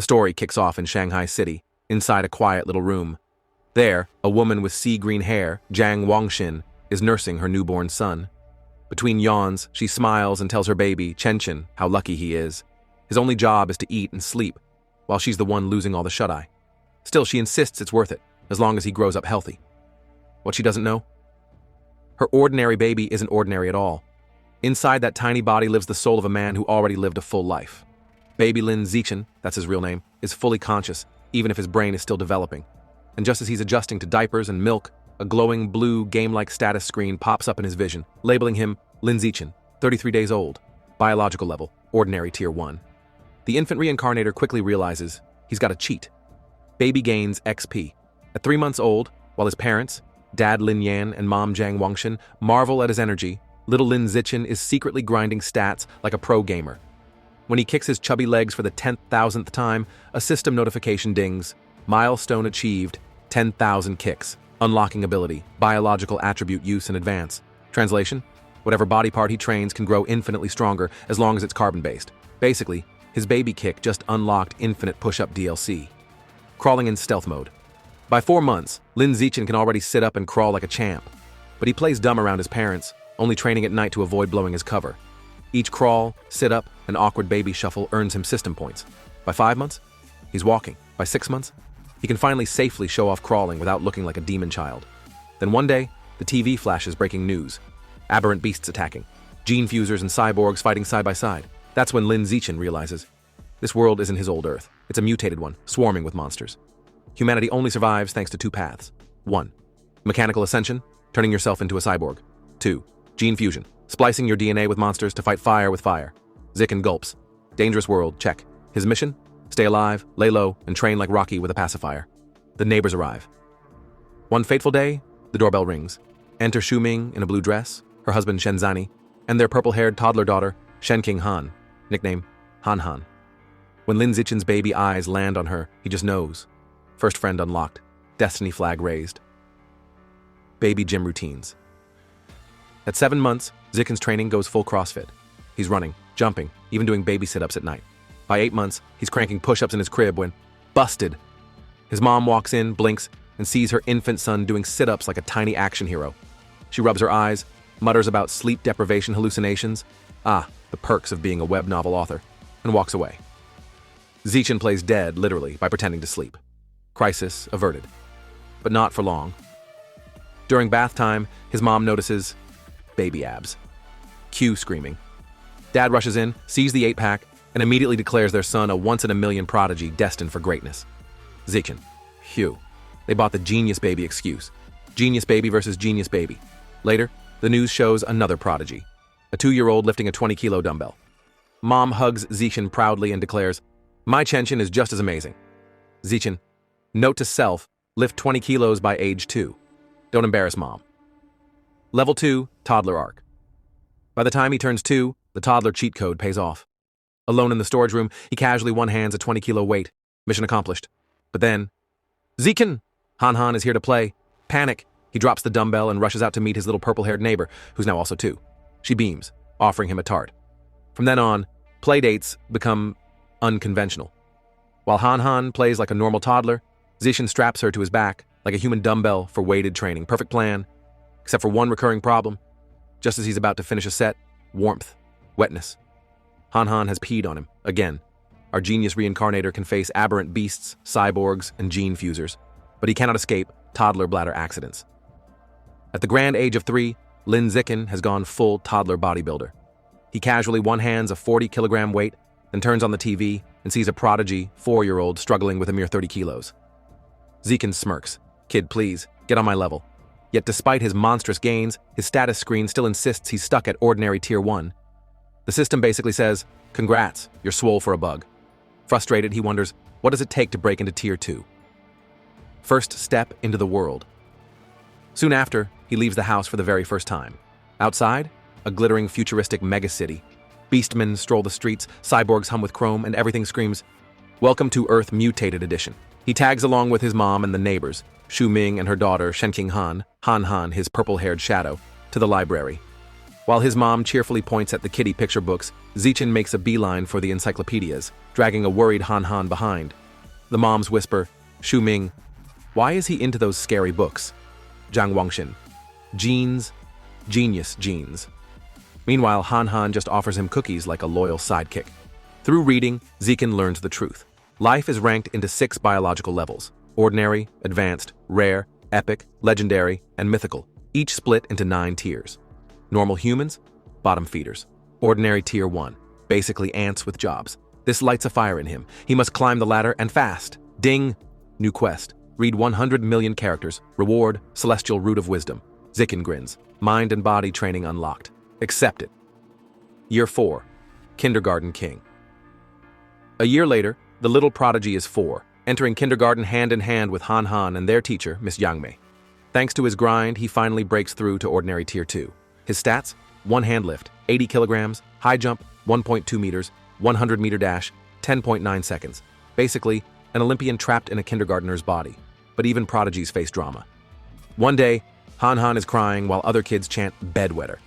The story kicks off in Shanghai City, inside a quiet little room. There, a woman with sea-green hair, Jiang Wangxin, is nursing her newborn son. Between yawns, she smiles and tells her baby, Chenchen, how lucky he is. His only job is to eat and sleep, while she's the one losing all the shut-eye. Still, she insists it's worth it, as long as he grows up healthy. What she doesn't know? Her ordinary baby isn't ordinary at all. Inside that tiny body lives the soul of a man who already lived a full life. Baby Lin Zichen, that's his real name, is fully conscious, even if his brain is still developing. And just as he's adjusting to diapers and milk, a glowing blue game-like status screen pops up in his vision, labeling him Lin Zichen, 33 days old, biological level, ordinary tier 1. The infant reincarnator quickly realizes he's got to cheat. Baby gains XP. At 3 months old, while his parents, Dad Lin Yan and Mom Jiang Wangxin, marvel at his energy, little Lin Zichen is secretly grinding stats like a pro gamer. When he kicks his chubby legs for the 10,000th time, a system notification dings. Milestone achieved, 10,000 kicks. Unlocking ability, biological attribute use in advance. Translation: whatever body part he trains can grow infinitely stronger as long as it's carbon-based. Basically, his baby kick just unlocked infinite push-up DLC. Crawling in stealth mode. By 4 months, Lin Zichen can already sit up and crawl like a champ. But he plays dumb around his parents, only training at night to avoid blowing his cover. Each crawl, sit-up, and awkward baby shuffle earns him system points. By 5 months, he's walking. By 6 months, he can finally safely show off crawling without looking like a demon child. Then one day, the TV flashes breaking news. Aberrant beasts attacking. Gene fusers and cyborgs fighting side by side. That's when Lin Zichen realizes this world isn't his old Earth. It's a mutated one, swarming with monsters. Humanity only survives thanks to 2 paths. 1. Mechanical ascension, turning yourself into a cyborg. 2. Gene fusion, splicing your DNA with monsters to fight fire with fire. Zichen gulps. Dangerous world, check. His mission? Stay alive, lay low, and train like Rocky with a pacifier. The neighbors arrive. One fateful day, the doorbell rings. Enter Shu Ming in a blue dress, her husband Shenzani, and their purple-haired toddler daughter, Shenking Han, nickname Han Han. When Lin Zichen's baby eyes land on her, he just knows. First friend unlocked, destiny flag raised. Baby gym routines. At 7 months, Zichen's training goes full CrossFit. He's running, jumping, even doing baby sit-ups at night. By 8 months, he's cranking push-ups in his crib when, busted! His mom walks in, blinks, and sees her infant son doing sit-ups like a tiny action hero. She rubs her eyes, mutters about sleep deprivation hallucinations, the perks of being a web novel author, and walks away. Zichen plays dead, literally, by pretending to sleep. Crisis averted. But not for long. During bath time, his mom notices baby abs. Cue screaming. Dad rushes in, sees the 8-pack, and immediately declares their son a once-in-a-million prodigy destined for greatness. Zichen. Phew. They bought the genius baby excuse. Genius baby versus genius baby. Later, the news shows another prodigy. A 2-year-old lifting a 20-kilo dumbbell. Mom hugs Zichen proudly and declares, "My Chenchen is just as amazing." Zichen. Note to self, lift 20 kilos by age 2. Don't embarrass mom. Level 2, toddler arc. By the time he turns 2, the toddler cheat code pays off. Alone in the storage room, he casually one-hands a 20-kilo weight. Mission accomplished. But then, Zichen! Han Han is here to play. Panic. He drops the dumbbell and rushes out to meet his little purple-haired neighbor, who's now also 2. She beams, offering him a tart. From then on, playdates become unconventional. While Han Han plays like a normal toddler, Zichen straps her to his back like a human dumbbell for weighted training. Perfect plan, except for one recurring problem. Just as he's about to finish a set, warmth, wetness. Han Han has peed on him, again. Our genius reincarnator can face aberrant beasts, cyborgs, and gene fusers, but he cannot escape toddler bladder accidents. At the grand age of 3, Lin Zichen has gone full toddler bodybuilder. He casually one-hands a 40-kilogram weight, then turns on the TV and sees a prodigy 4-year-old struggling with a mere 30 kilos. Zichen smirks. Kid, please, get on my level. Yet despite his monstrous gains, his status screen still insists he's stuck at ordinary tier 1. The system basically says, congrats, you're swole for a bug. Frustrated, he wonders, what does it take to break into tier 2? First step into the world. Soon after, he leaves the house for the very first time. Outside, a glittering futuristic megacity. Beastmen stroll the streets, cyborgs hum with chrome, and everything screams, "Welcome to Earth Mutated Edition." He tags along with his mom and the neighbors, Shu Ming and her daughter Shenking Han, Han his purple-haired shadow, to the library. While his mom cheerfully points at the kiddie picture books, Zichin makes a beeline for the encyclopedias, dragging a worried Han Han behind. The moms whisper, Shu Ming, why is he into those scary books? Zhang Wangshin, genes, genius genes. Meanwhile, Han Han just offers him cookies like a loyal sidekick. Through reading, Zichin learns the truth. Life is ranked into 6 biological levels: ordinary, advanced, rare, epic, legendary, and mythical, each split into 9 tiers. Normal humans, bottom feeders. Ordinary tier 1, basically ants with jobs. This lights a fire in him. He must climb the ladder and fast. Ding! New quest. Read 100 million characters. Reward, celestial root of wisdom. Zichin grins. Mind and body training unlocked. Accepted. Year 4. Kindergarten King. A year later, the little prodigy is 4, entering kindergarten hand in hand with Han Han and their teacher, Miss Yangmei. Thanks to his grind, he finally breaks through to ordinary tier 2. His stats: 1 hand lift, 80 kilograms, high jump, 1.2 meters, 100-meter dash, 10.9 seconds. Basically, an Olympian trapped in a kindergartner's body. But even prodigies face drama. One day, Han Han is crying while other kids chant bedwetter.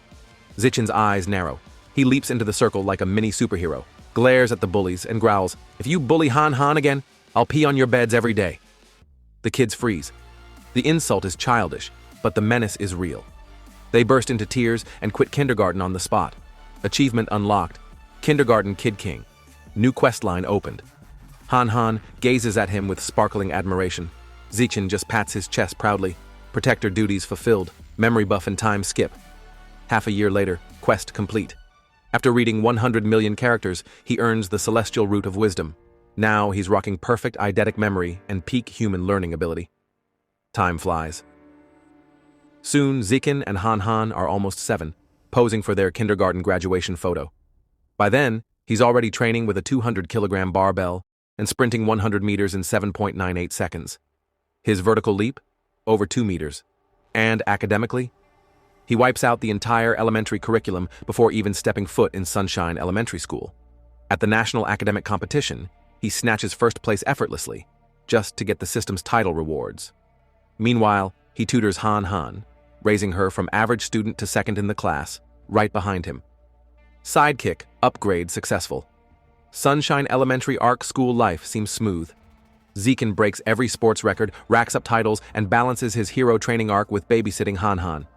Zichin's eyes narrow. He leaps into the circle like a mini superhero, glares at the bullies, and growls, "If you bully Han Han again, I'll pee on your beds every day." The kids freeze. The insult is childish, but the menace is real. They burst into tears and quit kindergarten on the spot. Achievement unlocked. Kindergarten Kid King. New quest line opened. Han Han gazes at him with sparkling admiration. Zichin just pats his chest proudly. Protector duties fulfilled. Memory buff and time skip. Half a year later, quest complete. After reading 100 million characters, he earns the celestial root of wisdom. Now he's rocking perfect eidetic memory and peak human learning ability. Time flies. Soon, Zichin and Han Han are almost 7, posing for their kindergarten graduation photo. By then, he's already training with a 200-kilogram barbell and sprinting 100 meters in 7.98 seconds. His vertical leap? Over 2 meters. And academically? He wipes out the entire elementary curriculum before even stepping foot in Sunshine Elementary School. At the national academic competition, he snatches first place effortlessly, just to get the system's title rewards. Meanwhile, he tutors Han Han, raising her from average student to second in the class, right behind him. Sidekick, upgrade successful. Sunshine Elementary Arc school life seems smooth. Zichin breaks every sports record, racks up titles, and balances his hero training arc with babysitting Han Han.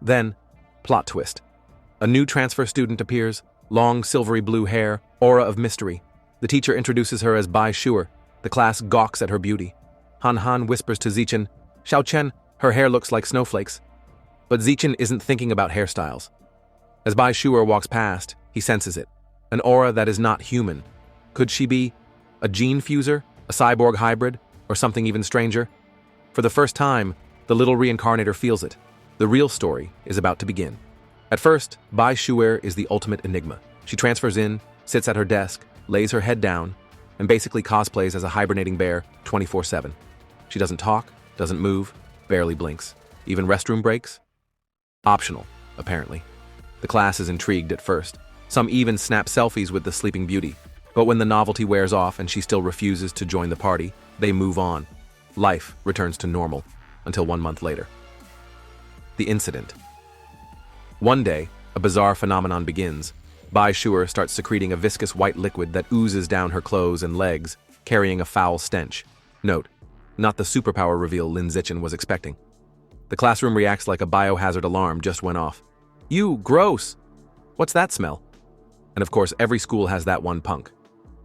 Then, plot twist. A new transfer student appears, long silvery blue hair, aura of mystery. The teacher introduces her as Bai Shuer. The class gawks at her beauty. Han Han whispers to Zichin, "Xiao Chen, her hair looks like snowflakes." But Zichin isn't thinking about hairstyles. As Bai Shuer walks past, he senses it. An aura that is not human. Could she be a gene fuser, a cyborg hybrid, or something even stranger? For the first time, the little reincarnator feels it. The real story is about to begin. At first, Bai Shuer is the ultimate enigma. She transfers in, sits at her desk, lays her head down, and basically cosplays as a hibernating bear 24/7. She doesn't talk, doesn't move, barely blinks. Even restroom breaks? Optional, apparently. The class is intrigued at first. Some even snap selfies with the sleeping beauty. But when the novelty wears off and she still refuses to join the party, they move on. Life returns to normal, until 1 month later. The incident. One day, a bizarre phenomenon begins. Bai Shuer starts secreting a viscous white liquid that oozes down her clothes and legs, carrying a foul stench. Note, not the superpower reveal Lin Zichin was expecting. The classroom reacts like a biohazard alarm just went off. "You, gross! What's that smell?" And of course, every school has that one punk.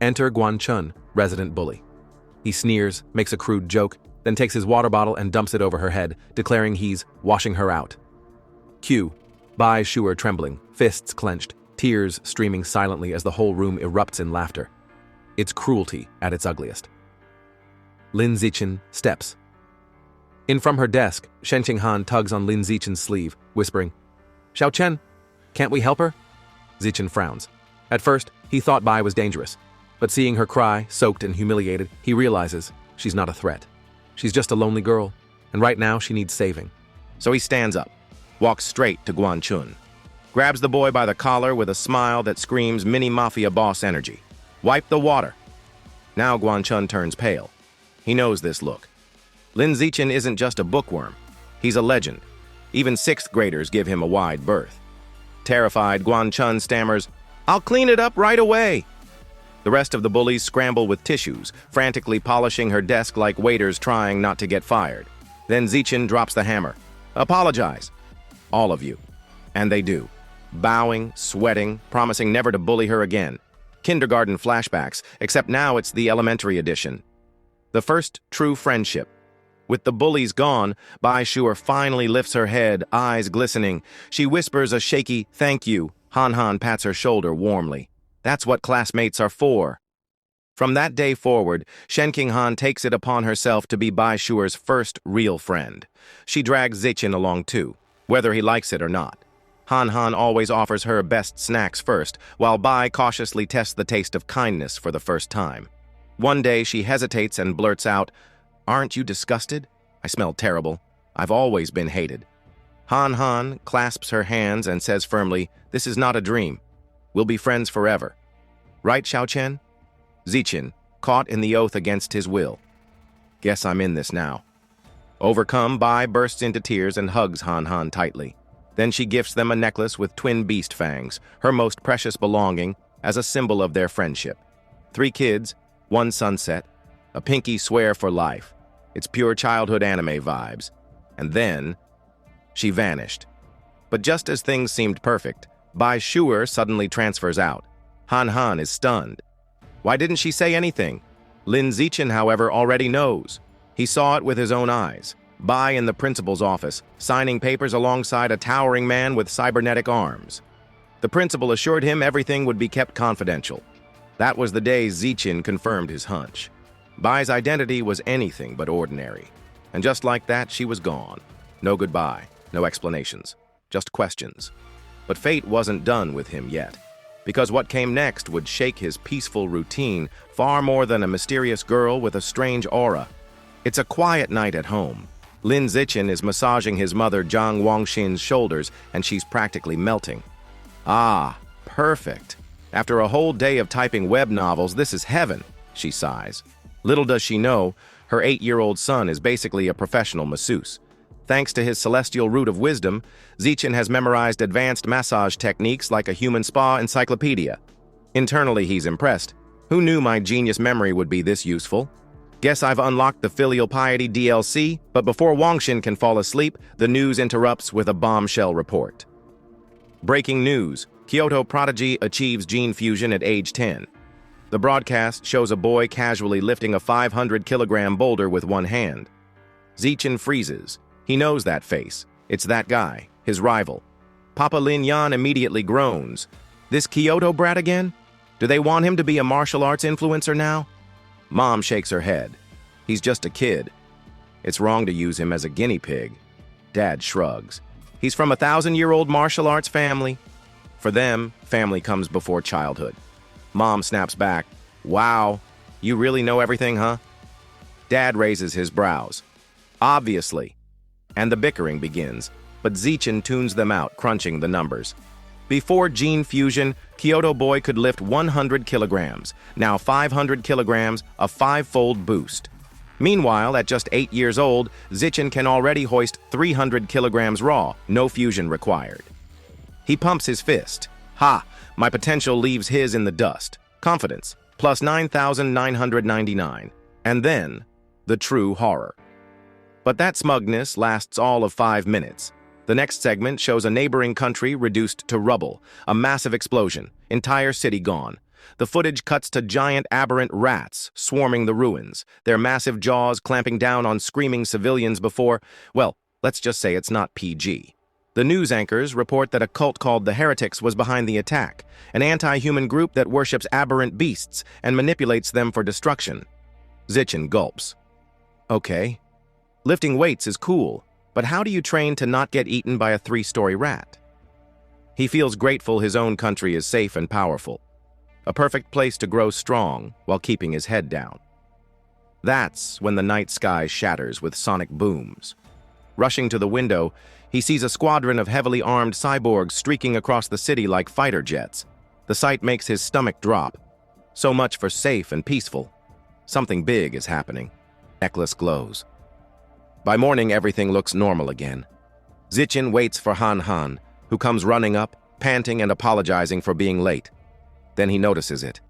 Enter Guan Chun, resident bully. He sneers, makes a crude joke, then takes his water bottle and dumps it over her head, declaring he's washing her out. Cue. Bai Shuer trembling, fists clenched, tears streaming silently as the whole room erupts in laughter. It's cruelty at its ugliest. Lin Zichin steps. In from her desk, Shen Qinghan tugs on Lin Zichin's sleeve, whispering, "Xiao Chen, can't we help her?" Zichin frowns. At first, he thought Bai was dangerous, but seeing her cry, soaked and humiliated, he realizes she's not a threat. She's just a lonely girl, and right now she needs saving. So he stands up, walks straight to Guan Chun, grabs the boy by the collar with a smile that screams mini-mafia boss energy. "Wipe the water." Now Guan Chun turns pale. He knows this look. Lin Zichin isn't just a bookworm. He's a legend. Even 6th graders give him a wide berth. Terrified, Guan Chun stammers, I'll clean it up right away. The rest of the bullies scramble with tissues, frantically polishing her desk like waiters trying not to get fired. Then Zichin drops the hammer. Apologize. All of you. And they do. Bowing, sweating, promising never to bully her again. Kindergarten flashbacks, except now it's the elementary edition. The first true friendship. With the bullies gone, Bai Shuer finally lifts her head, eyes glistening. She whispers a shaky thank you. Han Han pats her shoulder warmly. That's what classmates are for. From that day forward, Shen King Han takes it upon herself to be Bai Shuer's first real friend. She drags Zichin along too, whether he likes it or not. Han Han always offers her best snacks first, while Bai cautiously tests the taste of kindness for the first time. One day she hesitates and blurts out, "Aren't you disgusted? I smell terrible. I've always been hated." Han Han clasps her hands and says firmly, "This is not a dream. We'll be friends forever." Right, Xiao Chen? Zichin, caught in the oath against his will. Guess I'm in this now. Overcome, Bai bursts into tears and hugs Han Han tightly. Then she gifts them a necklace with twin beast fangs, her most precious belonging, as a symbol of their friendship. 3 kids, 1 sunset, a pinky swear for life. It's pure childhood anime vibes. And then, she vanished. But just as things seemed perfect, Bai Shuer suddenly transfers out. Han Han is stunned. Why didn't she say anything? Lin Zichin, however, already knows. He saw it with his own eyes. Bai in the principal's office, signing papers alongside a towering man with cybernetic arms. The principal assured him everything would be kept confidential. That was the day Zichin confirmed his hunch. Bai's identity was anything but ordinary. And just like that, she was gone. No goodbye, no explanations, just questions. But fate wasn't done with him yet, because what came next would shake his peaceful routine far more than a mysterious girl with a strange aura. It's a quiet night at home. Lin Zichin is massaging his mother Zhang Wangxin's shoulders, and she's practically melting. Ah, perfect. After a whole day of typing web novels, this is heaven, she sighs. Little does she know, her 8-year-old son is basically a professional masseuse. Thanks to his celestial root of wisdom, Zichin has memorized advanced massage techniques like a human spa encyclopedia. Internally, he's impressed. Who knew my genius memory would be this useful? Guess I've unlocked the filial piety DLC, but before Wangxin can fall asleep, the news interrupts with a bombshell report. Breaking news: Kyoto prodigy achieves gene fusion at age 10. The broadcast shows a boy casually lifting a 500-kilogram boulder with one hand. Zichin freezes. He knows that face. It's that guy, his rival. Papa Lin Yan immediately groans. This Kyoto brat again? Do they want him to be a martial arts influencer now? Mom shakes her head. He's just a kid. It's wrong to use him as a guinea pig. Dad shrugs. He's from a 1,000-year-old martial arts family. For them, family comes before childhood. Mom snaps back. Wow, you really know everything, huh? Dad raises his brows. Obviously. And the bickering begins, but Zichin tunes them out, crunching the numbers. Before gene fusion, Kyoto boy could lift 100 kilograms. Now 500 kilograms, a 5-fold boost. Meanwhile, at just 8 years old, Zichin can already hoist 300 kilograms raw, no fusion required. He pumps his fist. Ha! My potential leaves his in the dust. Confidence, plus 9,999. And then, the true horror. But that smugness lasts all of 5 minutes. The next segment shows a neighboring country reduced to rubble, a massive explosion, entire city gone. The footage cuts to giant aberrant rats swarming the ruins, their massive jaws clamping down on screaming civilians before, well, let's just say it's not PG. The news anchors report that a cult called the Heretics was behind the attack, an anti-human group that worships aberrant beasts and manipulates them for destruction. Zichin gulps. Okay. Lifting weights is cool, but how do you train to not get eaten by a 3-story rat? He feels grateful his own country is safe and powerful, a perfect place to grow strong while keeping his head down. That's when the night sky shatters with sonic booms. Rushing to the window, he sees a squadron of heavily armed cyborgs streaking across the city like fighter jets. The sight makes his stomach drop. So much for safe and peaceful. Something big is happening. Necklace glows. By morning, everything looks normal again. Zichin waits for Han Han, who comes running up, panting and apologizing for being late. Then he notices it.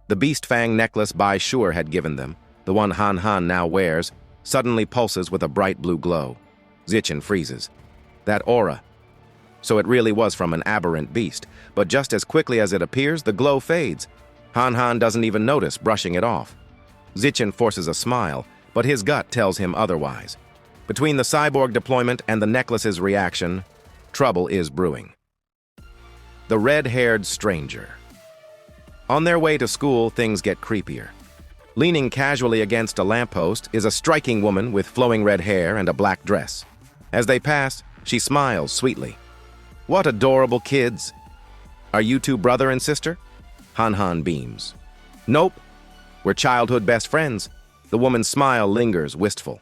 The beast fang necklace Bai Sure had given them, the one Han Han now wears, suddenly pulses with a bright blue glow. Zichin freezes. That aura. So it really was from an aberrant beast, but just as quickly as it appears, the glow fades. Han Han doesn't even notice, brushing it off. Zichin forces a smile, but his gut tells him otherwise. Between the cyborg deployment and the necklace's reaction, trouble is brewing. The red-haired stranger. On their way to school, things get creepier. Leaning casually against a lamppost is a striking woman with flowing red hair and a black dress. As they pass, she smiles sweetly. What adorable kids! Are you two brother and sister? Han Han beams. Nope. We're childhood best friends. The woman's smile lingers, wistful.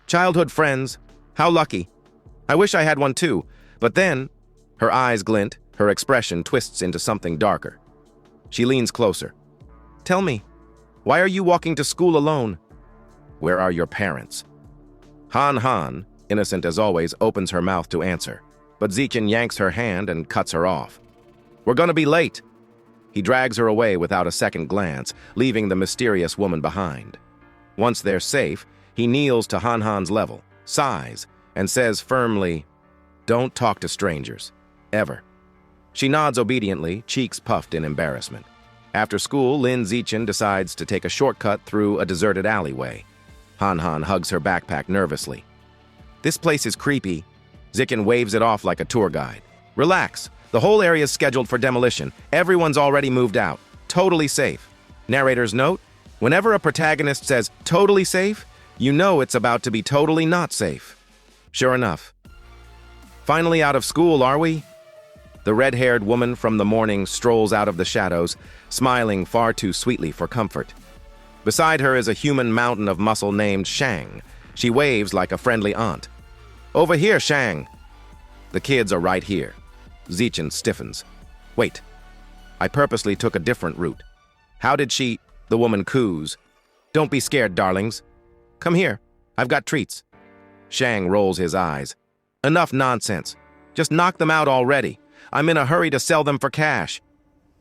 Childhood friends? How lucky. I wish I had one too, but then, her eyes glint, her expression twists into something darker. She leans closer. Tell me, why are you walking to school alone? Where are your parents? Han Han, innocent as always, opens her mouth to answer, but Zichin yanks her hand and cuts her off. We're gonna be late. He drags her away without a second glance, leaving the mysterious woman behind. Once they're safe, he kneels to Han Han's level, sighs, and says firmly, Don't talk to strangers. Ever. She nods obediently, cheeks puffed in embarrassment. After school, Lin Zichin decides to take a shortcut through a deserted alleyway. Han Han hugs her backpack nervously. This place is creepy. Zichin waves it off like a tour guide. Relax. The whole area is scheduled for demolition. Everyone's already moved out. Totally safe. Narrator's note, whenever a protagonist says totally safe, you know it's about to be totally not safe. Sure enough. Finally out of school, are we? The red-haired woman from the morning strolls out of the shadows, smiling far too sweetly for comfort. Beside her is a human mountain of muscle named Shang. She waves like a friendly aunt. Over here, Shang. The kids are right here. Zichin stiffens. Wait. I purposely took a different route. How did she... The woman coos. Don't be scared, darlings. Come here. I've got treats. Shang rolls his eyes. Enough nonsense. Just knock them out already. I'm in a hurry to sell them for cash.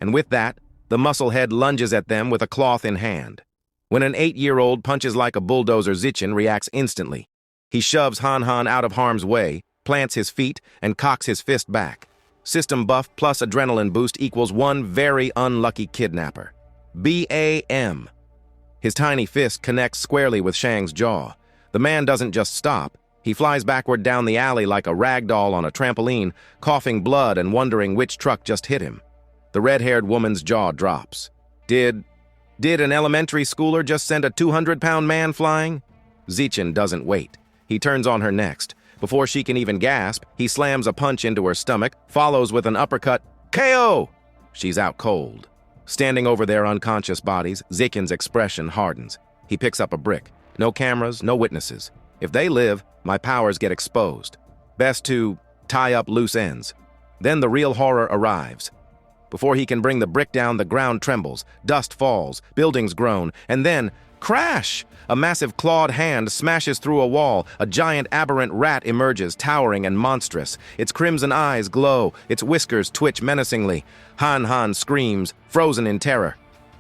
And with that, the musclehead lunges at them with a cloth in hand. When an 8-year-old punches like a bulldozer, Zichin reacts instantly. He shoves Han Han out of harm's way, plants his feet, and cocks his fist back. System buff plus adrenaline boost equals one very unlucky kidnapper. BAM. His tiny fist connects squarely with Shang's jaw. The man doesn't just stop. He flies backward down the alley like a rag doll on a trampoline, coughing blood and wondering which truck just hit him. The red-haired woman's jaw drops. Did an elementary schooler just send a 200-pound man flying? Zichin doesn't wait. He turns on her next. Before she can even gasp, he slams a punch into her stomach, follows with an uppercut. KO! She's out cold. Standing over their unconscious bodies, Zichin's expression hardens. He picks up a brick. No cameras, no witnesses. If they live, my powers get exposed. Best to tie up loose ends. Then the real horror arrives. Before he can bring the brick down, the ground trembles, dust falls, buildings groan, and then, crash! A massive clawed hand smashes through a wall. A giant aberrant rat emerges, towering and monstrous. Its crimson eyes glow, its whiskers twitch menacingly. Han Han screams, frozen in terror.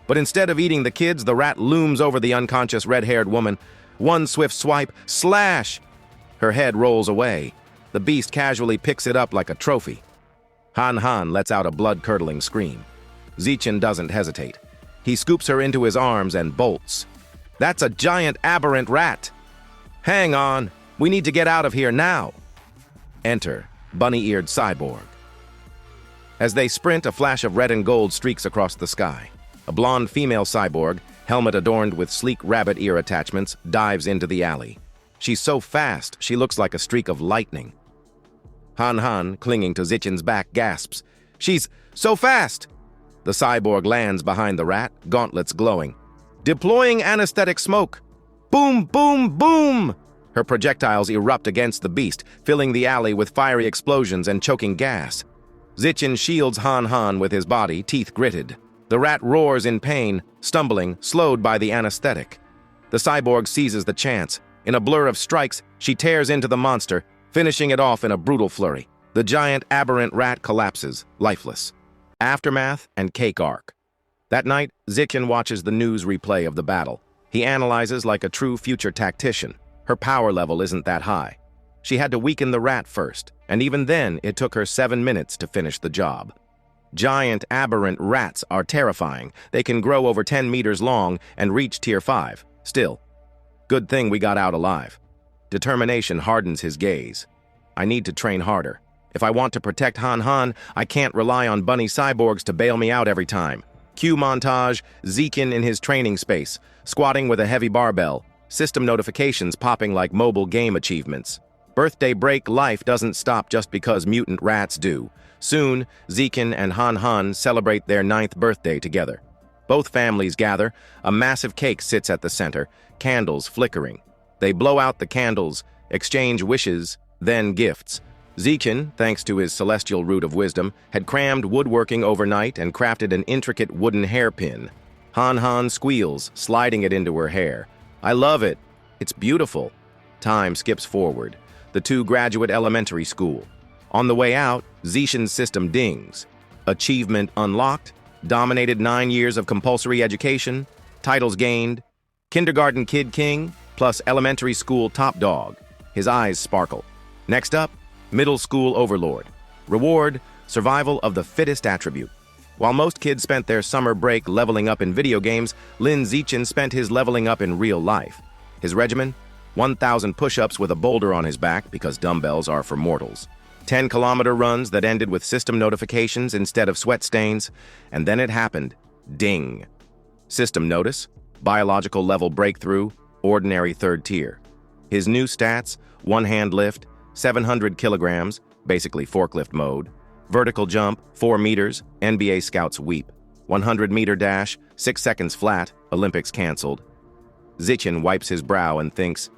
But instead of eating the kids, the rat looms over the unconscious red-haired woman. One swift swipe, slash! Her head rolls away. The beast casually picks it up like a trophy. Han Han lets out a blood-curdling scream. Zichin doesn't hesitate. He scoops her into his arms and bolts. That's a giant aberrant rat! Hang on, we need to get out of here now! Enter bunny-eared cyborg. As they sprint, a flash of red and gold streaks across the sky. A blonde female cyborg, helmet adorned with sleek rabbit ear attachments, dives into the alley. She's so fast, she looks like a streak of lightning. Han Han, clinging to Zichin's back, gasps. She's so fast! The cyborg lands behind the rat, gauntlets glowing. Deploying anesthetic smoke. Boom, boom, boom! Her projectiles erupt against the beast, filling the alley with fiery explosions and choking gas. Zichin shields Han Han with his body, teeth gritted. The rat roars in pain, stumbling, slowed by the anesthetic. The cyborg seizes the chance. In a blur of strikes, she tears into the monster, finishing it off in a brutal flurry. The giant aberrant rat collapses, lifeless. Aftermath and cake arc. That night, Zichen watches the news replay of the battle. He analyzes like a true future tactician. Her power level isn't that high. She had to weaken the rat first, and even then it took her 7 minutes to finish the job. Giant, aberrant rats are terrifying. They can grow over 10 meters long and reach Tier 5. Still, good thing we got out alive. Determination hardens his gaze. I need to train harder. If I want to protect Han Han, I can't rely on bunny cyborgs to bail me out every time. Cue montage, Zichen in his training space, squatting with a heavy barbell, system notifications popping like mobile game achievements. Birthday break life doesn't stop just because mutant rats do. Soon, Zichen and Han Han celebrate their 9th birthday together. Both families gather, a massive cake sits at the center, candles flickering. They blow out the candles, exchange wishes, then gifts. Zichen, thanks to his celestial root of wisdom, had crammed woodworking overnight and crafted an intricate wooden hairpin. Han Han squeals, sliding it into her hair. I love it. It's beautiful. Time skips forward. The two graduate elementary school. On the way out, Zichen's system dings. Achievement unlocked. Dominated 9 years of compulsory education. Titles gained. Kindergarten Kid King, plus elementary school top dog. His eyes sparkle. Next up, Middle School Overlord. Reward, survival of the fittest attribute. While most kids spent their summer break leveling up in video games, Lin Zichen spent his leveling up in real life. His regimen? 1,000 push-ups with a boulder on his back because dumbbells are for mortals. 10-kilometer runs that ended with system notifications instead of sweat stains. And then it happened. Ding. System notice, biological level breakthrough, ordinary 3rd tier. His new stats, one-hand lift, 700 kilograms, basically forklift mode. Vertical jump, 4 meters, NBA scouts weep. 100-meter dash, 6 seconds flat, Olympics canceled. Zichen wipes his brow and thinks,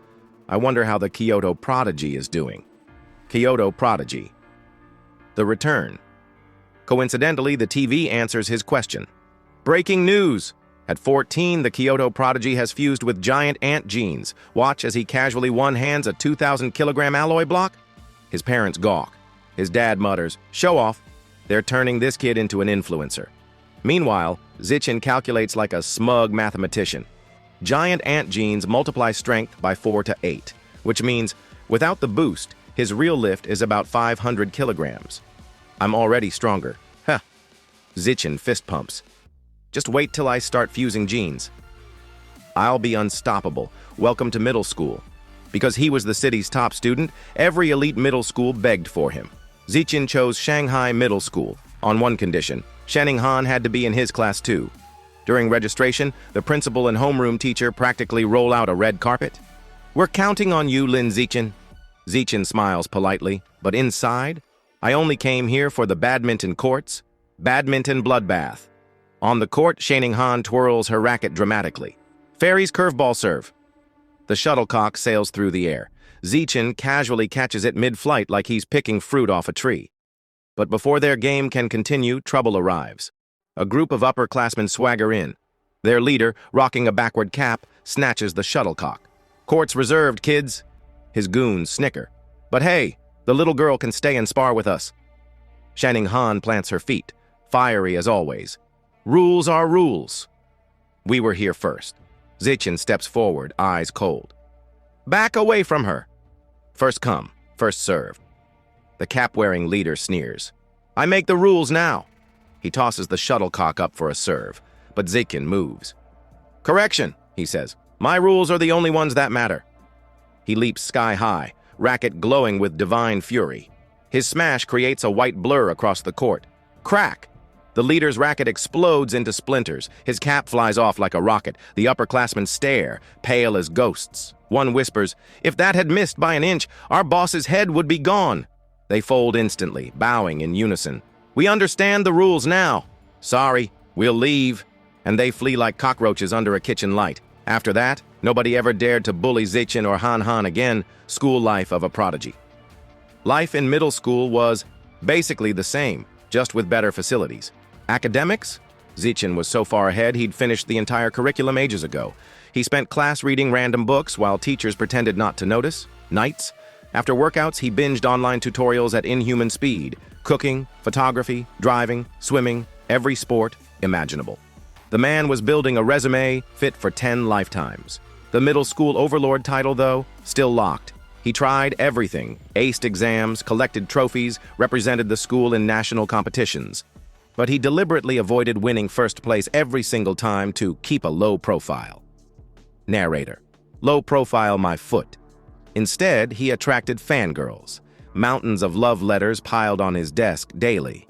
I wonder how the Kyoto Prodigy is doing. Kyoto Prodigy. The return. Coincidentally, the TV answers his question. Breaking news! At 14, the Kyoto Prodigy has fused with giant ant genes. Watch as he casually one-hands a 2,000-kilogram alloy block. His parents gawk. His dad mutters, show off. They're turning this kid into an influencer. Meanwhile, Zichen calculates like a smug mathematician. Giant ant genes multiply strength by 4 to 8, which means, without the boost, his real lift is about 500 kilograms. I'm already stronger. Huh. Zichen fist pumps. Just wait till I start fusing genes. I'll be unstoppable. Welcome to middle school. Because he was the city's top student, every elite middle school begged for him. Zichen chose Shanghai Middle School, on one condition. Shenning Han had to be in his class too. During registration, the principal and homeroom teacher practically roll out a red carpet. We're counting on you, Lin Zichen. Zichen smiles politely, but inside, I only came here for the badminton courts. Badminton bloodbath. On the court, Shenning Han twirls her racket dramatically. Fairy's curveball serve. The shuttlecock sails through the air. Zichen casually catches it mid-flight like he's picking fruit off a tree. But before their game can continue, trouble arrives. A group of upperclassmen swagger in. Their leader, rocking a backward cap, snatches the shuttlecock. Court's reserved, kids. His goons snicker. But hey, the little girl can stay and spar with us. Shenning Han plants her feet, fiery as always. Rules are rules. We were here first. Zichen steps forward, eyes cold. Back away from her. First come, first served. The cap-wearing leader sneers. I make the rules now. He tosses the shuttlecock up for a serve, but Zichen moves. Correction, he says. My rules are the only ones that matter. He leaps sky high, racket glowing with divine fury. His smash creates a white blur across the court. Crack! The leader's racket explodes into splinters. His cap flies off like a rocket. The upperclassmen stare, pale as ghosts. One whispers, if that had missed by an inch, our boss's head would be gone. They fold instantly, bowing in unison. We understand the rules now. Sorry, we'll leave. And they flee like cockroaches under a kitchen light. After that, nobody ever dared to bully Zichen or Han Han again. School life of a prodigy. Life in middle school was basically the same, just with better facilities. Academics? Zichen was so far ahead he'd finished the entire curriculum ages ago. He spent class reading random books while teachers pretended not to notice. Nights? After workouts, he binged online tutorials at inhuman speed. Cooking, photography, driving, swimming, every sport imaginable. The man was building a resume fit for 10 lifetimes. The middle school overlord title, though, still locked. He tried everything, aced exams, collected trophies, represented the school in national competitions. But he deliberately avoided winning first place every single time to keep a low profile. Narrator: low profile my foot. Instead, he attracted fangirls. Mountains of love letters piled on his desk daily.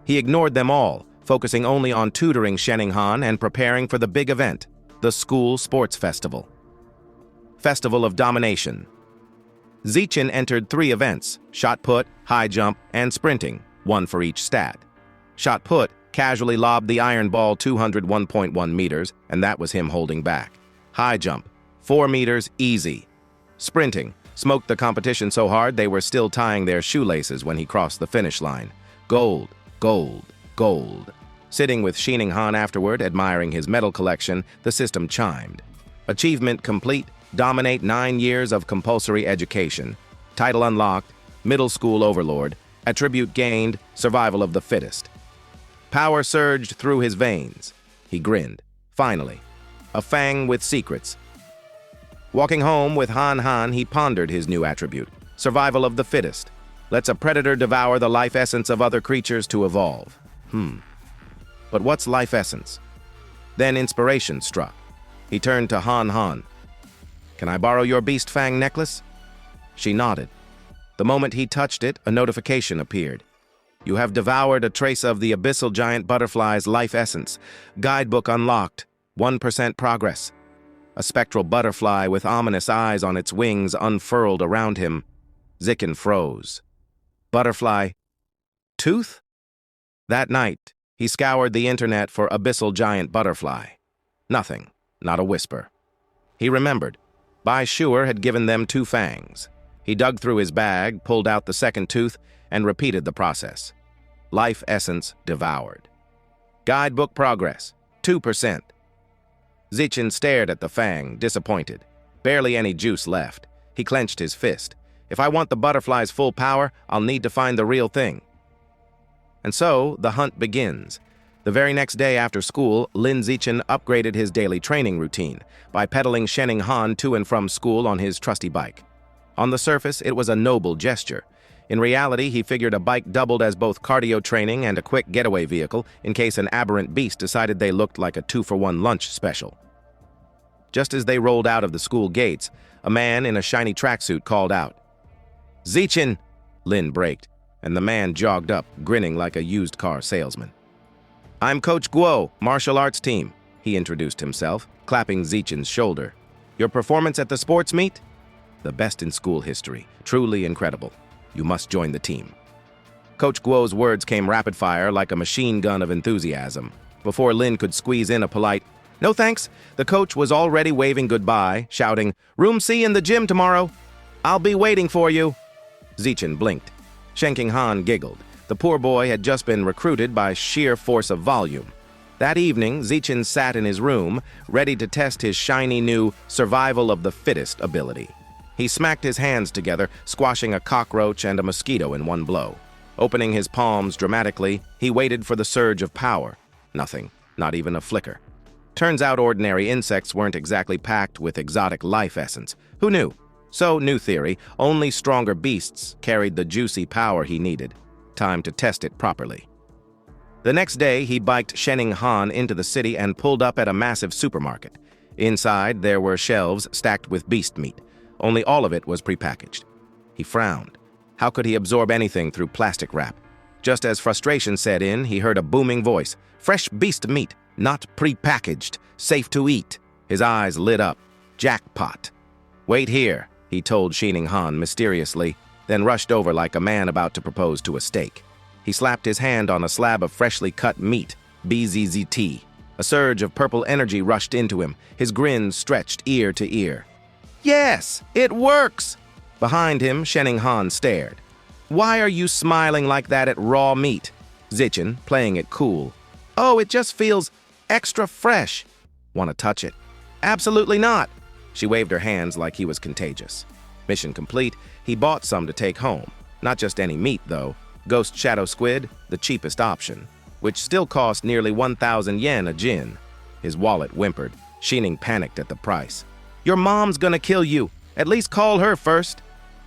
He ignored them all, focusing only on tutoring Shening-han and preparing for the big event, the school sports festival. Festival of Domination. Zichin entered 3 events: shot put, high jump, and sprinting, 1 for each stat. Shot put casually lobbed the iron ball 201.1 meters, and that was him holding back. High jump, 4 meters, easy. Sprinting smoked the competition so hard they were still tying their shoelaces when he crossed the finish line. Gold, gold, gold. Sitting with Shening-han afterward, admiring his medal collection, the system chimed. Achievement complete, dominate 9 years of compulsory education. Title unlocked, middle school overlord. Attribute gained, survival of the fittest. Power surged through his veins. He grinned. Finally, a fang with secrets. Walking home with Han, he pondered his new attribute, survival of the fittest. Lets a predator devour the life essence of other creatures to evolve. But what's life essence? Then inspiration struck. He turned to Han. Can I borrow your beast fang necklace? She nodded. The moment he touched it, a notification appeared. You have devoured a trace of the abyssal giant butterfly's life essence. Guidebook unlocked. 1% progress. A spectral butterfly with ominous eyes on its wings unfurled around him. Zikin froze. Butterfly. Tooth? That night, he scoured the internet for abyssal giant butterfly. Nothing. Not a whisper. He remembered. Bai Shuer had given them 2 fangs. He dug through his bag, pulled out the second tooth, and repeated the process. Life essence devoured. Guidebook progress, 2%. Zichin stared at the fang, disappointed. Barely any juice left. He clenched his fist. If I want the butterfly's full power, I'll need to find the real thing. And so, the hunt begins. The very next day after school, Lin Zichin upgraded his daily training routine by pedaling Shening-han to and from school on his trusty bike. On the surface, it was a noble gesture. In reality, he figured a bike doubled as both cardio training and a quick getaway vehicle in case an aberrant beast decided they looked like a 2-for-1 lunch special. Just as they rolled out of the school gates, a man in a shiny tracksuit called out. Zichin! Lin braked, and the man jogged up, grinning like a used car salesman. I'm Coach Guo, martial arts team, he introduced himself, clapping Zichin's shoulder. Your performance at the sports meet? The best in school history. Truly incredible. You must join the team. Coach Guo's words came rapid-fire like a machine gun of enthusiasm. Before Lin could squeeze in a polite, "No thanks," the coach was already waving goodbye, shouting, "Room C in the gym tomorrow. I'll be waiting for you." Zichin blinked. Shening-han giggled. The poor boy had just been recruited by sheer force of volume. That evening, Zichin sat in his room, ready to test his shiny new survival of the fittest ability. He smacked his hands together, squashing a cockroach and a mosquito in one blow. Opening his palms dramatically, he waited for the surge of power. Nothing, not even a flicker. Turns out ordinary insects weren't exactly packed with exotic life essence. Who knew? So, new theory, only stronger beasts carried the juicy power he needed. Time to test it properly. The next day, he biked Shening-han into the city and pulled up at a massive supermarket. Inside, there were shelves stacked with beast meat. Only all of it was prepackaged. He frowned. How could he absorb anything through plastic wrap? Just as frustration set in, he heard a booming voice. Fresh beast meat, not prepackaged, safe to eat. His eyes lit up. Jackpot. Wait here, he told Shening-han mysteriously, then rushed over like a man about to propose to a steak. He slapped his hand on a slab of freshly cut meat, BZZT. A surge of purple energy rushed into him, his grin stretched ear to ear. Yes, it works! Behind him, Shening-han stared. Why are you smiling like that at raw meat? Zichin, playing it cool. Oh, it just feels extra fresh. Want to touch it? Absolutely not. She waved her hands like he was contagious. Mission complete, he bought some to take home. Not just any meat, though. Ghost shadow squid, the cheapest option, which still cost nearly 1,000 yen a jin. His wallet whimpered. Xining panicked at the price. "Your mom's gonna kill you. At least call her first."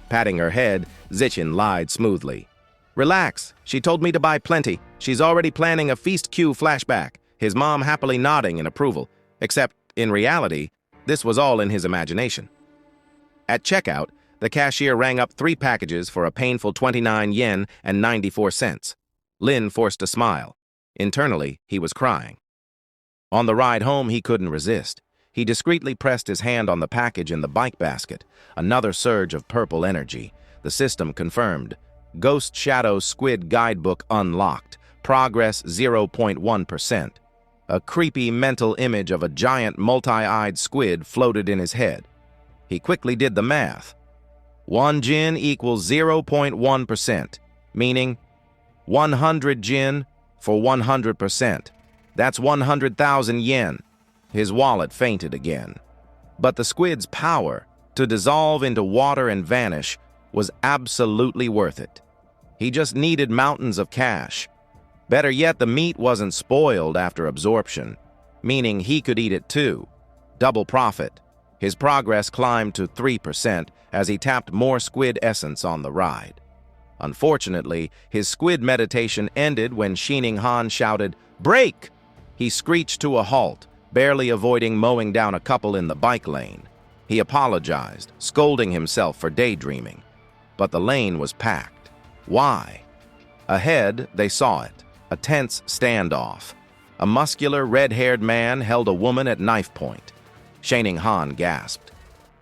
Patting her head, Zichin lied smoothly. "Relax. She told me to buy plenty. She's already planning a feast queue flashback." His mom happily nodding in approval, except, in reality, this was all in his imagination. At checkout, the cashier rang up 3 packages for a painful 29 yen and 94 cents. Lin forced a smile. Internally, he was crying. On the ride home, he couldn't resist. He discreetly pressed his hand on the package in the bike basket. Another surge of purple energy. The system confirmed. Ghost Shadow Squid Guidebook unlocked. Progress 0.1%. A creepy mental image of a giant multi-eyed squid floated in his head. He quickly did the math. 1 jin equals 0.1%, meaning 100 jin for 100%. That's 100,000 yen. His wallet fainted again. But the squid's power to dissolve into water and vanish was absolutely worth it. He just needed mountains of cash. Better yet, the meat wasn't spoiled after absorption, meaning he could eat it too. Double profit. His progress climbed to 3% as he tapped more squid essence on the ride. Unfortunately, his squid meditation ended when Xining Han shouted, "Brake!" He screeched to a halt, barely avoiding mowing down a couple in the bike lane. He apologized, scolding himself for daydreaming. But the lane was packed. Why? Ahead, they saw it. A tense standoff. A muscular, red-haired man held a woman at knife point. Xining Han gasped.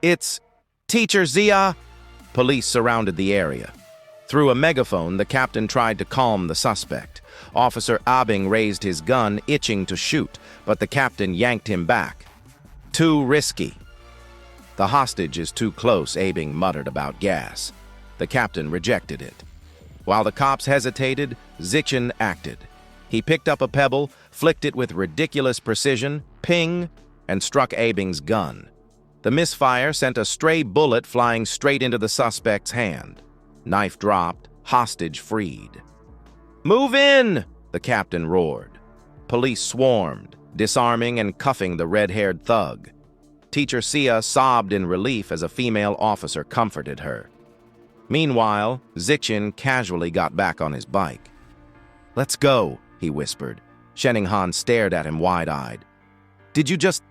"It's Teacher Zia!" Police surrounded the area. Through a megaphone, the captain tried to calm the suspect. Officer Abing raised his gun, itching to shoot, but the captain yanked him back. "Too risky." "The hostage is too close," Abing muttered about gas. The captain rejected it. While the cops hesitated, Zichin acted. He picked up a pebble, flicked it with ridiculous precision, ping, and struck Abing's gun. The misfire sent a stray bullet flying straight into the suspect's hand. Knife dropped, hostage freed. "Move in!" the captain roared. Police swarmed, disarming and cuffing the red-haired thug. Teacher Sia sobbed in relief as a female officer comforted her. Meanwhile, Zichin casually got back on his bike. "Let's go," he whispered. Xining Han stared at him wide-eyed. "Did you just—"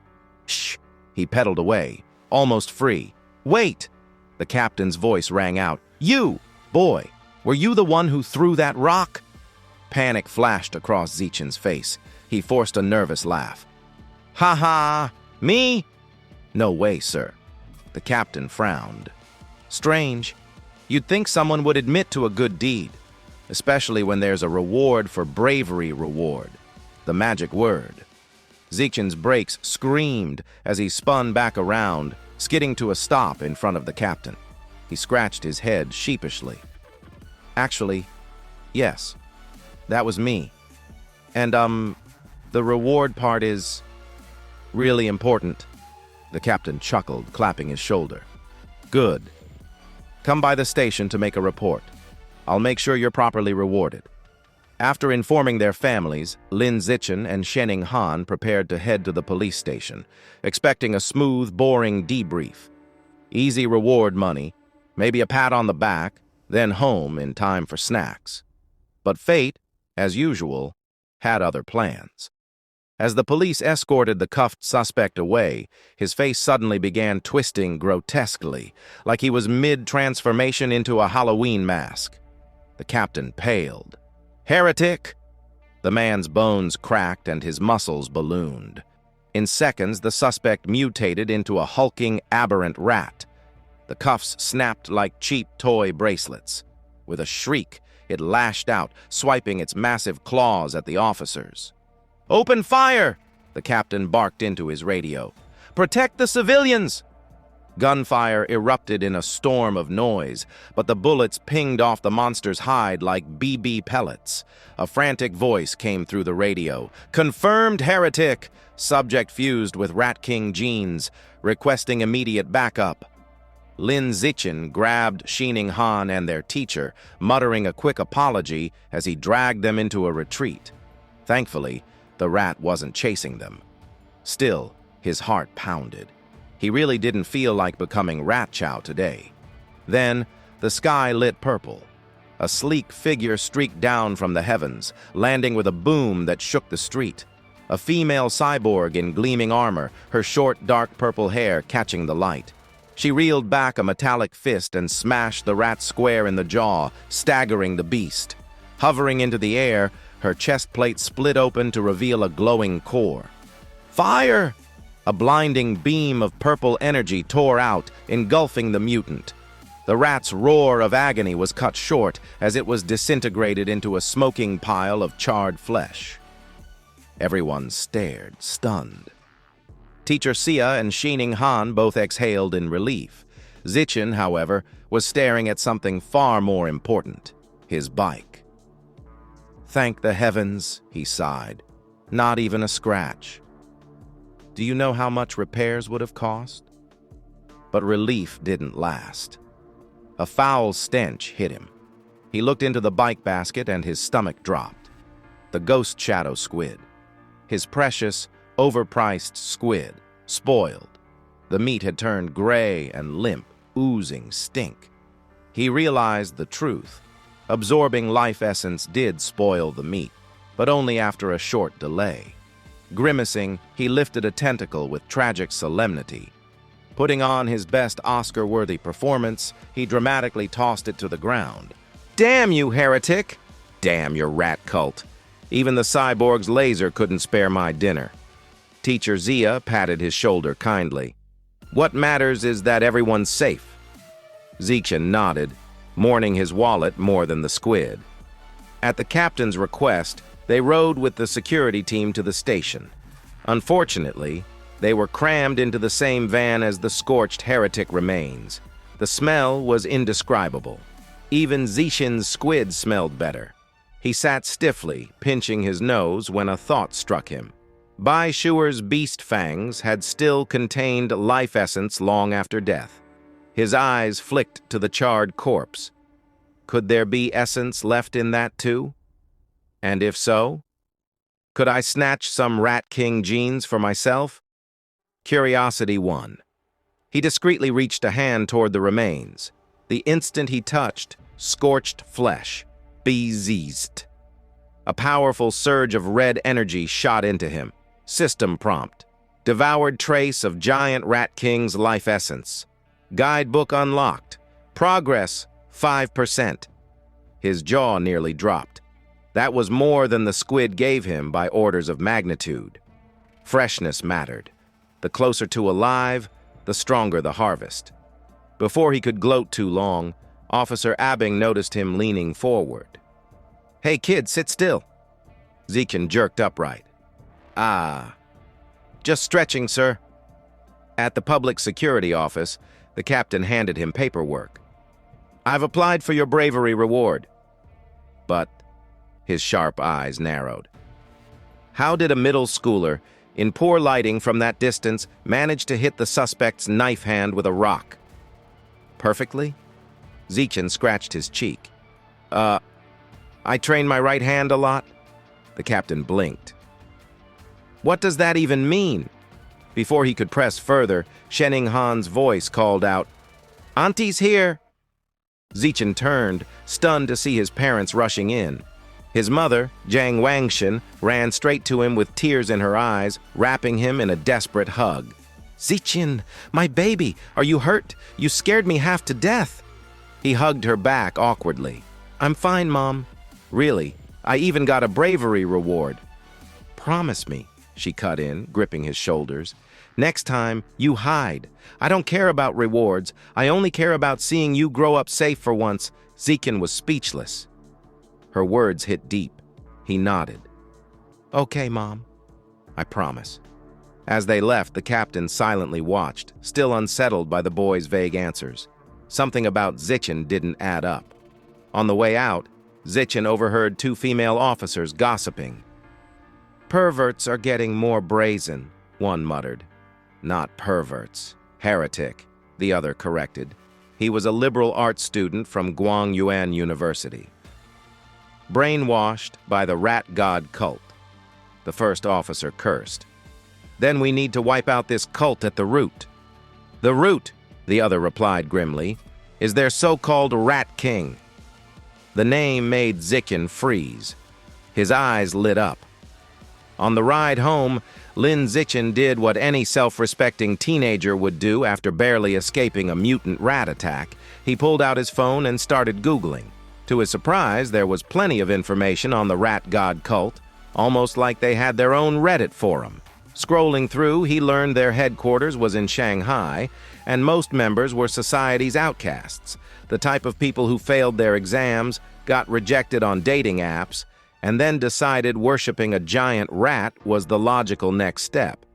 "Shh!" He pedaled away, almost free. "Wait!" The captain's voice rang out. "You! Boy, were you the one who threw that rock?" Panic flashed across Zichin's face. He forced a nervous laugh. "Ha ha! Me? No way, sir." The captain frowned. "Strange. You'd think someone would admit to a good deed, especially when there's a reward for bravery reward. The magic word." Zichin's brakes screamed as he spun back around, skidding to a stop in front of the captain. He scratched his head sheepishly. "Actually, yes, that was me. And, the reward part is really important." The captain chuckled, clapping his shoulder. "Good. Come by the station to make a report. I'll make sure you're properly rewarded." After informing their families, Lin Zichin and Xining Han prepared to head to the police station, expecting a smooth, boring debrief. Easy reward money, maybe a pat on the back, then home in time for snacks. But fate, as usual, had other plans. As the police escorted the cuffed suspect away, his face suddenly began twisting grotesquely, like he was mid-transformation into a Halloween mask. The captain paled. "Heretic!" The man's bones cracked and his muscles ballooned. In seconds, the suspect mutated into a hulking, aberrant rat. The cuffs snapped like cheap toy bracelets. With a shriek, it lashed out, swiping its massive claws at the officers. "Open fire!" the captain barked into his radio. "Protect the civilians!" Gunfire erupted in a storm of noise, but the bullets pinged off the monster's hide like BB pellets. A frantic voice came through the radio. "Confirmed heretic!" Subject fused with Rat King genes, requesting immediate backup. Lin Zichin grabbed Xining Han and their teacher, muttering a quick apology as he dragged them into a retreat. Thankfully, the rat wasn't chasing them. Still, his heart pounded. He really didn't feel like becoming rat chow today. Then, the sky lit purple. A sleek figure streaked down from the heavens, landing with a boom that shook the street. A female cyborg in gleaming armor, her short, dark purple hair catching the light. She reeled back a metallic fist and smashed the rat square in the jaw, staggering the beast. Hovering into the air, her chest plate split open to reveal a glowing core. Fire! A blinding beam of purple energy tore out, engulfing the mutant. The rat's roar of agony was cut short as it was disintegrated into a smoking pile of charred flesh. Everyone stared, stunned. Teacher Sia and Shining Han both exhaled in relief. Zichin, however, was staring at something far more important, his bike. Thank the heavens, he sighed. Not even a scratch. Do you know how much repairs would have cost? But relief didn't last. A foul stench hit him. He looked into the bike basket and his stomach dropped. The ghost shadow squid. His precious, overpriced squid, spoiled. The meat had turned gray and limp, oozing stink. He realized the truth. Absorbing life essence did spoil the meat, but only after a short delay. Grimacing, he lifted a tentacle with tragic solemnity. Putting on his best Oscar-worthy performance, he dramatically tossed it to the ground. Damn you, heretic! Damn your rat cult! Even the cyborg's laser couldn't spare my dinner. Teacher Zia patted his shoulder kindly. What matters is that everyone's safe. Zichin nodded, mourning his wallet more than the squid. At the captain's request, they rode with the security team to the station. Unfortunately, they were crammed into the same van as the scorched heretic remains. The smell was indescribable. Even Zichin's squid smelled better. He sat stiffly, pinching his nose, when a thought struck him. Bai Shuer's beast fangs had still contained life essence long after death. His eyes flicked to the charred corpse. Could there be essence left in that too? And if so, could I snatch some Rat King genes for myself? Curiosity won. He discreetly reached a hand toward the remains. The instant he touched, scorched flesh. Bezizt. A powerful surge of red energy shot into him. System prompt. Devoured trace of giant Rat King's life essence. Guidebook unlocked. Progress 5%. His jaw nearly dropped. That was more than the squid gave him by orders of magnitude. Freshness mattered. The closer to alive, the stronger the harvest. Before he could gloat too long, Officer Abing noticed him leaning forward. Hey kid, sit still. Zichin jerked upright. Ah. Just stretching, sir. At the public security office, the captain handed him paperwork. I've applied for your bravery reward. But his sharp eyes narrowed. How did a middle schooler, in poor lighting from that distance, manage to hit the suspect's knife hand with a rock? Perfectly? Zichin scratched his cheek. I train my right hand a lot? The captain blinked. What does that even mean? Before he could press further, Shining Han's voice called out, Auntie's here! Zichin turned, stunned to see his parents rushing in. His mother, Jiang Wangshan, ran straight to him with tears in her eyes, wrapping him in a desperate hug. Zichin, my baby, are you hurt? You scared me half to death. He hugged her back awkwardly. I'm fine, Mom. Really, I even got a bravery reward. Promise me, she cut in, gripping his shoulders. Next time, you hide. I don't care about rewards. I only care about seeing you grow up safe for once. Zichin was speechless. Her words hit deep. He nodded. Okay, Mom. I promise. As they left, the captain silently watched, still unsettled by the boy's vague answers. Something about Zichin didn't add up. On the way out, Zichin overheard two female officers gossiping. Perverts are getting more brazen, one muttered. Not perverts. Heretic, the other corrected. He was a liberal arts student from Guangyuan University. Brainwashed by the rat god cult. The first officer cursed. Then we need to wipe out this cult at the root. The root, the other replied grimly, is their so-called Rat King. The name made Zikin freeze. His eyes lit up. On the ride home, Lin Zichen did what any self-respecting teenager would do after barely escaping a mutant rat attack. He pulled out his phone and started Googling. To his surprise, there was plenty of information on the rat god cult, almost like they had their own Reddit forum. Scrolling through, he learned their headquarters was in Shanghai, and most members were society's outcasts, the type of people who failed their exams, got rejected on dating apps, and then decided worshipping a giant rat was the logical next step.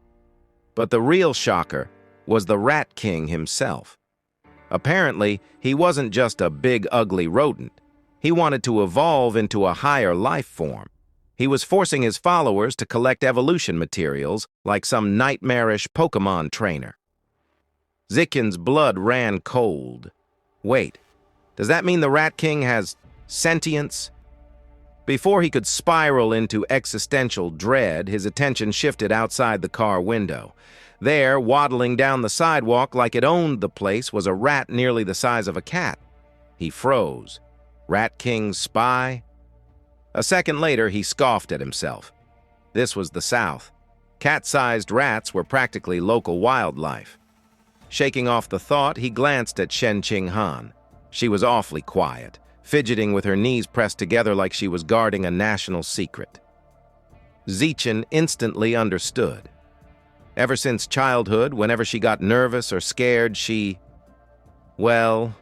But the real shocker was the Rat King himself. Apparently, he wasn't just a big, ugly rodent. He wanted to evolve into a higher life form. He was forcing his followers to collect evolution materials like some nightmarish Pokemon trainer. Zikin's blood ran cold. Wait, does that mean the Rat King has sentience? Before he could spiral into existential dread, his attention shifted outside the car window. There, waddling down the sidewalk like it owned the place, was a rat nearly the size of a cat. He froze. Rat King's spy? A second later, he scoffed at himself. This was the South. Cat-sized rats were practically local wildlife. Shaking off the thought, he glanced at Shen Qing Han. She was awfully quiet, fidgeting with her knees pressed together like she was guarding a national secret. Zichen instantly understood. Ever since childhood, whenever she got nervous or scared, she, well,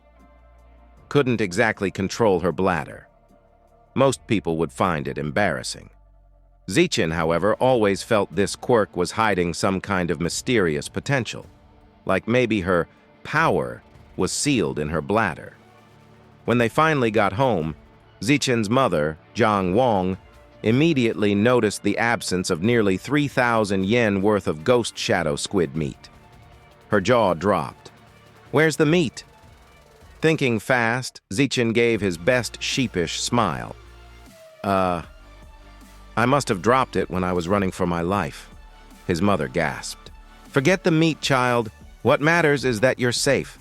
couldn't exactly control her bladder. Most people would find it embarrassing. Zichen, however, always felt this quirk was hiding some kind of mysterious potential, like maybe her power was sealed in her bladder. When they finally got home, Zichen's mother, Zhang Wang, immediately noticed the absence of nearly 3,000 yen worth of ghost shadow squid meat. Her jaw dropped. Where's the meat? Thinking fast, Zichen gave his best sheepish smile. I must have dropped it when I was running for my life. His mother gasped. Forget the meat, child. What matters is that you're safe.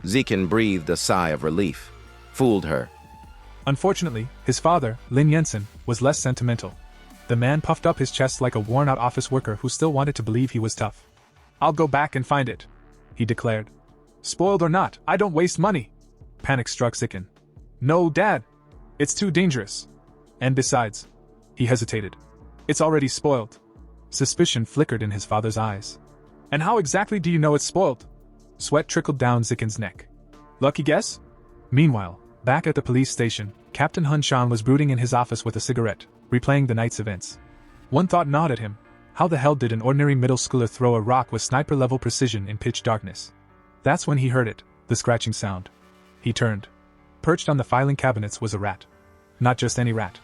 Zichen breathed a sigh of relief. Fooled her. Unfortunately, his father, Lin Yensen, was less sentimental. The man puffed up his chest like a worn-out office worker who still wanted to believe he was tough. "I'll go back and find it," he declared. "Spoiled or not, I don't waste money." Panic struck Zichen. "No, Dad. It's too dangerous. And besides," he hesitated, "it's already spoiled." Suspicion flickered in his father's eyes. "And how exactly do you know it's spoiled?" Sweat trickled down Zichen's neck. "Lucky guess?" Meanwhile, back at the police station, Captain Hun Shan was brooding in his office with a cigarette, replaying the night's events. One thought gnawed at him. How the hell did an ordinary middle schooler throw a rock with sniper-level precision in pitch darkness? That's when he heard it, the scratching sound. He turned. Perched on the filing cabinets was a rat. Not just any rat.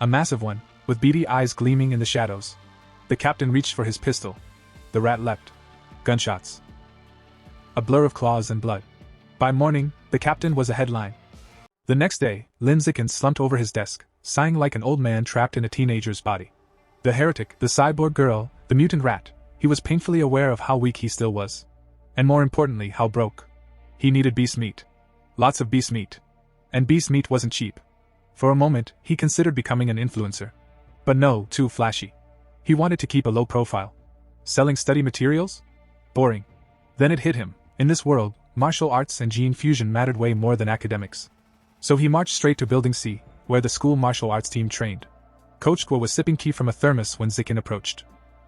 A massive one, with beady eyes gleaming in the shadows. The captain reached for his pistol. The rat leapt. Gunshots. A blur of claws and blood. By morning, the captain was a headline. The next day, Lin Zichen slumped over his desk, sighing like an old man trapped in a teenager's body. The heretic, the cyborg girl, the mutant rat, he was painfully aware of how weak he still was. And more importantly, how broke. He needed beast meat. Lots of beast meat. And beast meat wasn't cheap. For a moment, he considered becoming an influencer. But no, too flashy. He wanted to keep a low profile. Selling study materials? Boring. Then it hit him. In this world, martial arts and gene fusion mattered way more than academics. So he marched straight to Building C, where the school martial arts team trained. Coach Guo was sipping tea from a thermos when Zichen approached.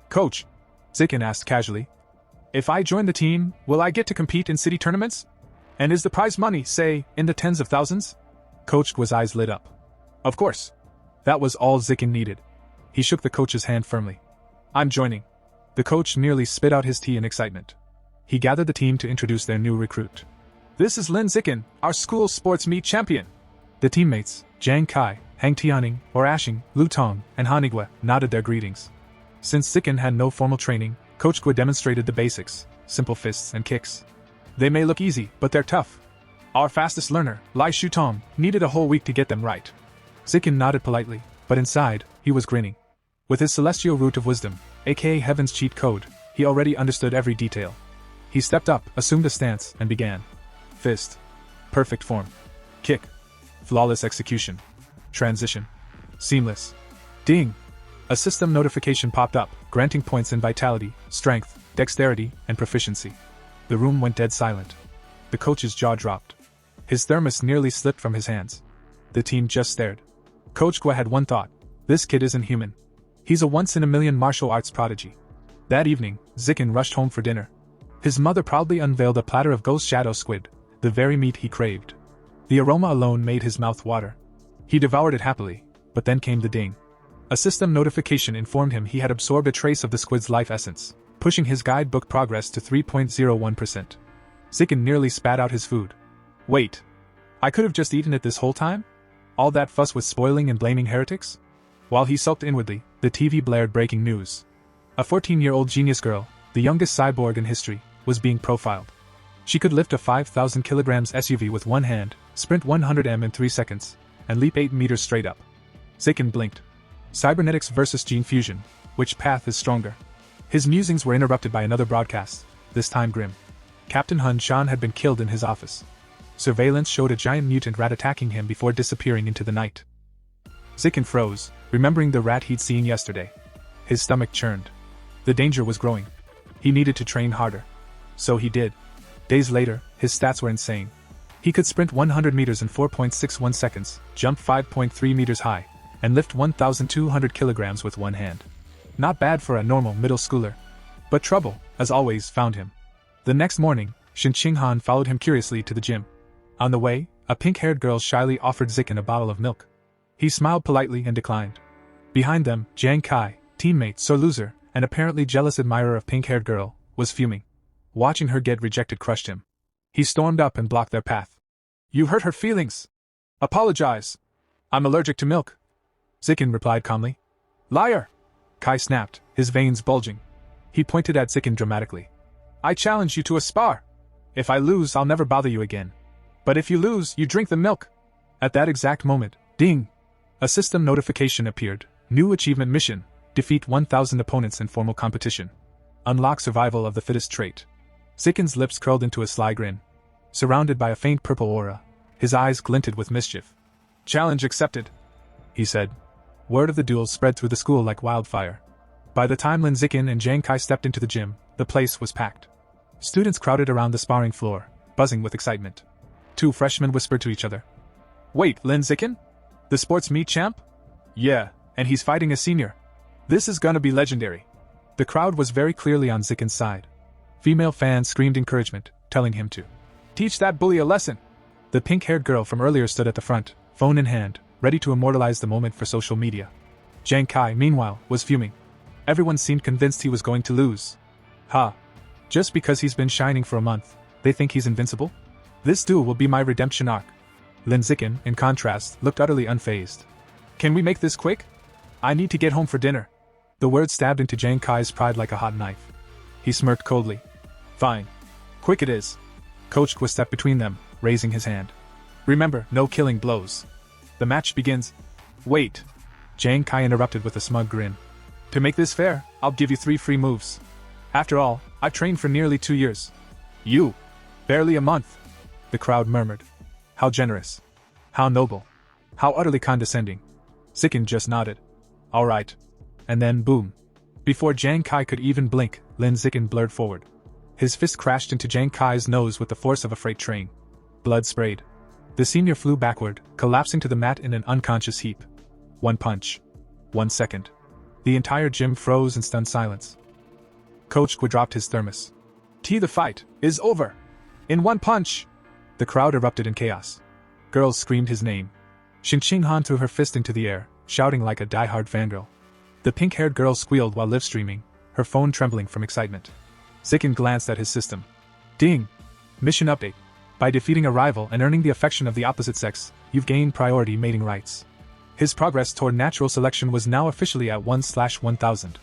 "Coach," Zichen asked casually, "if I join the team, will I get to compete in city tournaments? And is the prize money, say, in the tens of thousands?" Coach Guo's eyes lit up. Of course. That was all Zichen needed. He shook the coach's hand firmly. "I'm joining." The coach nearly spit out his tea in excitement. He gathered the team to introduce their new recruit. "This is Lin Zichen, our school sports meet champion." The teammates, Zhang Kai, Hang Tianing, or Ashing, Lu Tong, and Hanigua, nodded their greetings. Since Zichen had no formal training, Coach Guo demonstrated the basics, simple fists and kicks. They may look easy, but they're tough. Our fastest learner, Lai Shutong, needed a whole week to get them right. Zichen nodded politely, but inside, he was grinning. With his celestial root of wisdom, aka Heaven's cheat code, he already understood every detail. He stepped up, assumed a stance, and began. Fist. Perfect form. Kick. Flawless execution. Transition. Seamless. Ding! A system notification popped up, granting points in vitality, strength, dexterity, and proficiency. The room went dead silent. The coach's jaw dropped. His thermos nearly slipped from his hands. The team just stared. Coach Gua had one thought. This kid isn't human. He's a once-in-a-million martial arts prodigy. That evening, Zikin rushed home for dinner. His mother proudly unveiled a platter of ghost shadow squid, the very meat he craved. The aroma alone made his mouth water. He devoured it happily, but then came the ding. A system notification informed him he had absorbed a trace of the squid's life essence, pushing his guidebook progress to 3.01%. Zikin nearly spat out his food. Wait. I could have just eaten it this whole time? All that fuss with spoiling and blaming heretics? While he sulked inwardly, the TV blared breaking news. A 14-year-old genius girl, the youngest cyborg in history, was being profiled. She could lift a 5,000 kilograms SUV with one hand, sprint 100 m in 3 seconds, and leap 8 meters straight up. Zikin blinked. Cybernetics versus gene fusion. Which path is stronger? His musings were interrupted by another broadcast, this time grim. Captain Hun Shan had been killed in his office. Surveillance showed a giant mutant rat attacking him before disappearing into the night. Zikin froze, remembering the rat he'd seen yesterday. His stomach churned. The danger was growing. He needed to train harder. So he did. Days later, his stats were insane. He could sprint 100 meters in 4.61 seconds, jump 5.3 meters high, and lift 1,200 kilograms with one hand. Not bad for a normal middle schooler. But trouble, as always, found him. The next morning, Shin Qinghan followed him curiously to the gym. On the way, a pink-haired girl shyly offered Zikin a bottle of milk. He smiled politely and declined. Behind them, Jiang Kai, teammate, sore loser, and apparently jealous admirer of pink-haired girl, was fuming. Watching her get rejected crushed him. He stormed up and blocked their path. You hurt her feelings. Apologize. I'm allergic to milk. Zikin replied calmly. Liar! Kai snapped, his veins bulging. He pointed at Zikin dramatically. I challenge you to a spar. If I lose, I'll never bother you again. But if you lose, you drink the milk. At that exact moment, ding! A system notification appeared. New achievement mission. Defeat 1,000 opponents in formal competition. Unlock survival of the fittest trait. Zikin's lips curled into a sly grin. Surrounded by a faint purple aura, his eyes glinted with mischief. Challenge accepted, he said. Word of the duel spread through the school like wildfire. By the time Lin Zikin and Jiang Kai stepped into the gym, the place was packed. Students crowded around the sparring floor, buzzing with excitement. Two freshmen whispered to each other. Wait, Lin Zikin? The sports meet champ? Yeah, and he's fighting a senior. This is gonna be legendary. The crowd was very clearly on Zikin's side. Female fans screamed encouragement, telling him to teach that bully a lesson. The pink-haired girl from earlier stood at the front, phone in hand, ready to immortalize the moment for social media. Jiang Kai, meanwhile, was fuming. Everyone seemed convinced he was going to lose. Ha! Just because he's been shining for a month, they think he's invincible? This duel will be my redemption arc. Lin Zikin, in contrast, looked utterly unfazed. Can we make this quick? I need to get home for dinner. The word stabbed into Jiang Kai's pride like a hot knife. He smirked coldly. Fine. Quick it is. Coach Gua stepped between them, raising his hand. Remember, no killing blows. The match begins. Wait. Jiang Kai interrupted with a smug grin. To make this fair, I'll give you 3 free moves. After all, I've trained for nearly 2 years. You? Barely a month. The crowd murmured. How generous. How noble. How utterly condescending. Zikin just nodded. All right. And then boom. Before Jiang Kai could even blink, Lin Zikin blurred forward. His fist crashed into Jiang Kai's nose with the force of a freight train. Blood sprayed. The senior flew backward, collapsing to the mat in an unconscious heap. 1 punch. 1 second. The entire gym froze in stunned silence. Coach Gua dropped his thermos. The fight is over. In 1 punch. The crowd erupted in chaos. Girls screamed his name. Shin Qinghan threw her fist into the air, shouting like a die-hard fangirl. The pink-haired girl squealed while live-streaming, her phone trembling from excitement. Zikin glanced at his system. Ding! Mission update. By defeating a rival and earning the affection of the opposite sex, you've gained priority mating rights. His progress toward natural selection was now officially at 1/1000.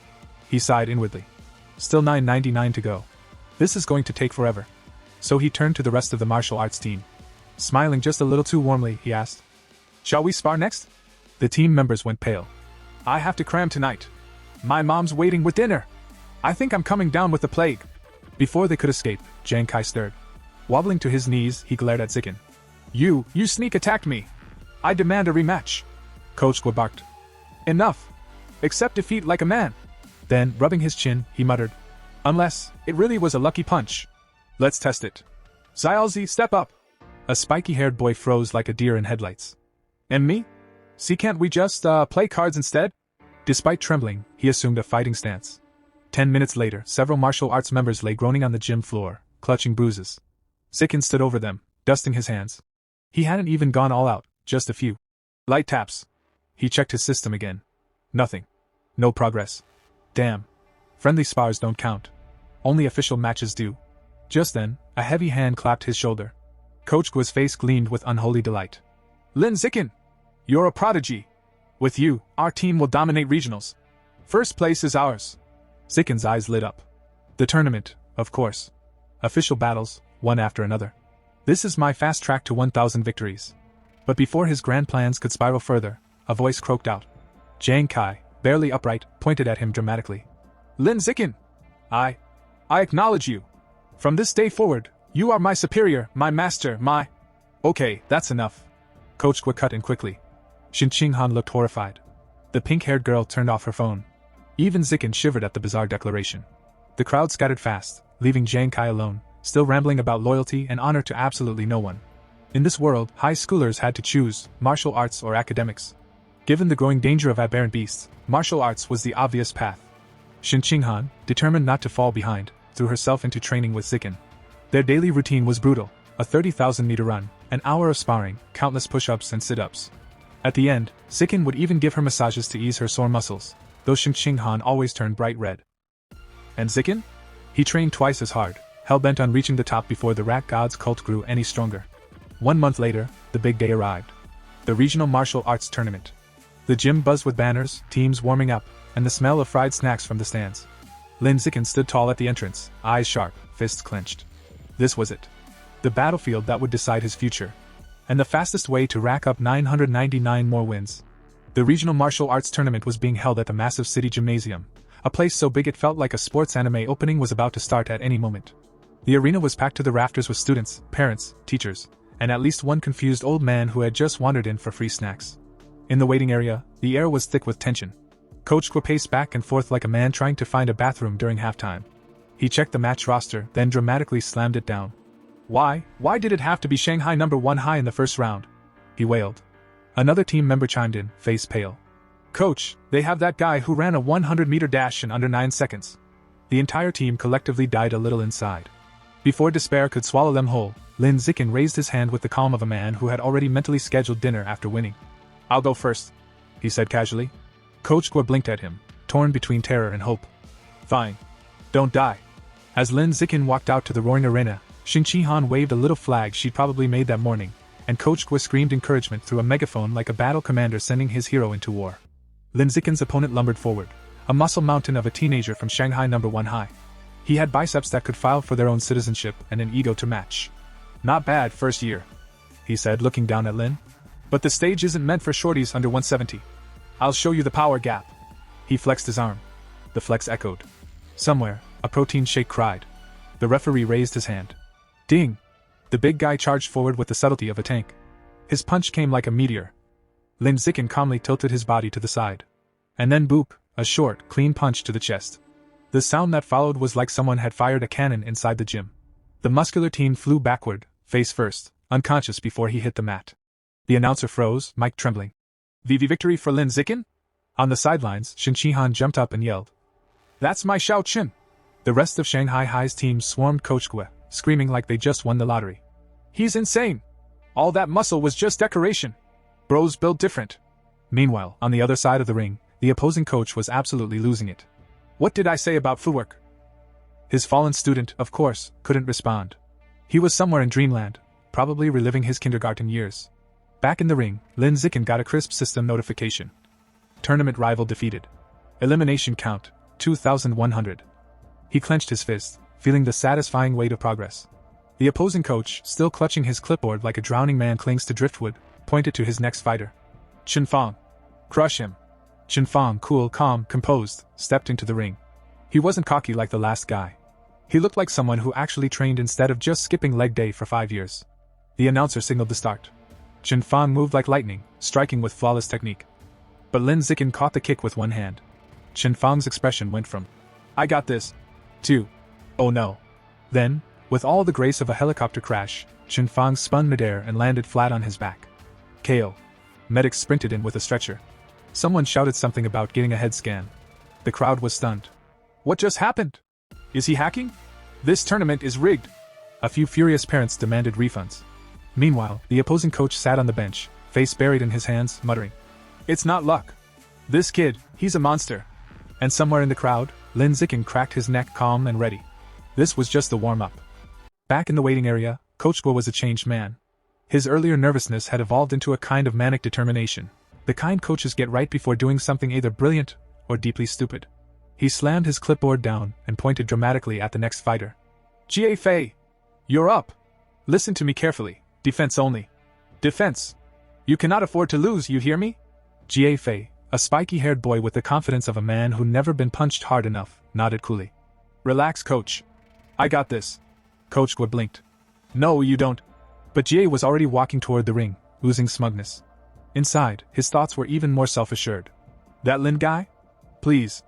He sighed inwardly. Still 999 to go. This is going to take forever. So he turned to the rest of the martial arts team. Smiling just a little too warmly, he asked, Shall we spar next? The team members went pale. I have to cram tonight. My mom's waiting with dinner. I think I'm coming down with the plague. Before they could escape, Jiang Kai stirred. Wobbling to his knees, he glared at Zikin. You sneak attacked me. I demand a rematch. Coach Gua barked. Enough. Accept defeat like a man. Then, rubbing his chin, he muttered. Unless, it really was a lucky punch. Let's test it. Xiaozi, step up. A spiky-haired boy froze like a deer in headlights. And me? See, can't we just, play cards instead? Despite trembling, he assumed a fighting stance. 10 minutes later, several martial arts members lay groaning on the gym floor, clutching bruises. Zikin stood over them, dusting his hands. He hadn't even gone all out, just a few. Light taps. He checked his system again. Nothing. No progress. Damn. Friendly spars don't count. Only official matches do. Just then, a heavy hand clapped his shoulder. Coach Gua's face gleamed with unholy delight. Lin Zikin! You're a prodigy. With you, our team will dominate regionals. First place is ours. Zikin's eyes lit up. The tournament, of course. Official battles, one after another. This is my fast track to 1,000 victories. But before his grand plans could spiral further, a voice croaked out. Jiang Kai, barely upright, pointed at him dramatically. Lin Zikin! I acknowledge you. From this day forward, you are my superior, my master, my... Okay, that's enough. Coach Gua cut in quickly. Xin Qinghan looked horrified. The pink-haired girl turned off her phone. Even Zikin shivered at the bizarre declaration. The crowd scattered fast, leaving Jiang Kai alone, still rambling about loyalty and honor to absolutely no one. In this world, high schoolers had to choose martial arts or academics. Given the growing danger of aberrant beasts, martial arts was the obvious path. Xin Qinghan, determined not to fall behind, threw herself into training with Zikin. Their daily routine was brutal, a 30,000-meter run, an hour of sparring, countless push-ups and sit-ups. At the end, Zikin would even give her massages to ease her sore muscles, though Xin Qinghan always turned bright red. And Zikin? He trained twice as hard, hell-bent on reaching the top before the rat god's cult grew any stronger. 1 month later, the big day arrived. The regional martial arts tournament. The gym buzzed with banners, teams warming up, and the smell of fried snacks from the stands. Lin Zikin stood tall at the entrance, eyes sharp, fists clenched. This was it. The battlefield that would decide his future. And the fastest way to rack up 999 more wins. The regional martial arts tournament was being held at the massive city gymnasium, a place so big it felt like a sports anime opening was about to start at any moment. The arena was packed to the rafters with students, parents, teachers, and at least one confused old man who had just wandered in for free snacks. In the waiting area, the air was thick with tension. Coach Gua paced back and forth like a man trying to find a bathroom during halftime. He checked the match roster, then dramatically slammed it down. Why did it have to be Shanghai #1 high in the first round? He wailed. Another team member chimed in, face pale. Coach, they have that guy who ran a 100-meter dash in under 9 seconds. The entire team collectively died a little inside. Before despair could swallow them whole, Lin Zikin raised his hand with the calm of a man who had already mentally scheduled dinner after winning. I'll go first, he said casually. Coach Gua blinked at him, torn between terror and hope. Fine. Don't die. As Lin Zikin walked out to the roaring arena, Xin Qinghan waved a little flag she'd probably made that morning, and Coach Gua screamed encouragement through a megaphone like a battle commander sending his hero into war. Lin Zikin's opponent lumbered forward, a muscle mountain of a teenager from Shanghai #1 high. He had biceps that could file for their own citizenship and an ego to match. Not bad first year, he said, looking down at Lin. But the stage isn't meant for shorties under 170. I'll show you the power gap. He flexed his arm. The flex echoed. Somewhere, a protein shake cried. The referee raised his hand. Ding! The big guy charged forward with the subtlety of a tank. His punch came like a meteor. Lin Zikin calmly tilted his body to the side. And then boop, a short, clean punch to the chest. The sound that followed was like someone had fired a cannon inside the gym. The muscular teen flew backward, face first, unconscious before he hit the mat. The announcer froze, mic trembling. VV victory for Lin Zikin? On the sidelines, Xin Qinghan jumped up and yelled. That's my Xiao Qin! The rest of Shanghai High's team swarmed Coach Gua, screaming like they just won the lottery. He's insane! All that muscle was just decoration! Bros built different. Meanwhile, on the other side of the ring, the opposing coach was absolutely losing it. What did I say about footwork? His fallen student, of course, couldn't respond. He was somewhere in dreamland, probably reliving his kindergarten years. Back in the ring, Lin Zikin got a crisp system notification. Tournament rival defeated. Elimination count, 2,100. He clenched his fist, feeling the satisfying weight of progress. The opposing coach, still clutching his clipboard like a drowning man clings to driftwood, pointed to his next fighter. Chen Fang. Crush him. Chen Fang, cool, calm, composed, stepped into the ring. He wasn't cocky like the last guy. He looked like someone who actually trained instead of just skipping leg day for 5 years. The announcer signaled the start. Chen Fang moved like lightning, striking with flawless technique. But Lin Zikin caught the kick with one hand. Chen Fang's expression went from, "I got this," to, "Oh no." Then, with all the grace of a helicopter crash, Chen Fang spun midair and landed flat on his back. KO. Medics sprinted in with a stretcher. Someone shouted something about getting a head scan. The crowd was stunned. What just happened? Is he hacking? This tournament is rigged. A few furious parents demanded refunds. Meanwhile, the opposing coach sat on the bench, face buried in his hands, muttering, "It's not luck. This kid, he's a monster." And somewhere in the crowd, Lin Zikin cracked his neck, calm and ready. This was just the warm-up. Back in the waiting area, Coach Guo was a changed man. His earlier nervousness had evolved into a kind of manic determination, the kind coaches get right before doing something either brilliant or deeply stupid. He slammed his clipboard down and pointed dramatically at the next fighter. "Jie Fei, you're up. Listen to me carefully. Defense only. Defense. You cannot afford to lose, you hear me?" Jie Fei, a spiky-haired boy with the confidence of a man who never been punched hard enough, nodded coolly. "Relax, coach. I got this." Coach Guo blinked. "No, you don't." But Jie was already walking toward the ring, oozing smugness. Inside, his thoughts were even more self-assured. "That Lin guy? Please.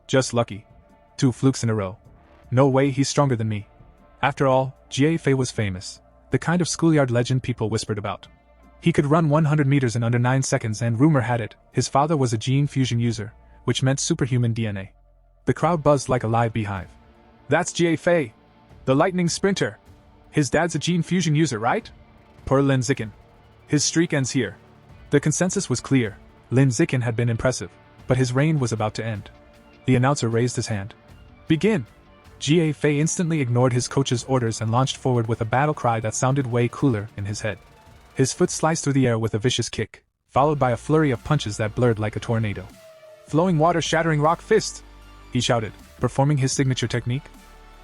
Just lucky. 2 flukes in a row. No way he's stronger than me." After all, Jie Fei was famous, the kind of schoolyard legend people whispered about. He could run 100 meters in under 9 seconds, and rumor had it, his father was a gene fusion user, which meant superhuman DNA. The crowd buzzed like a live beehive. "That's Jie Fei, the lightning sprinter. His dad's a gene fusion user, right? Poor Lin Zikin. His streak ends here." The consensus was clear. Lin Zikin had been impressive, but his reign was about to end. The announcer raised his hand. "Begin!" Jie Fei instantly ignored his coach's orders and launched forward with a battle cry that sounded way cooler in his head. His foot sliced through the air with a vicious kick, followed by a flurry of punches that blurred like a tornado. "Flowing water shattering rock fist!" he shouted, performing his signature technique.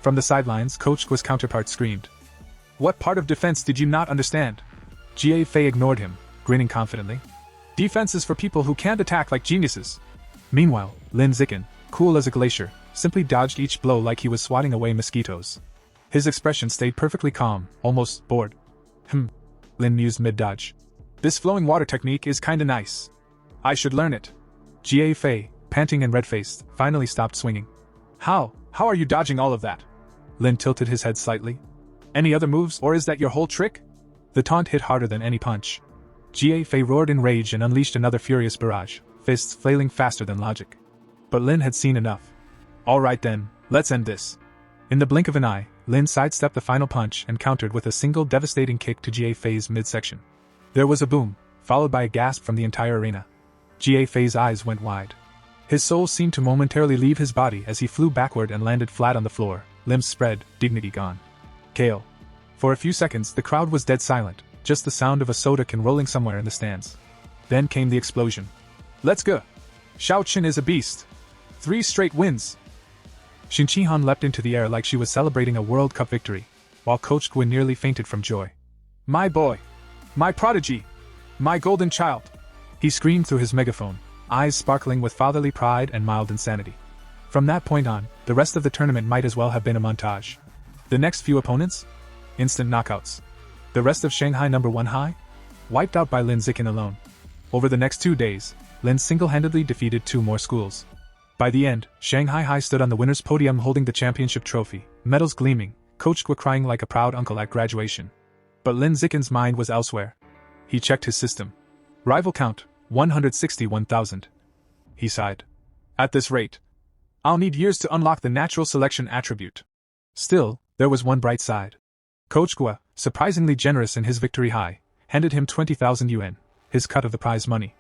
From the sidelines, Coach Guo's counterpart screamed. "What part of defense did you not understand?" Jie Fei ignored him, grinning confidently. "Defense is for people who can't attack like geniuses." Meanwhile, Lin Zikin, cool as a glacier, simply dodged each blow like he was swatting away mosquitoes. His expression stayed perfectly calm, almost bored. Lin mused mid-dodge. "This flowing water technique is kinda nice. I should learn it." Jie Fei, panting and red-faced, finally stopped swinging. How are you dodging all of that?" Lin tilted his head slightly. "Any other moves, or is that your whole trick?" The taunt hit harder than any punch. Jie Fei roared in rage and unleashed another furious barrage, fists flailing faster than logic. But Lin had seen enough. "All right then, let's end this." In the blink of an eye, Lin sidestepped the final punch and countered with a single devastating kick to Jie Fei's midsection. There was a boom, followed by a gasp from the entire arena. Jie Fei's eyes went wide. His soul seemed to momentarily leave his body as he flew backward and landed flat on the floor, limbs spread, dignity gone. KO. For a few seconds the crowd was dead silent, just the sound of a soda can rolling somewhere in the stands. Then came the explosion. "Let's go! Xiao Qin is a beast! 3 straight wins!" Xin Qihan leapt into the air like she was celebrating a World Cup victory, while Coach Guo nearly fainted from joy. "My boy! My prodigy! My golden child!" he screamed through his megaphone, eyes sparkling with fatherly pride and mild insanity. From that point on, the rest of the tournament might as well have been a montage. The next few opponents? Instant knockouts. The rest of Shanghai number 1 high? Wiped out by Lin Zikin alone. Over the next 2 days, Lin single-handedly defeated 2 more schools. By the end, Shanghai High stood on the winner's podium holding the championship trophy, medals gleaming, Coach Guo crying like a proud uncle at graduation. But Lin Zikin's mind was elsewhere. He checked his system. Rival count, 161,000. He sighed. "At this rate, I'll need years to unlock the natural selection attribute." Still, there was one bright side. Coach Guo, surprisingly generous in his victory high, handed him 20,000 yuan, his cut of the prize money.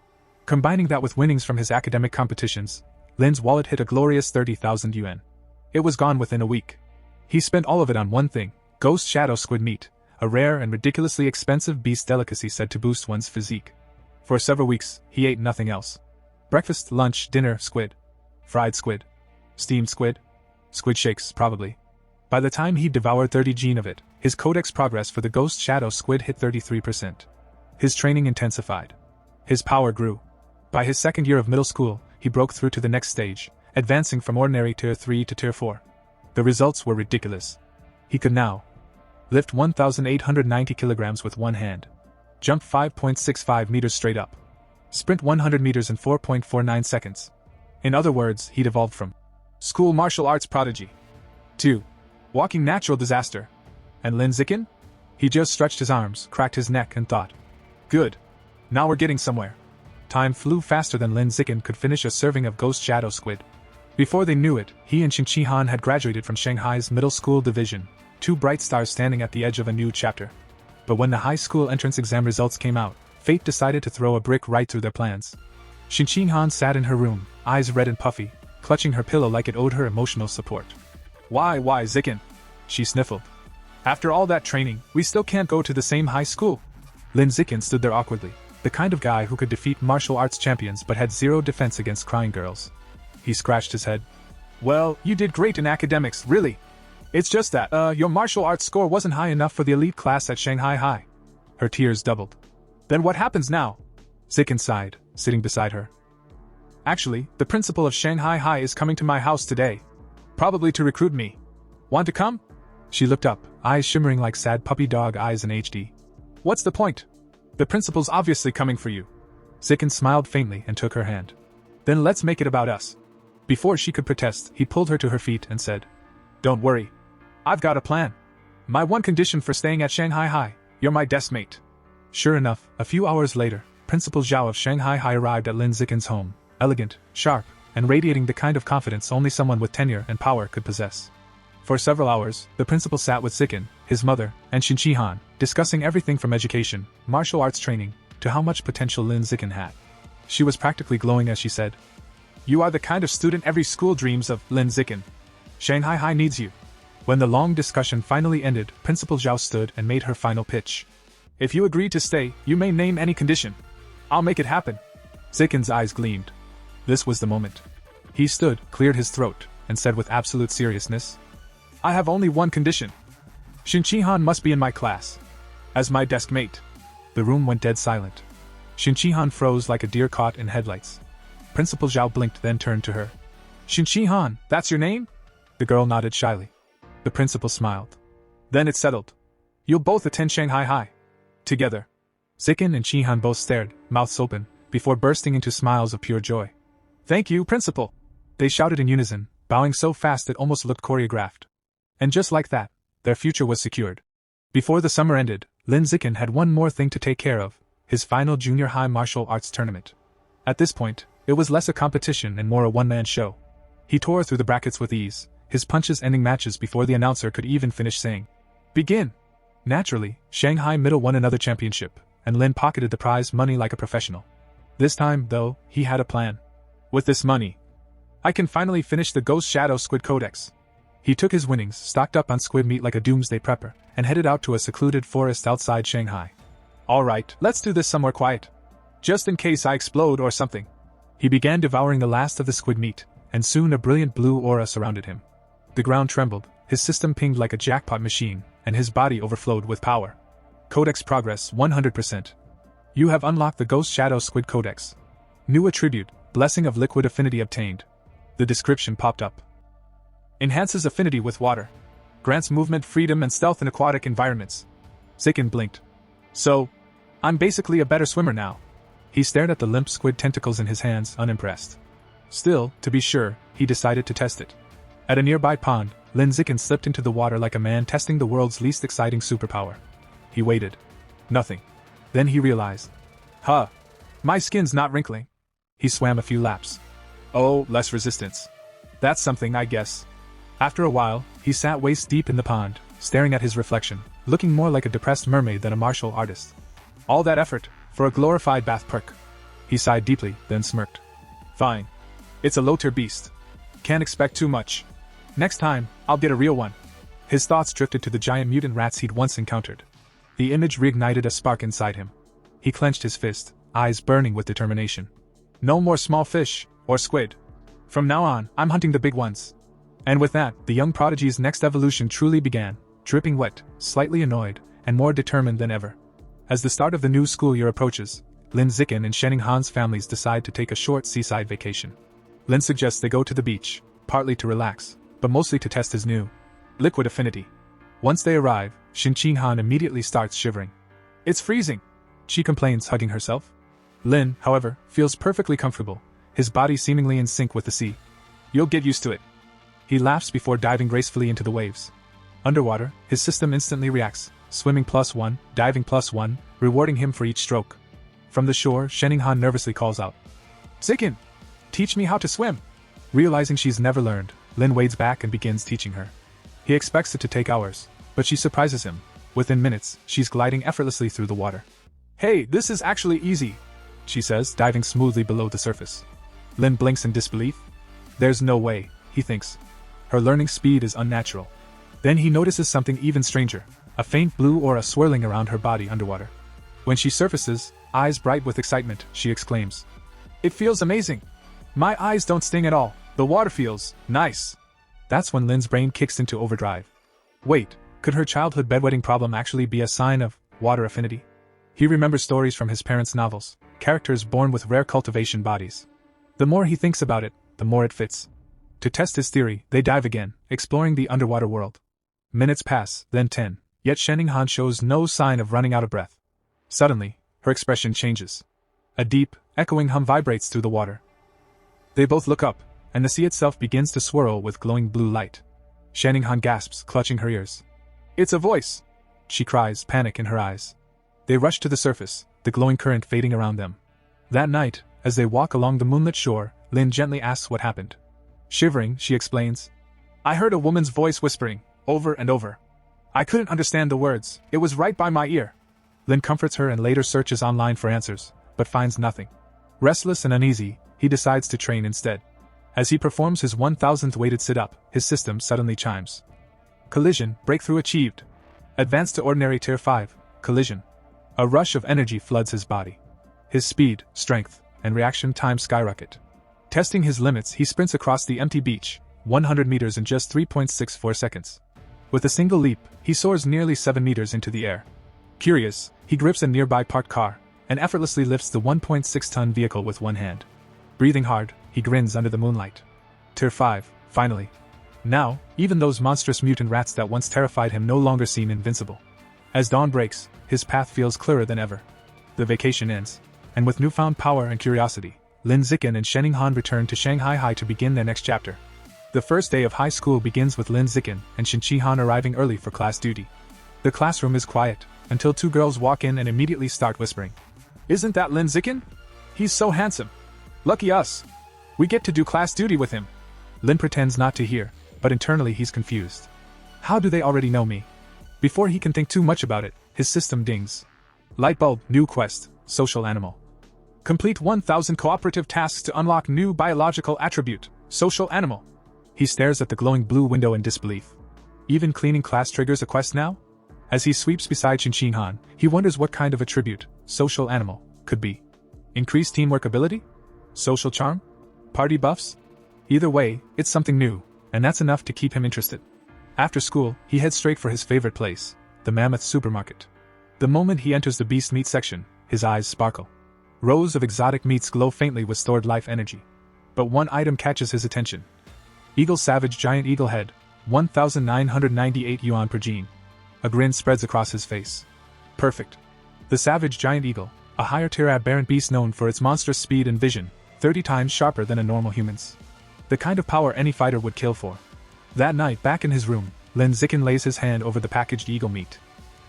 Combining that with winnings from his academic competitions, Lin's wallet hit a glorious 30,000 yuan. It was gone within a week. He spent all of it on one thing, ghost shadow squid meat, a rare and ridiculously expensive beast delicacy said to boost one's physique. For several weeks, he ate nothing else. Breakfast, lunch, dinner, squid. Fried squid. Steamed squid. Squid shakes, probably. By the time he'd devoured 30 gene of it, his codex progress for the ghost shadow squid hit 33%. His training intensified. His power grew. By his second year of middle school, he broke through to the next stage, advancing from ordinary Tier 3 to Tier 4. The results were ridiculous. He could now lift 1,890 kilograms with one hand, jump 5.65 meters straight up, sprint 100 meters in 4.49 seconds. In other words, he'd evolved from school martial arts prodigy to walking natural disaster. And Lin Zikin? He just stretched his arms, cracked his neck, and thought, good. Now we're getting somewhere. Time flew faster than Lin Zikin could finish a serving of ghost shadow squid. Before they knew it, he and Qin Han had graduated from Shanghai's middle school division, two bright stars standing at the edge of a new chapter. But when the high school entrance exam results came out, fate decided to throw a brick right through their plans. Qin Han sat in her room, eyes red and puffy, clutching her pillow like it owed her emotional support. Why, Zikin? She sniffled. After all that training, we still can't go to the same high school. Lin Zikin stood there awkwardly, the kind of guy who could defeat martial arts champions but had zero defense against crying girls. He scratched his head. Well, you did great in academics, really. It's just that, your martial arts score wasn't high enough for the elite class at Shanghai High. Her tears doubled. Then what happens now? Zikin sighed, sitting beside her. Actually, the principal of Shanghai High is coming to my house today. Probably to recruit me. Want to come? She looked up, eyes shimmering like sad puppy dog eyes in HD. What's the point? The principal's obviously coming for you. Zikin smiled faintly and took her hand. Then let's make it about us. Before she could protest, he pulled her to her feet and said, Don't worry. I've got a plan. My one condition for staying at Shanghai High, you're my desk mate. Sure enough, a few hours later, Principal Zhao of Shanghai High arrived at Lin Zikin's home, elegant, sharp, and radiating the kind of confidence only someone with tenure and power could possess. For several hours, the principal sat with Zikin, his mother, and Qin Han, discussing everything from education, martial arts training, to how much potential Lin Zikin had. She was practically glowing as she said, You are the kind of student every school dreams of, Lin Zikin. Shanghai High needs you. When the long discussion finally ended, Principal Zhao stood and made her final pitch. If you agree to stay, you may name any condition. I'll make it happen. Zikin's eyes gleamed. This was the moment. He stood, cleared his throat, and said with absolute seriousness, I have only one condition. Qin Han must be in my class. As my desk mate. The room went dead silent. Qin Han froze like a deer caught in headlights. Principal Zhao blinked, then turned to her. Qin Han, that's your name? The girl nodded shyly. The principal smiled. Then it's settled. You'll both attend Shanghai High. Together. Zikin and Qin Han both stared, mouths open, before bursting into smiles of pure joy. Thank you, Principal! They shouted in unison, bowing so fast it almost looked choreographed. And just like that, their future was secured. Before the summer ended, Lin Zikin had one more thing to take care of, his final junior high martial arts tournament. At this point, it was less a competition and more a one-man show. He tore through the brackets with ease, his punches ending matches before the announcer could even finish saying, Begin! Naturally, Shanghai Middle won another championship, and Lin pocketed the prize money like a professional. This time, though, he had a plan. With this money, I can finally finish the Ghost Shadow Squid Codex. He took his winnings, stocked up on squid meat like a doomsday prepper, and headed out to a secluded forest outside Shanghai. Alright, let's do this somewhere quiet. Just in case I explode or something. He began devouring the last of the squid meat, and soon a brilliant blue aura surrounded him. The ground trembled, his system pinged like a jackpot machine, and his body overflowed with power. Codex progress 100%. You have unlocked the Ghost Shadow Squid Codex. New attribute, Blessing of Liquid Affinity obtained. The description popped up. Enhances affinity with water. Grants movement freedom and stealth in aquatic environments. Zikin blinked. So, I'm basically a better swimmer now. He stared at the limp squid tentacles in his hands, unimpressed. Still, to be sure, he decided to test it. At a nearby pond, Lin Zikin slipped into the water like a man testing the world's least exciting superpower. He waited. Nothing. Then he realized. My skin's not wrinkling. He swam a few laps. Oh, less resistance. That's something, I guess. After a while, he sat waist deep in the pond, staring at his reflection, looking more like a depressed mermaid than a martial artist. All that effort, for a glorified bath perk. He sighed deeply, then smirked. Fine. It's a low-tier beast. Can't expect too much. Next time, I'll get a real one. His thoughts drifted to the giant mutant rats he'd once encountered. The image reignited a spark inside him. He clenched his fist, eyes burning with determination. No more small fish, or squid. From now on, I'm hunting the big ones. And with that, the young prodigy's next evolution truly began, dripping wet, slightly annoyed, and more determined than ever. As the start of the new school year approaches, Lin Zikin and Shening Han's families decide to take a short seaside vacation. Lin suggests they go to the beach, partly to relax, but mostly to test his new liquid affinity. Once they arrive, Shin-Chin-Han immediately starts shivering. It's freezing, she complains, hugging herself. Lin, however, feels perfectly comfortable, his body seemingly in sync with the sea. You'll get used to it. He laughs before diving gracefully into the waves. Underwater, his system instantly reacts, swimming +1, diving +1, rewarding him for each stroke. From the shore, Shin-Han nervously calls out, Zikin! Teach me how to swim! Realizing she's never learned, Lin wades back and begins teaching her. He expects it to take hours, but she surprises him. Within minutes, she's gliding effortlessly through the water. Hey, this is actually easy, she says, diving smoothly below the surface. Lin blinks in disbelief. There's no way, he thinks. Her learning speed is unnatural. Then he notices something even stranger, a faint blue aura swirling around her body underwater. When she surfaces, eyes bright with excitement, she exclaims, It feels amazing! My eyes don't sting at all, the water feels nice! That's when Lin's brain kicks into overdrive. Wait, could her childhood bedwetting problem actually be a sign of water affinity? He remembers stories from his parents' novels, characters born with rare cultivation bodies. The more he thinks about it, the more it fits. To test his theory, they dive again, exploring the underwater world. Minutes pass, then 10, yet Shin-Han shows no sign of running out of breath. Suddenly, her expression changes. A deep, echoing hum vibrates through the water. They both look up, and the sea itself begins to swirl with glowing blue light. Shin-Han gasps, clutching her ears. It's a voice! She cries, panic in her eyes. They rush to the surface, the glowing current fading around them. That night, as they walk along the moonlit shore, Lin gently asks what happened. Shivering, she explains, I heard a woman's voice whispering, over and over. I couldn't understand the words, it was right by my ear. Lin comforts her and later searches online for answers, but finds nothing. Restless and uneasy, he decides to train instead. As he performs his 1000th weighted sit-up, his system suddenly chimes. Collision, breakthrough achieved. Advance to ordinary tier 5, collision. A rush of energy floods his body. His speed, strength, and reaction time skyrocket. Testing his limits, he sprints across the empty beach, 100 meters in just 3.64 seconds. With a single leap, he soars nearly 7 meters into the air. Curious, he grips a nearby parked car, and effortlessly lifts the 1.6-ton vehicle with one hand. Breathing hard, he grins under the moonlight. Tier 5, finally. Now, even those monstrous mutant rats that once terrified him no longer seem invincible. As dawn breaks, his path feels clearer than ever. The vacation ends, and with newfound power and curiosity, Lin Zikin and Shin-Han return to Shanghai High to begin their next chapter. The first day of high school begins with Lin Zikin and Shin-Han arriving early for class duty. The classroom is quiet, until two girls walk in and immediately start whispering. Isn't that Lin Zikin? He's so handsome. Lucky us. We get to do class duty with him. Lin pretends not to hear, but internally he's confused. How do they already know me? Before he can think too much about it, his system dings. Lightbulb, new quest, social animal. Complete 1000 cooperative tasks to unlock new biological attribute, social animal. He stares at the glowing blue window in disbelief. Even cleaning class triggers a quest now? As he sweeps beside Shin-Han, he wonders what kind of attribute, social animal, could be. Increased teamwork ability? Social charm? Party buffs? Either way, it's something new, and that's enough to keep him interested. After school, he heads straight for his favorite place, the Mammoth Supermarket. The moment he enters the beast meat section, his eyes sparkle. Rows of exotic meats glow faintly with stored life energy. But one item catches his attention. Eagle Savage Giant Eagle Head, 1,998 yuan per gene. A grin spreads across his face. Perfect. The Savage Giant Eagle, a higher tier aberrant beast known for its monstrous speed and vision, 30 times sharper than a normal human's. The kind of power any fighter would kill for. That night, back in his room, Lin Zikin lays his hand over the packaged eagle meat.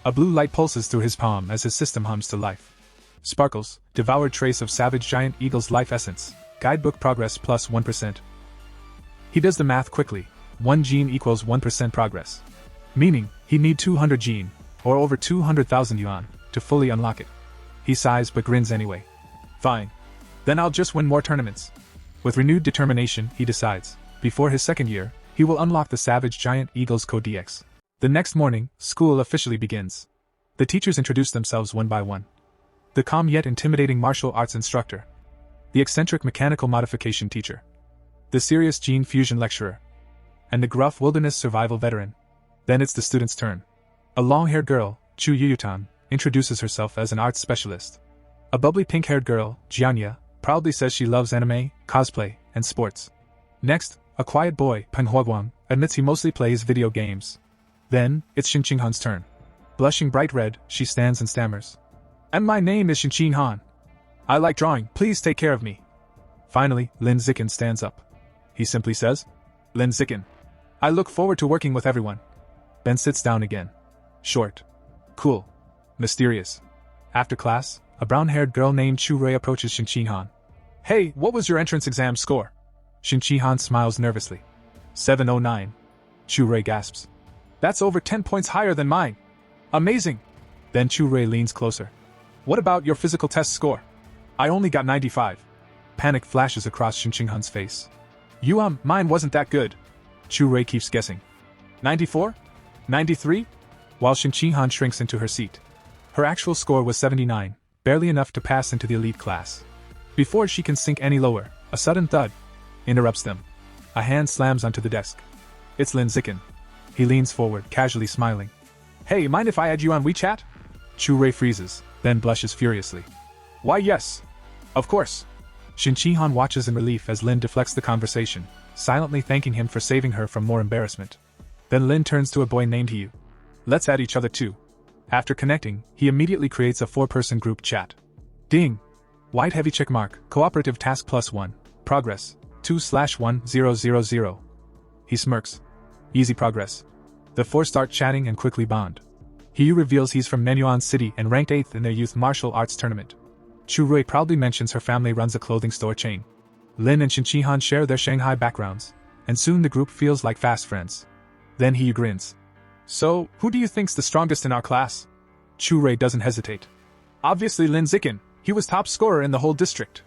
A blue light pulses through his palm as his system hums to life. Sparkles, devoured trace of Savage Giant Eagle's life essence. Guidebook progress plus 1%. He does the math quickly. 1 gene equals 1% progress. Meaning, he'd need 200 gene, or over 200,000 yuan, to fully unlock it. He sighs but grins anyway. Fine. Then I'll just win more tournaments. With renewed determination, he decides, before his second year, he will unlock the Savage Giant Eagle's Code DX. The next morning, school officially begins. The teachers introduce themselves one by one. The calm yet intimidating martial arts instructor. The eccentric mechanical modification teacher. The serious gene fusion lecturer. And the gruff wilderness survival veteran. Then it's the student's turn. A long-haired girl, Chu Yuyutan, introduces herself as an arts specialist. A bubbly pink-haired girl, Jianya, proudly says she loves anime, cosplay, and sports. Next, a quiet boy, Manhwa, admits he mostly plays video games. Then, it's Xinqinghan's turn. Blushing bright red, she stands and stammers. And my name is Xinqinghan. I like drawing, please take care of me. Finally, Lin Zikin stands up. He simply says, Lin Zikin. I look forward to working with everyone. Ben sits down again. Short. Cool. Mysterious. After class, a brown-haired girl named Chu Rui approaches Xinqinghan. Hey, what was your entrance exam score? Xinqinghan smiles nervously. 709. Chu Rui gasps. That's over 10 points higher than mine. Amazing. Then Chu Rui leans closer. What about your physical test score? I only got 95. Panic flashes across Xinqinghan's face. Mine wasn't that good. Chu Rui keeps guessing. 94? 93? While Xinqinghan shrinks into her seat. Her actual score was 79, barely enough to pass into the elite class. Before she can sink any lower, a sudden thud interrupts them. A hand slams onto the desk. It's Lin Zikin. He leans forward, casually smiling. Hey, mind if I add you on WeChat? Chu Rui freezes, then blushes furiously. Why yes. Of course. Xinqinghan watches in relief as Lin deflects the conversation, silently thanking him for saving her from more embarrassment. Then Lin turns to a boy named Yu. Let's add each other too. After connecting, he immediately creates a 4-person group chat. Ding! White heavy check mark, cooperative task +1, progress, 2/1000. He smirks. Easy progress. The 4 start chatting and quickly bond. Yu reveals he's from Manhwa City and ranked 8th in their youth martial arts tournament. Chu Rui proudly mentions her family runs a clothing store chain. Lin and Xinqinghan share their Shanghai backgrounds, and soon the group feels like fast friends. Then Yu grins. So, who do you think's the strongest in our class? Chu Rui doesn't hesitate. Obviously Lin Zikin, he was top scorer in the whole district.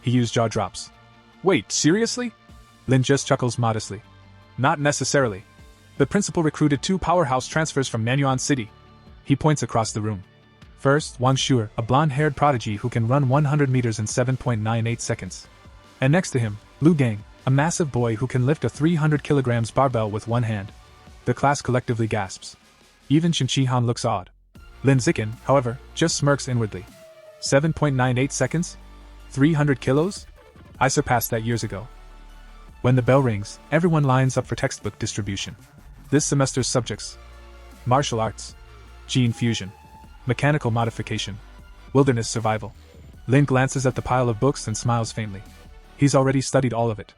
Yu's jaw drops. Wait, seriously? Lin just chuckles modestly. Not necessarily. The principal recruited 2 powerhouse transfers from Manhwa City. He points across the room. First, Wang Shuer, a blonde-haired prodigy who can run 100 meters in 7.98 seconds. And next to him, Lu Gang, a massive boy who can lift a 300 kilograms barbell with one hand. The class collectively gasps. Even Xinqinghan looks awed. Lin Zikin, however, just smirks inwardly. 7.98 seconds? 300 kilos? I surpassed that years ago. When the bell rings, everyone lines up for textbook distribution. This semester's subjects: martial arts, gene fusion, mechanical modification, wilderness survival. Lin glances at the pile of books and smiles faintly. He's already studied all of it.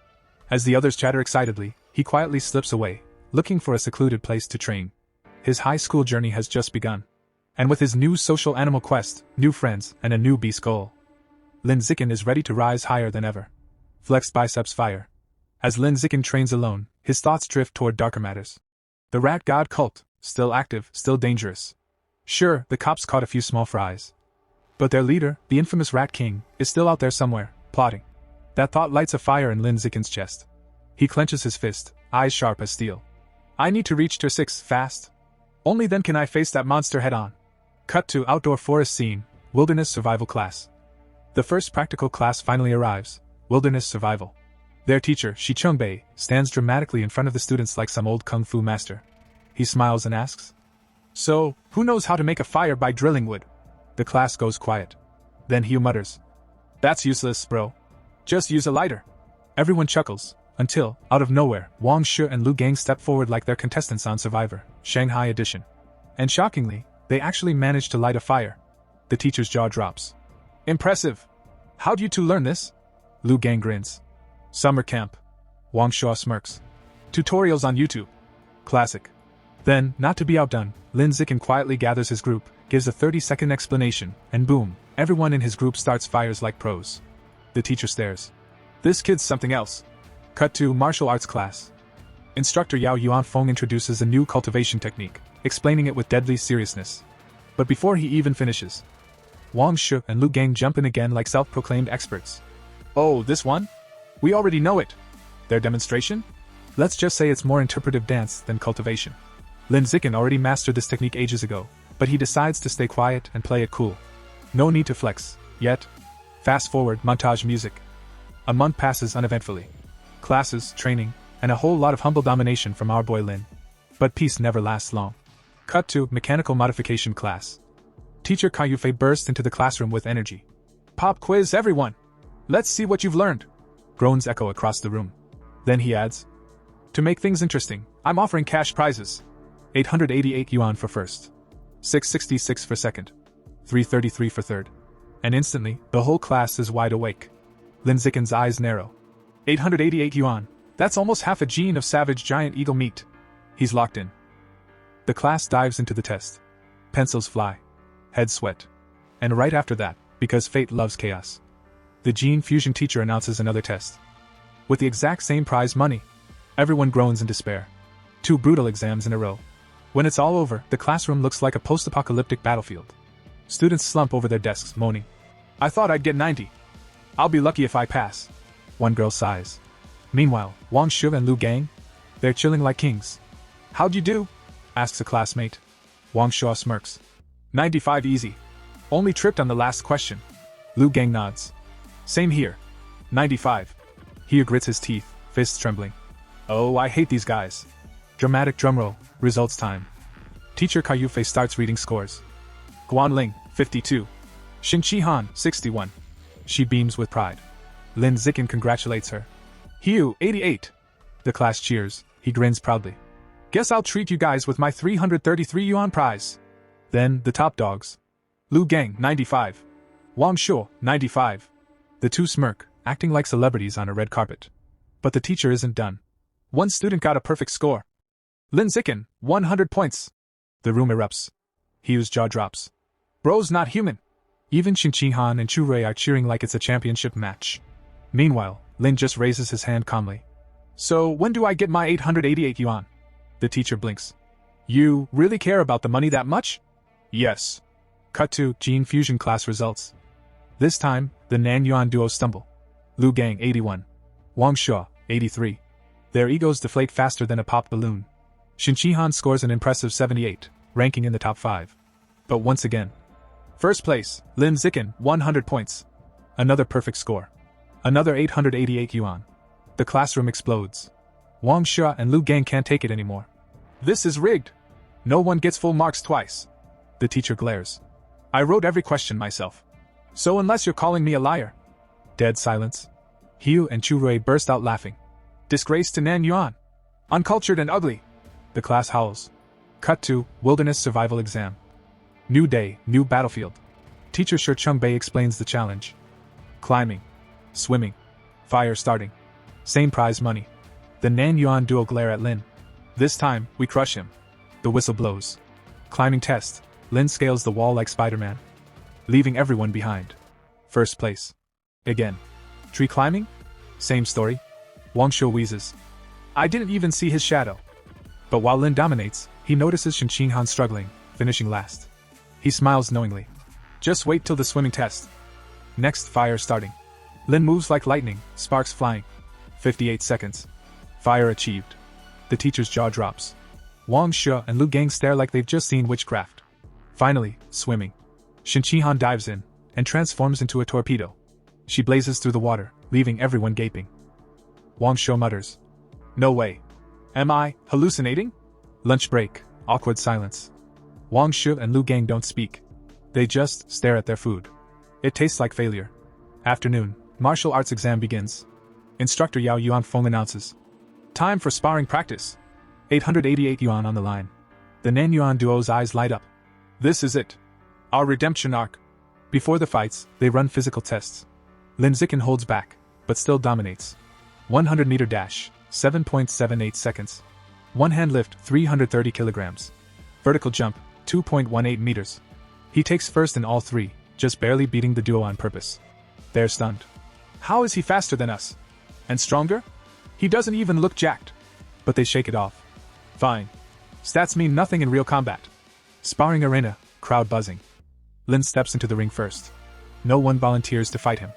As the others chatter excitedly, he quietly slips away, looking for a secluded place to train. His high school journey has just begun. And with his new social animal quest, new friends, and a new beast goal, Lin Zikin is ready to rise higher than ever. Flexed biceps fire. As Lin Zikin trains alone, his thoughts drift toward darker matters. The rat god cult, still active, still dangerous. Sure, the cops caught a few small fries. But their leader, the infamous Rat King, is still out there somewhere, plotting. That thought lights a fire in Lin Zikin's chest. He clenches his fist, eyes sharp as steel. I need to reach Tier 6 fast. Only then can I face that monster head-on. Cut to outdoor forest scene, wilderness survival class. The first practical class finally arrives, wilderness survival. Their teacher, Shi Chungbei, stands dramatically in front of the students like some old kung fu master. He smiles and asks, So, who knows how to make a fire by drilling wood? The class goes quiet. Then Hugh mutters, That's useless, bro. Just use a lighter. Everyone chuckles, until, out of nowhere, Wang Shi and Lu Gang step forward like their contestants on Survivor, Shanghai edition. And shockingly, they actually manage to light a fire. The teacher's jaw drops. Impressive. How'd you two learn this? Lu Gang grins. Summer camp. Wang Shi smirks. Tutorials on YouTube. Classic. Then, not to be outdone, Lin Zikin quietly gathers his group, gives a 30-second explanation, and boom, everyone in his group starts fires like pros. The teacher stares. This kid's something else. Cut to martial arts class. Instructor Yao Yuanfeng introduces a new cultivation technique, explaining it with deadly seriousness. But before he even finishes, Wang Shi and Lu Gang jump in again like self-proclaimed experts. Oh, this one? We already know it. Their demonstration? Let's just say it's more interpretive dance than cultivation. Lin Zikin already mastered this technique ages ago, but he decides to stay quiet and play it cool. No need to flex, yet. Fast forward, montage music. A month passes uneventfully. Classes, training, and a whole lot of humble domination from our boy Lin. But peace never lasts long. Cut to mechanical modification class. Teacher Kai Yufei bursts into the classroom with energy. Pop quiz everyone! Let's see what you've learned. Groans echo across the room. Then he adds, to make things interesting, I'm offering cash prizes. 888 yuan for first. 666 for second. 333 for third. And instantly, the whole class is wide awake. Lin Zikin's eyes narrow. 888 yuan. That's almost half a gene of savage giant eagle meat. He's locked in. The class dives into the test. Pencils fly. Heads sweat. And right after that, because fate loves chaos, the gene fusion teacher announces another test. With the exact same prize money. Everyone groans in despair. 2 brutal exams in a row. When it's all over, the classroom looks like a post-apocalyptic battlefield. Students slump over their desks, moaning. I thought I'd get 90. I'll be lucky if I pass. One girl sighs. Meanwhile, Wang Shu and Lu Gang? They're chilling like kings. How'd you do? Asks a classmate. Wang Shu smirks. 95 easy. Only tripped on the last question. Lu Gang nods. Same here. 95. He grits his teeth, fists trembling. Oh, I hate these guys. Dramatic drumroll, results time. Teacher Kaiyufei starts reading scores. Guanling, 52. Xin Qihan, 61. She beams with pride. Lin Zikin congratulates her. Hiu, 88. The class cheers, he grins proudly. Guess I'll treat you guys with my 333 yuan prize. Then, the top dogs. Lu Gang, 95. Wang Shu, 95. The two smirk, acting like celebrities on a red carpet. But the teacher isn't done. One student got a perfect score. Lin Zikin, 100 points. The room erupts. Hiu's jaw drops. Bro's not human. Even Xin Qihan and Chu Rui are cheering like it's a championship match. Meanwhile, Lin just raises his hand calmly. So, when do I get my 888 yuan? The teacher blinks. You really care about the money that much? Yes. Cut to Gene Fusion class results. This time, the Nan Yuan duo stumble. Lu Gang, 81. Wang Shu, 83. Their egos deflate faster than a popped balloon. Xin Qihan scores an impressive 78, ranking in the top 5. But once again, first place, Lin Zikin, 100 points. Another perfect score. Another 888 yuan. The classroom explodes. Wang Shu and Lu Gang can't take it anymore. This is rigged. No one gets full marks twice. The teacher glares. I wrote every question myself. So unless you're calling me a liar. Dead silence. Hiu and Chu Rui burst out laughing. Disgrace to Nan Yuan. Uncultured and ugly. The class howls. Cut to Wilderness Survival Exam. New day, new battlefield. Teacher Shi Chungbei explains the challenge. Climbing. Swimming. Fire starting. Same prize money. The Nan Yuan duo glare at Lin. This time, we crush him. The whistle blows. Climbing test. Lin scales the wall like Spider-Man, leaving everyone behind. First place. Again. Tree climbing? Same story. Wang Shu wheezes. I didn't even see his shadow. But while Lin dominates, he notices Xin Qihan struggling, finishing last. He smiles knowingly. Just wait till the swimming test. Next, fire starting. Lin moves like lightning, sparks flying. 58 seconds. Fire achieved. The teacher's jaw drops. Wang Shu and Lu Gang stare like they've just seen witchcraft. Finally, swimming. Xin Qihan dives in, and transforms into a torpedo. She blazes through the water, leaving everyone gaping. Wang Shu mutters. No way. Am I hallucinating? Lunch break, awkward silence. Wang Shu and Lu Gang don't speak. They just stare at their food. It tastes like failure. Afternoon, martial arts exam begins. Instructor Yao Yuan Feng announces. Time for sparring practice. 888 yuan on the line. The Nan Yuan duo's eyes light up. This is it. Our redemption arc. Before the fights, they run physical tests. Lin Zikin holds back, but still dominates. 100-meter dash, 7.78 seconds. One-hand lift, 330 kilograms. Vertical jump, 2.18 meters. He takes first in all three, just barely beating the duo on purpose. They're stunned. How is he faster than us? And stronger? He doesn't even look jacked. But they shake it off. Fine. Stats mean nothing in real combat. Sparring arena, crowd buzzing. Lin steps into the ring first. No one volunteers to fight him.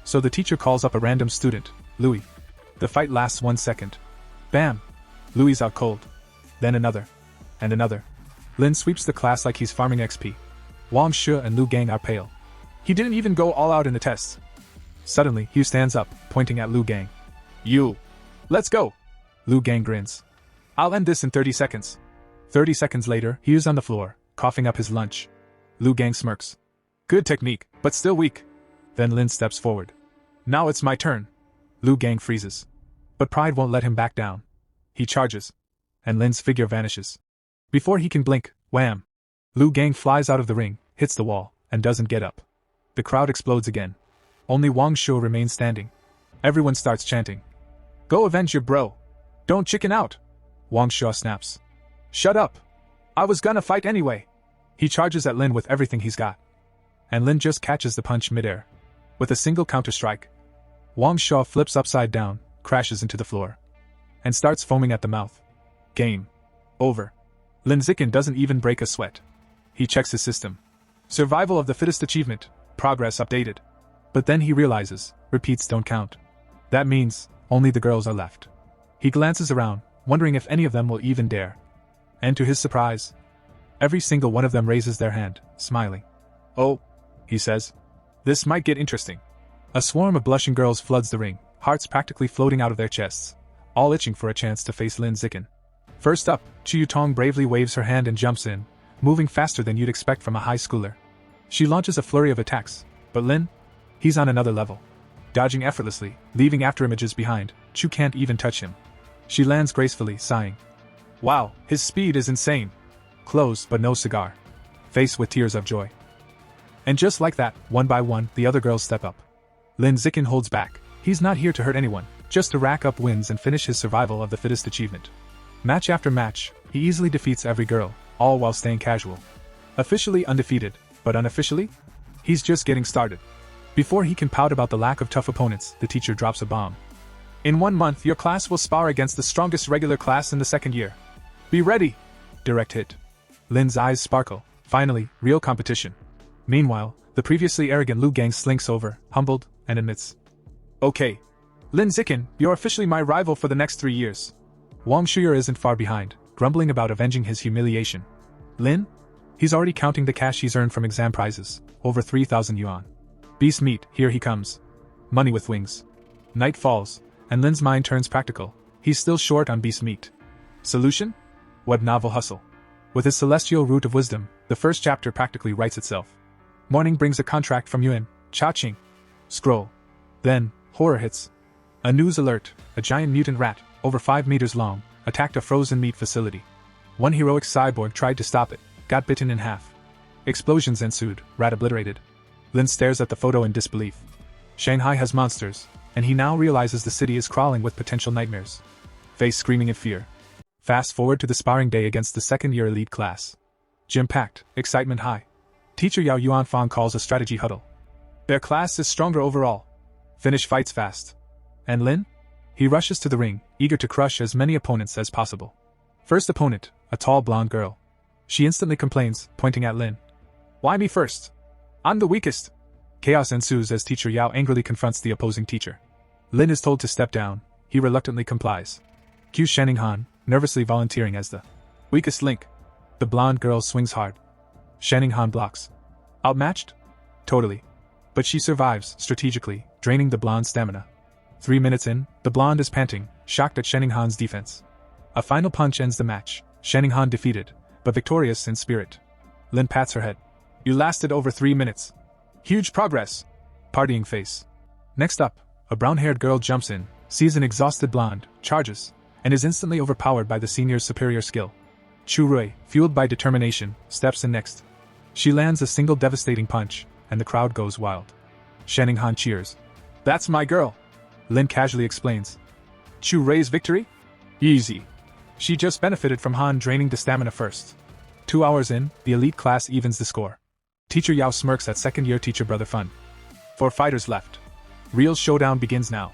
So the teacher calls up a random student, Louis. The fight lasts 1 second. Bam! Louis out cold. Then another. And another. Lin sweeps the class like he's farming XP. Wang Shu and Lu Gang are pale. He didn't even go all out in the tests. Suddenly, Hugh stands up, pointing at Lu Gang. You! Let's go! Lu Gang grins. I'll end this in 30 seconds. 30 seconds later, Hugh's on the floor, coughing up his lunch. Lu Gang smirks. Good technique, but still weak. Then Lin steps forward. Now it's my turn. Lu Gang freezes. But pride won't let him back down. He charges. And Lin's figure vanishes. Before he can blink, wham! Lu Gang flies out of the ring, hits the wall, and doesn't get up. The crowd explodes again. Only Wang Shuo remains standing. Everyone starts chanting. Go avenge your bro. Don't chicken out. Wang Shuo snaps. Shut up. I was gonna fight anyway. He charges at Lin with everything he's got. And Lin just catches the punch midair. With a single counter-strike, Wang Shuo flips upside down, crashes into the floor, and starts foaming at the mouth. Game over. Lin Zikin doesn't even break a sweat. He checks his system. Survival of the fittest achievement, progress updated. But then he realizes, repeats don't count. That means, only the girls are left. He glances around, wondering if any of them will even dare. And to his surprise, every single one of them raises their hand, smiling. Oh, he says. This might get interesting. A swarm of blushing girls floods the ring, hearts practically floating out of their chests, all itching for a chance to face Lin Zikin. First up, Chu Yutong bravely waves her hand and jumps in, moving faster than you'd expect from a high schooler. She launches a flurry of attacks, but Lin? He's on another level. Dodging effortlessly, leaving after images behind, Chu can't even touch him. She lands gracefully, sighing. Wow, his speed is insane. Close, but no cigar. Face with tears of joy. And just like that, one by one, the other girls step up. Lin Zikin holds back. He's not here to hurt anyone, just to rack up wins and finish his survival of the fittest achievement. Match after match, he easily defeats every girl, all while staying casual. Officially undefeated, but unofficially? He's just getting started. Before he can pout about the lack of tough opponents, the teacher drops a bomb. In 1 month, your class will spar against the strongest regular class in the second year. Be ready! Direct hit. Lin's eyes sparkle. Finally, real competition. Meanwhile, the previously arrogant Lu Gang slinks over, humbled, and admits. Okay. Lin Zikin, you're officially my rival for the next 3 years. Wang Shuyer isn't far behind, grumbling about avenging his humiliation. Lin? He's already counting the cash he's earned from exam prizes, over 3,000 yuan. Beast meat, here he comes. Money with wings. Night falls, and Lin's mind turns practical. He's still short on beast meat. Solution? Web novel hustle. With his celestial root of wisdom, the first chapter practically writes itself. Morning brings a contract from Yuan, Cha-ching. Scroll. Then, horror hits. A news alert, a giant mutant rat, over 5 meters long, attacked a frozen meat facility. One heroic cyborg tried to stop it, got bitten in half. Explosions ensued, rat obliterated. Lin stares at the photo in disbelief. Shanghai has monsters, and he now realizes the city is crawling with potential nightmares. Face screaming in fear. Fast forward to the sparring day against the second-year elite class. Gym packed, excitement high. Teacher Yao Yuanfang calls a strategy huddle. Their class is stronger overall. Finish fights fast. And Lin? He rushes to the ring, eager to crush as many opponents as possible. First opponent, a tall blonde girl. She instantly complains, pointing at Lin. Why me first? I'm the weakest. Chaos ensues as Teacher Yao angrily confronts the opposing teacher. Lin is told to step down. He reluctantly complies. Cue Shanning Han, nervously volunteering as the weakest link. The blonde girl swings hard. Shanning Han blocks. Outmatched? Totally. But she survives, strategically, draining the blonde's stamina. 3 minutes in, the blonde is panting, shocked at Shanning Han's defense. A final punch ends the match, Shanning Han defeated, but victorious in spirit. Lin pats her head. You lasted over 3 minutes. Huge progress. Partying face. Next up, a brown-haired girl jumps in, sees an exhausted blonde, charges, and is instantly overpowered by the senior's superior skill. Chu Rui, fueled by determination, steps in next. She lands a single devastating punch, and the crowd goes wild. Shanning Han cheers. That's my girl. Lin casually explains. Chu Rui's victory? Easy. She just benefited from Han draining the stamina first. 2 hours in, the elite class evens the score. Teacher Yao smirks at second-year teacher brother Fun. 4 fighters left. Real showdown begins now.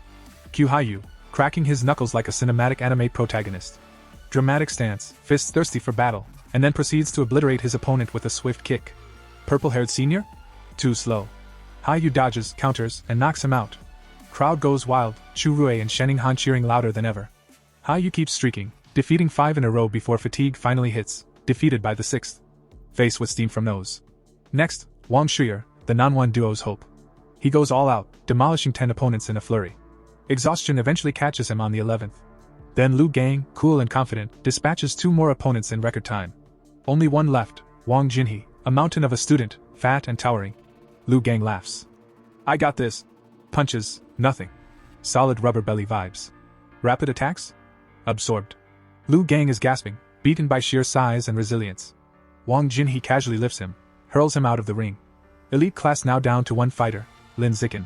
Q Haiyu, cracking his knuckles like a cinematic anime protagonist. Dramatic stance, fists thirsty for battle, and then proceeds to obliterate his opponent with a swift kick. Purple-haired senior? Too slow. Haiyu dodges, counters, and knocks him out. Crowd goes wild, Chu Rui and Shanning Han cheering louder than ever. Haiyu keeps streaking, defeating 5 in a row before fatigue finally hits, defeated by the 6th. Face with steam from nose. Next, Wang Shuyer, the Nanwan duo's hope. He goes all out, demolishing 10 opponents in a flurry. Exhaustion eventually catches him on the 11th. Then Lu Gang, cool and confident, dispatches 2 more opponents in record time. Only one left, Wang Jinhe, a mountain of a student, fat and towering. Lu Gang laughs. I got this. Punches, Nothing. Solid rubber belly vibes. Rapid attacks? Absorbed. Lu Gang is gasping, beaten by sheer size and resilience. Wang Jinhee casually lifts him, hurls him out of the ring. Elite class now down to one fighter, Lin Zikin.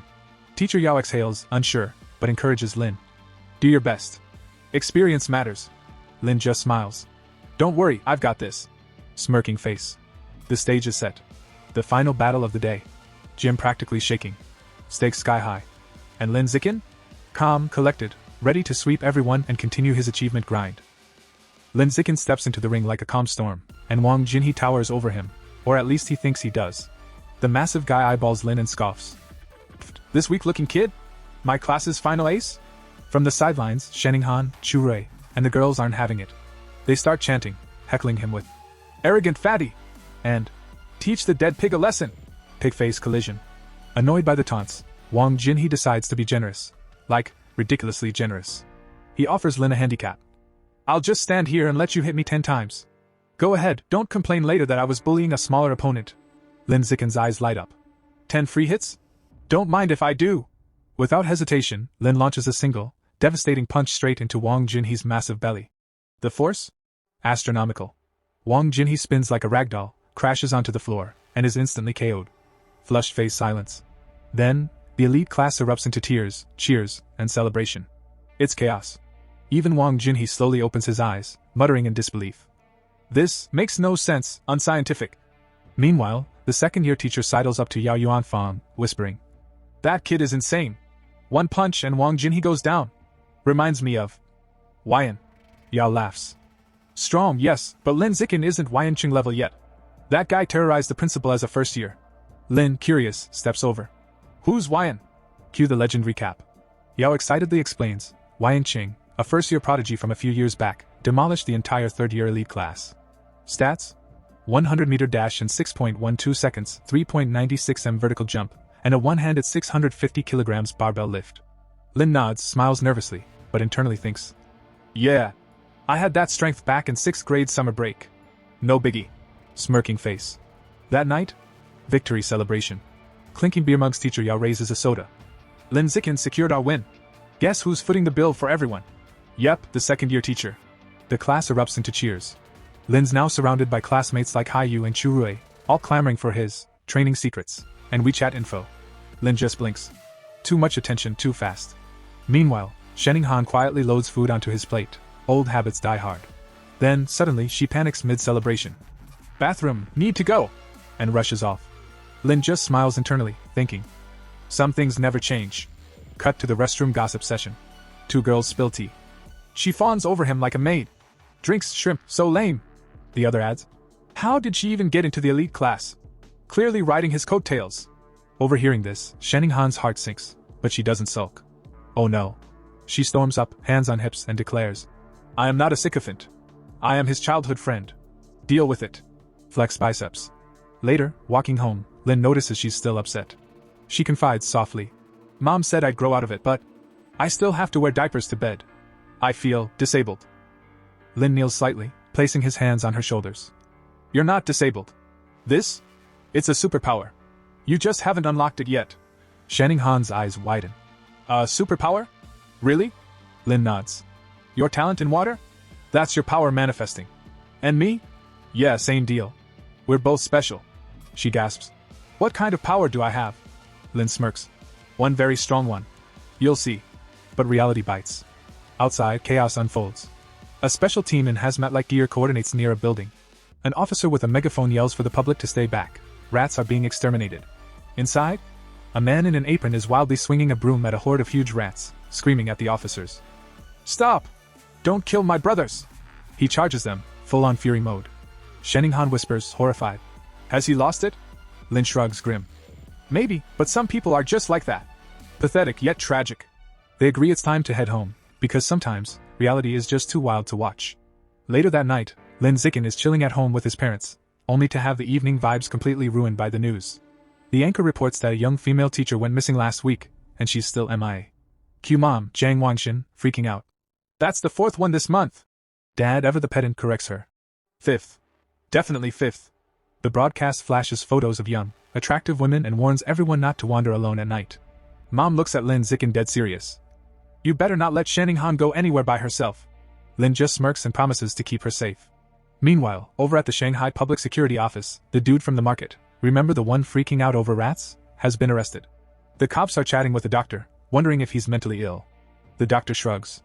Teacher Yao exhales, unsure, but encourages Lin. Do your best. Experience matters. Lin just smiles. Don't worry, I've got this. Smirking face. The stage is set. The final battle of the day. Gym practically shaking. Stakes sky high. And Lin Zikin? Calm, collected, ready to sweep everyone and continue his achievement grind. Lin Zikin steps into the ring like a calm storm, and Wang Jinhee towers over him, or at least he thinks he does. The massive guy eyeballs Lin and scoffs. This weak-looking kid? My class's final ace? From the sidelines, Sheninghan, Chu Rui, and the girls aren't having it. They start chanting, heckling him with arrogant fatty, and teach the dead pig a lesson. Pig-face collision. Annoyed by the taunts, Wang Jinhee decides to be generous. Like, ridiculously generous. He offers Lin a handicap. I'll just stand here and let you hit me 10 times. Go ahead, don't complain later that I was bullying a smaller opponent. Lin Zikin's eyes light up. 10 free hits? Don't mind if I do. Without hesitation, Lin launches a single, devastating punch straight into Wang Jinhee's massive belly. The force? Astronomical. Wang Jinhee spins like a ragdoll, crashes onto the floor, and is instantly KO'd. Flushed face silence. Then, the elite class erupts into tears, cheers, and celebration. It's chaos. Even Wang Jinhee slowly opens his eyes, muttering in disbelief. This makes no sense, unscientific. Meanwhile, the second-year teacher sidles up to Yao Yuanfang, whispering, That kid is insane. One punch and Wang Jinhee goes down. Reminds me of Wyan. Yao laughs. Strong, yes, but Lin Zikin isn't Wyan level yet. That guy terrorized the principal as a first year. Lin, curious, steps over. Who's Wyan? Cue the legend recap. Yao excitedly explains, Wyan Qing, a first-year prodigy from a few years back, demolished the entire third-year elite class. Stats? 100-meter dash in 6.12 seconds, 3.96 m vertical jump, and a one-handed 650 kilograms barbell lift. Lin nods, smiles nervously, but internally thinks, Yeah, I had that strength back in 6th grade summer break. No biggie. Smirking face. That night? Victory celebration. Clinking beer mugs, teacher Yao raises a soda. Lin Zikin secured our win. Guess who's footing the bill for everyone? Yep, the second-year teacher. The class erupts into cheers. Lin's now surrounded by classmates like Haiyu and Chu Rui, all clamoring for his training secrets and WeChat info. Lin just blinks. Too much attention too fast. Meanwhile, Sheninghan quietly loads food onto his plate. Old habits die hard. Then, suddenly, she panics mid-celebration. Bathroom, need to go! And rushes off. Lin just smiles internally, thinking. Some things never change. Cut to the restroom gossip session. 2 girls spill tea. She fawns over him like a maid. Drinks shrimp, so lame. The other adds. How did she even get into the elite class? Clearly riding his coattails. Overhearing this, Sheninghan's heart sinks, but she doesn't sulk. Oh no. She storms up, hands on hips, and declares, I am not a sycophant. I am his childhood friend. Deal with it. Flex biceps. Later, walking home, Lin notices she's still upset. She confides softly. Mom said I'd grow out of it, but I still have to wear diapers to bed. I feel disabled. Lin kneels slightly, placing his hands on her shoulders. You're not disabled. This? It's a superpower. You just haven't unlocked it yet. Sheninghan's eyes widen. A superpower? Really? Lin nods. Your talent in water? That's your power manifesting. And me? Yeah, same deal. We're both special. She gasps. What kind of power do I have? Lin smirks. One very strong one. You'll see. But reality bites. Outside, chaos unfolds. A special team in hazmat-like gear coordinates near a building. An officer with a megaphone yells for the public to stay back. Rats are being exterminated. Inside, a man in an apron is wildly swinging a broom at a horde of huge rats, screaming at the officers. Stop! Don't kill my brothers! He charges them, full-on fury mode. Sheninghan whispers, horrified. Has he lost it? Lin shrugs, grim. Maybe, but some people are just like that. Pathetic yet tragic. They agree it's time to head home, because sometimes, reality is just too wild to watch. Later that night, Lin Zikin is chilling at home with his parents, only to have the evening vibes completely ruined by the news. The anchor reports that a young female teacher went missing last week, and she's still MIA. Cue mom, Zhang Wangxin, freaking out. That's the 4th one this month. Dad, ever the pedant, corrects her. 5th. Definitely 5th. The broadcast flashes photos of young, attractive women and warns everyone not to wander alone at night. Mom looks at Lin Zicken dead serious. You better not let Shanning-han go anywhere by herself. Lin just smirks and promises to keep her safe. Meanwhile, over at the Shanghai Public Security Office, the dude from the market, remember the one freaking out over rats, has been arrested. The cops are chatting with the doctor, wondering if he's mentally ill. The doctor shrugs.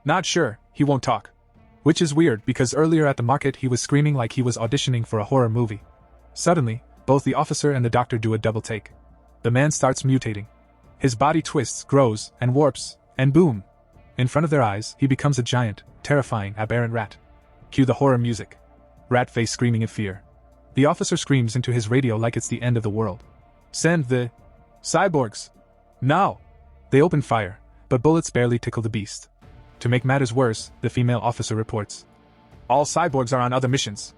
Not sure, he won't talk. Which is weird because earlier at the market he was screaming like he was auditioning for a horror movie. Suddenly, both the officer and the doctor do a double take. The man starts mutating. His body twists, grows, and warps, and boom! In front of their eyes, he becomes a giant, terrifying, aberrant rat. Cue the horror music. Rat face screaming in fear. The officer screams into his radio like it's the end of the world. Send the cyborgs! Now! They open fire, but bullets barely tickle the beast. To make matters worse, the female officer reports. All cyborgs are on other missions.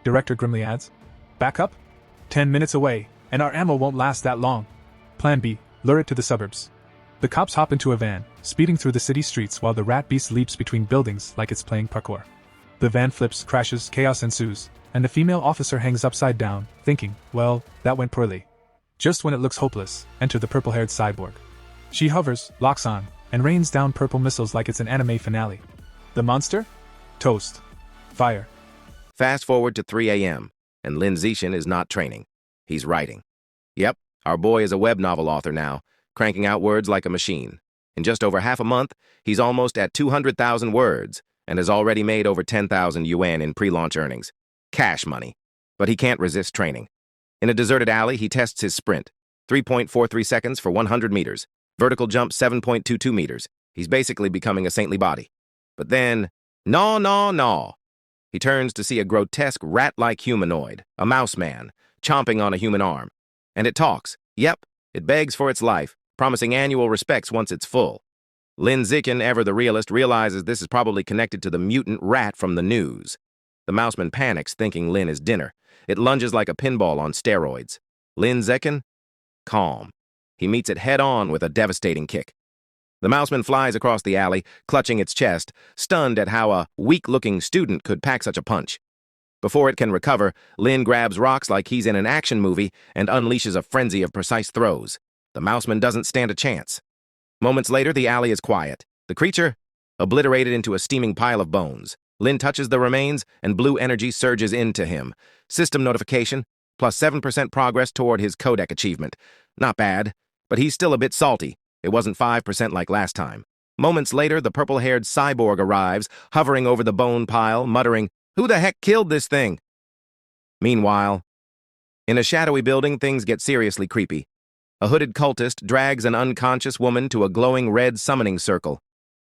Director grimly adds. Back up? 10 minutes away, and our ammo won't last that long. Plan B, lure it to the suburbs. The cops hop into a van, speeding through the city streets while the rat beast leaps between buildings like it's playing parkour. The van flips, crashes, chaos ensues, and the female officer hangs upside down, thinking, well, that went poorly. Just when it looks hopeless, enter the purple-haired cyborg. She hovers, locks on, and rains down purple missiles like it's an anime finale. The monster? Toast. Fire. Fast forward to 3 a.m., and Lin Zichen is not training. He's writing. Yep, our boy is a web novel author now, cranking out words like a machine. In just over half a month, he's almost at 200,000 words, and has already made over 10,000 yuan in pre-launch earnings. Cash money. But he can't resist training. In a deserted alley, he tests his sprint. 3.43 seconds for 100 meters. Vertical jump 7.22 meters. He's basically becoming a saintly body. But then, no. He turns to see a grotesque rat-like humanoid, a mouse man, chomping on a human arm. And it talks. Yep, it begs for its life, promising annual respects once it's full. Lin Zicken, ever the realist, realizes this is probably connected to the mutant rat from the news. The mouseman panics, thinking Lin is dinner. It lunges like a pinball on steroids. Lin Zicken? Calm. He meets it head-on with a devastating kick. The mouseman flies across the alley, clutching its chest, stunned at how a weak-looking student could pack such a punch. Before it can recover, Lin grabs rocks like he's in an action movie and unleashes a frenzy of precise throws. The mouseman doesn't stand a chance. Moments later, the alley is quiet. The creature, obliterated into a steaming pile of bones. Lin touches the remains, and blue energy surges into him. System notification, plus 7% progress toward his codec achievement. Not bad, but he's still a bit salty. It wasn't 5% like last time. Moments later, the purple-haired cyborg arrives, hovering over the bone pile, muttering, "Who the heck killed this thing?" Meanwhile, in a shadowy building, things get seriously creepy. A hooded cultist drags an unconscious woman to a glowing red summoning circle.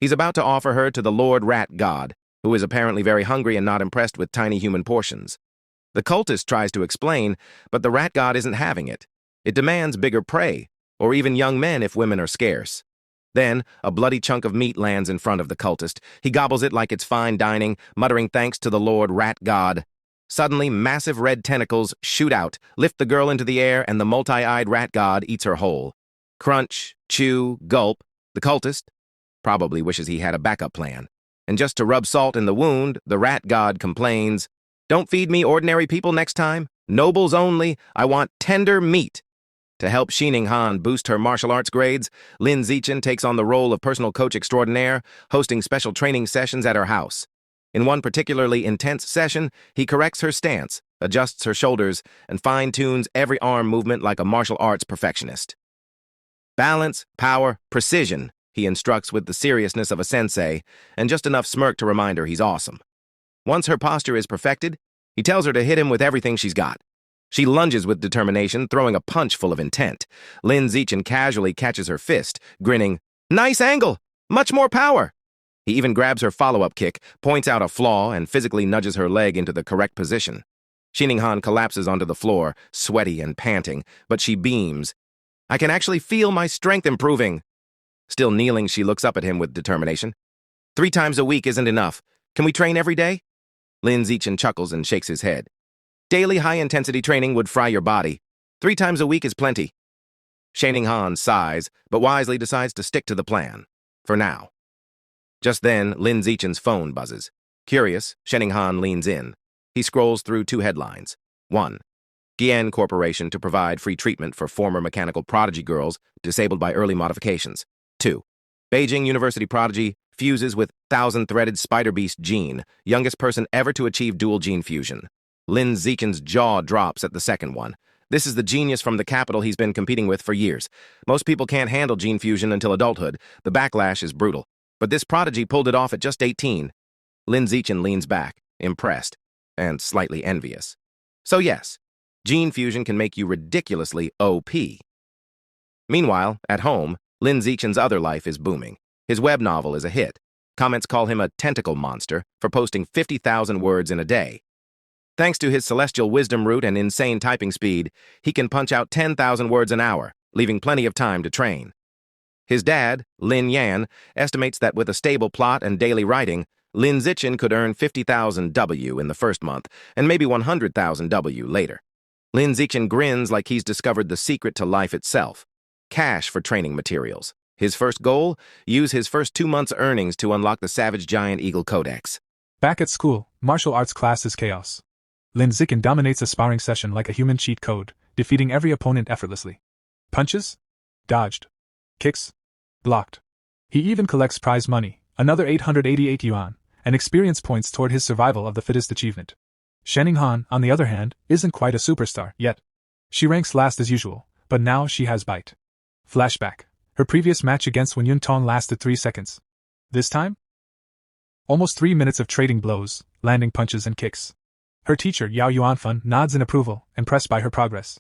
He's about to offer her to the Lord Rat God, who is apparently very hungry and not impressed with tiny human portions. The cultist tries to explain, but the Rat God isn't having it. It demands bigger prey, or even young men if women are scarce. Then, a bloody chunk of meat lands in front of the cultist. He gobbles it like it's fine dining, muttering thanks to the Lord Rat God. Suddenly, massive red tentacles shoot out, lift the girl into the air, and the multi-eyed rat god eats her whole. Crunch, chew, gulp. The cultist probably wishes he had a backup plan. And just to rub salt in the wound, the rat god complains, "Don't feed me ordinary people next time. Nobles only. I want tender meat." To help Shanning-han boost her martial arts grades, Lin Zichen takes on the role of personal coach extraordinaire, hosting special training sessions at her house. In one particularly intense session, he corrects her stance, adjusts her shoulders, and fine-tunes every arm movement like a martial arts perfectionist. Balance, power, precision, he instructs with the seriousness of a sensei, and just enough smirk to remind her he's awesome. Once her posture is perfected, he tells her to hit him with everything she's got. She lunges with determination, throwing a punch full of intent. Lin Zichen casually catches her fist, grinning, "Nice angle! Much more power!" He even grabs her follow-up kick, points out a flaw, and physically nudges her leg into the correct position. Shanning-han collapses onto the floor, sweaty and panting, but she beams. "I can actually feel my strength improving." Still kneeling, she looks up at him with determination. 3 times a week isn't enough. Can we train every day?" Lin Zichen chuckles and shakes his head. "Daily high-intensity training would fry your body. 3 times a week is plenty." Shanning-han sighs, but wisely decides to stick to the plan. For now. Just then, Lin Zichen's phone buzzes. Curious, Shanning-han leans in. He scrolls through 2 headlines. 1. Gien Corporation to provide free treatment for former mechanical prodigy girls disabled by early modifications. 2. Beijing University prodigy fuses with thousand-threaded spider beast gene, youngest person ever to achieve dual gene fusion. Lin Zichen's jaw drops at the second one. This is the genius from the capital he's been competing with for years. Most people can't handle gene fusion until adulthood. The backlash is brutal. But this prodigy pulled it off at just 18. Lin Zichen leans back, impressed, and slightly envious. So yes, gene fusion can make you ridiculously OP. Meanwhile, at home, Lin Zichen's other life is booming. His web novel is a hit. Comments call him a tentacle monster for posting 50,000 words in a day. Thanks to his celestial wisdom root and insane typing speed, he can punch out 10,000 words an hour, leaving plenty of time to train. His dad, Lin Yan, estimates that with a stable plot and daily writing, Lin Zichen could earn 50,000 W in the first month and maybe 100,000 W later. Lin Zichen grins like he's discovered the secret to life itself. Cash for training materials. His first goal? Use his first 2 months' earnings to unlock the Savage Giant Eagle Codex. Back at school, martial arts class is chaos. Lin Zichen dominates a sparring session like a human cheat code, defeating every opponent effortlessly. Punches? Dodged. Kicks? Blocked. He even collects prize money, another 888 yuan, and experience points toward his survival of the fittest achievement. Shenning Han, on the other hand, isn't quite a superstar yet. She ranks last as usual, but now she has bite. Flashback. Her previous match against Wen Yuntong lasted 3 seconds. This time? Almost 3 minutes of trading blows, landing punches and kicks. Her teacher, Yao Yuanfan, nods in approval, impressed by her progress.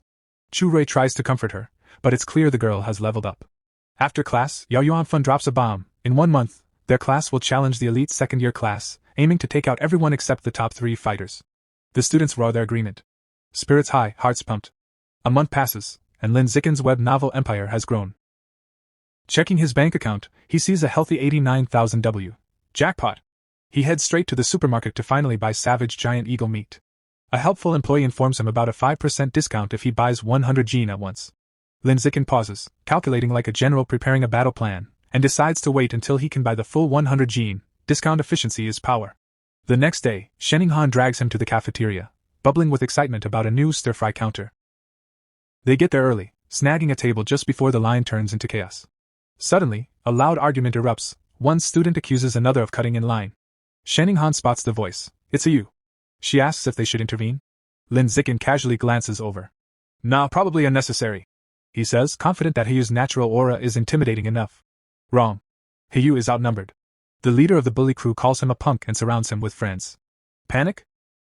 Chu Rui tries to comfort her, but it's clear the girl has leveled up. After class, Yao Yuanfan drops a bomb. In 1 month, their class will challenge the elite second-year class, aiming to take out everyone except the top 3 fighters. The students roar their agreement. Spirits high, hearts pumped. A month passes, and Lin Zichen's web novel empire has grown. Checking his bank account, he sees a healthy 89,000 W. Jackpot! He heads straight to the supermarket to finally buy Savage Giant Eagle meat. A helpful employee informs him about a 5% discount if he buys 100 gene at once. Lin Zichen pauses, calculating like a general preparing a battle plan, and decides to wait until he can buy the full 100 gene. Discount efficiency is power. The next day, Shenning Han drags him to the cafeteria, bubbling with excitement about a new stir-fry counter. They get there early, snagging a table just before the line turns into chaos. Suddenly, a loud argument erupts. One student accuses another of cutting in line. Shenning Han spots the voice. It's a you. She asks if they should intervene. Lin Zichen casually glances over. Nah, probably unnecessary. He says, confident that Heyu's natural aura is intimidating enough. Wrong. Heyu is outnumbered. The leader of the bully crew calls him a punk and surrounds him with friends. Panic?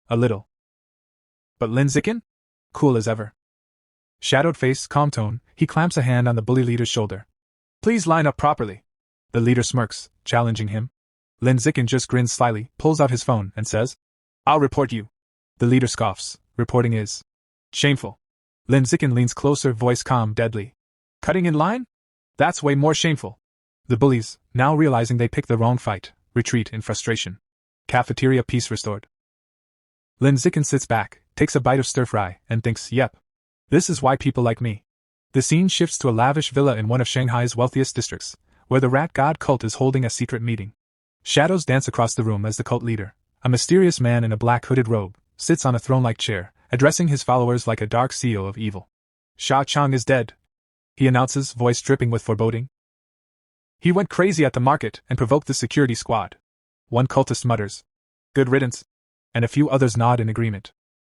A little. But Lin Zichen? Cool as ever. Shadowed face, calm tone, he clamps a hand on the bully leader's shoulder. Please line up properly. The leader smirks, challenging him. Lin Zichen just grins slyly, pulls out his phone, and says, I'll report you. The leader scoffs. Reporting is shameful. Lin Zichen leans closer, voice calm, deadly. Cutting in line? That's way more shameful. The bullies, now realizing they picked the wrong fight, retreat in frustration. Cafeteria peace restored. Lin Zichen sits back, takes a bite of stir-fry, and thinks, yep. This is why people like me. The scene shifts to a lavish villa in one of Shanghai's wealthiest districts, where the rat god cult is holding a secret meeting. Shadows dance across the room as the cult leader, a mysterious man in a black hooded robe, sits on a throne-like chair, addressing his followers like a dark CEO of evil. Sha Chang is dead, he announces, voice dripping with foreboding. He went crazy at the market and provoked the security squad. One cultist mutters, good riddance, and a few others nod in agreement.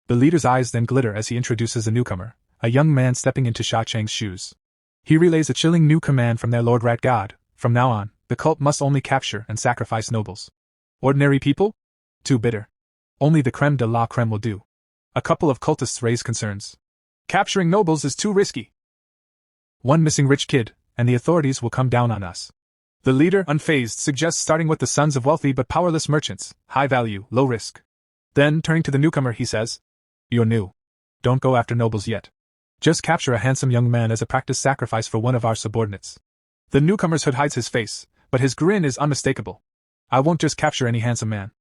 The leader's eyes then glitter as he introduces a newcomer, a young man stepping into Sha Chang's shoes. He relays a chilling new command from their Lord Rat God. From now on, the cult must only capture and sacrifice nobles. Ordinary people? Too bitter. Only the creme de la creme will do. A couple of cultists raise concerns. Capturing nobles is too risky. One missing rich kid, and the authorities will come down on us. The leader, unfazed, suggests starting with the sons of wealthy but powerless merchants, high value, low risk. Then, turning to the newcomer, he says, You're new. Don't go after nobles yet. Just capture a handsome young man as a practice sacrifice for one of our subordinates. The newcomer's hood hides his face, but his grin is unmistakable. I won't just capture any handsome man.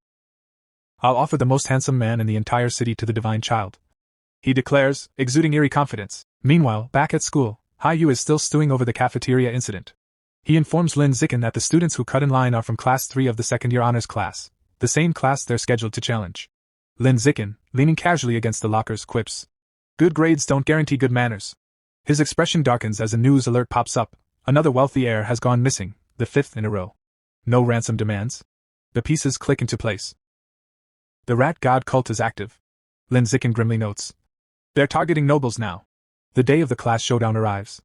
I'll offer the most handsome man in the entire city to the divine child. He declares, exuding eerie confidence. Meanwhile, back at school, Haiyu is still stewing over the cafeteria incident. He informs Lin Zichen that the students who cut in line are from Class 3 of the second-year honors class, the same class they're scheduled to challenge. Lin Zichen, leaning casually against the lockers, quips, Good grades don't guarantee good manners. His expression darkens as a news alert pops up. Another wealthy heir has gone missing, the 5th in a row. No ransom demands. The pieces click into place. The rat god cult is active. Lin Zikin grimly notes. They're targeting nobles now. The day of the class showdown arrives.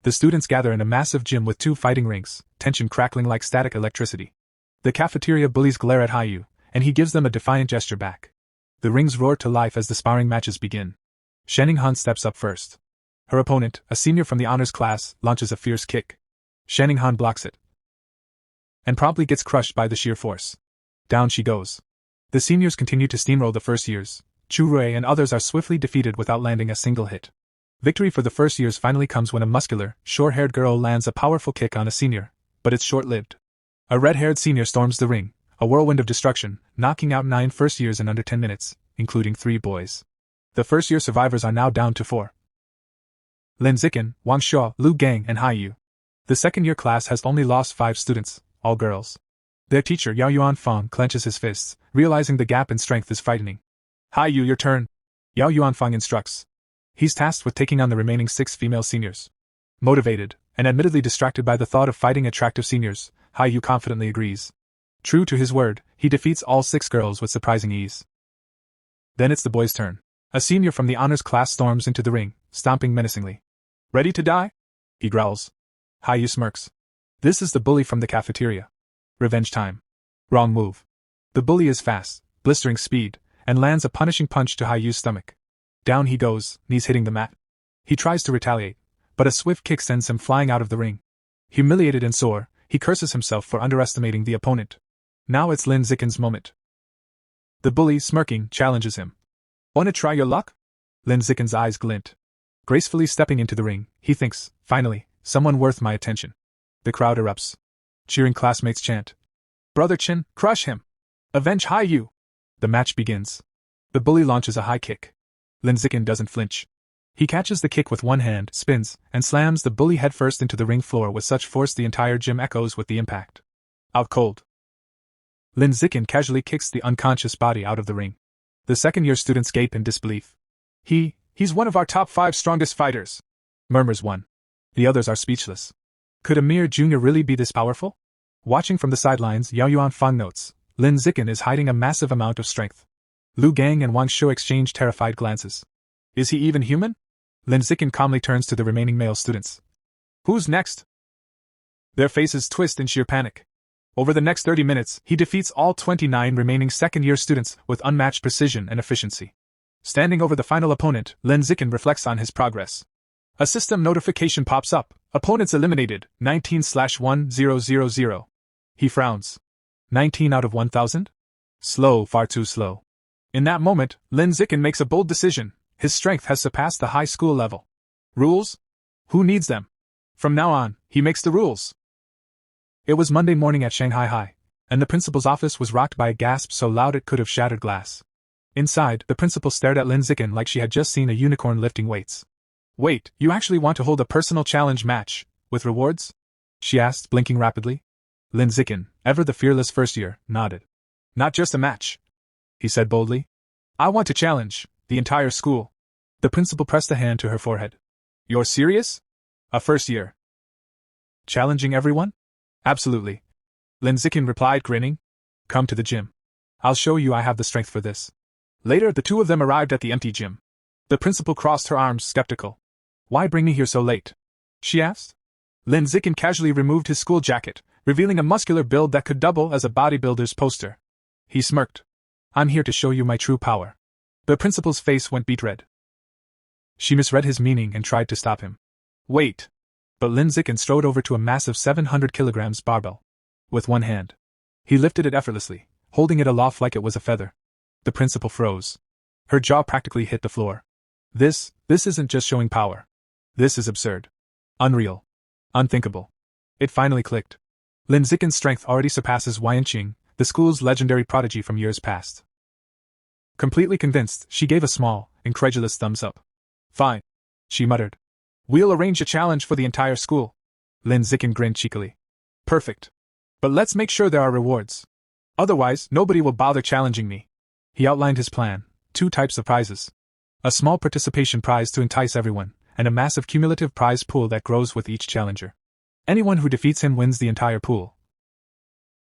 The students gather in a massive gym with 2 fighting rings, tension crackling like static electricity. The cafeteria bullies glare at Hayu, and he gives them a defiant gesture back. The rings roar to life as the sparring matches begin. Shenning Han steps up first. Her opponent, a senior from the honors class, launches a fierce kick. Shenning Han blocks it and promptly gets crushed by the sheer force. Down she goes. The seniors continue to steamroll the first years. Chu Rui and others are swiftly defeated without landing a single hit. Victory for the first years finally comes when a muscular, short-haired girl lands a powerful kick on a senior, but it's short-lived. A red-haired senior storms the ring, a whirlwind of destruction, knocking out 9 first years in under 10 minutes, including 3 boys. The first-year survivors are now down to 4. Lin Zikin, Wang Shuo, Lu Gang, and Hayu. The second-year class has only lost 5 students, all girls. Their teacher Yao Yuanfang clenches his fists, realizing the gap in strength is frightening. Hayu, your turn. Yao Yuanfang instructs. He's tasked with taking on the remaining 6 female seniors. Motivated, and admittedly distracted by the thought of fighting attractive seniors, Hayu confidently agrees. True to his word, he defeats all 6 girls with surprising ease. Then it's the boys' turn. A senior from the honors class storms into the ring, stomping menacingly. Ready to die? He growls. Hayu smirks. This is the bully from the cafeteria. Revenge time. Wrong move. The bully is fast, blistering speed, and lands a punishing punch to Hayu's stomach. Down he goes, knees hitting the mat. He tries to retaliate, but a swift kick sends him flying out of the ring. Humiliated and sore, he curses himself for underestimating the opponent. Now it's Lin Zikin's moment. The bully, smirking, challenges him. Wanna try your luck? Lin Zikin's eyes glint. Gracefully stepping into the ring, he thinks, finally, someone worth my attention. The crowd erupts. Cheering classmates chant. Brother Chin, crush him! Avenge Hayu! The match begins. The bully launches a high kick. Lin Zikin doesn't flinch. He catches the kick with one hand, spins, and slams the bully headfirst into the ring floor with such force the entire gym echoes with the impact. Out cold. Lin Zikin casually kicks the unconscious body out of the ring. The second-year students gape in disbelief. He's one of our top 5 strongest fighters, murmurs one. The others are speechless. Could a mere junior really be this powerful? Watching from the sidelines, Yao Yuanfang notes, Lin Zikin is hiding a massive amount of strength. Lu Gang and Wang Shuo exchange terrified glances. Is he even human? Lin Zikin calmly turns to the remaining male students. Who's next? Their faces twist in sheer panic. Over the next 30 minutes, he defeats all 29 remaining second-year students with unmatched precision and efficiency. Standing over the final opponent, Lin Zikin reflects on his progress. A system notification pops up. Opponents eliminated, 19/1000. He frowns. 19 out of 1,000? Slow, far too slow. In that moment, Lin Zikin makes a bold decision. His strength has surpassed the high school level. Rules? Who needs them? From now on, he makes the rules. It was Monday morning at Shanghai High, and the principal's office was rocked by a gasp so loud it could have shattered glass. Inside, the principal stared at Lin Zikin like she had just seen a unicorn lifting weights. Wait, you actually want to hold a personal challenge match, with rewards? She asked, blinking rapidly. Lin Zikin, ever the fearless first year, nodded. Not just a match, he said boldly. I want to challenge the entire school. The principal pressed a hand to her forehead. You're serious? A first year. Challenging everyone? Absolutely. Lin Zikin replied, grinning. Come to the gym. I'll show you I have the strength for this. Later, the two of them arrived at the empty gym. The principal crossed her arms, skeptical. Why bring me here so late? She asked. Lin Zikin casually removed his school jacket, revealing a muscular build that could double as a bodybuilder's poster. He smirked. I'm here to show you my true power. The principal's face went beet red. She misread his meaning and tried to stop him. Wait. But Lin Zikin strode over to a massive 700 kilograms barbell. With one hand, he lifted it effortlessly, holding it aloft like it was a feather. The principal froze. Her jaw practically hit the floor. This isn't just showing power. This is absurd. Unreal. Unthinkable. It finally clicked. Lin Zikin's strength already surpasses Yanqing, the school's legendary prodigy from years past. Completely convinced, she gave a small, incredulous thumbs up. Fine, she muttered. We'll arrange a challenge for the entire school. Lin Zikin grinned cheekily. Perfect. But let's make sure there are rewards. Otherwise, nobody will bother challenging me. He outlined his plan, 2 types of prizes. A small participation prize to entice everyone, and a massive cumulative prize pool that grows with each challenger. Anyone who defeats him wins the entire pool.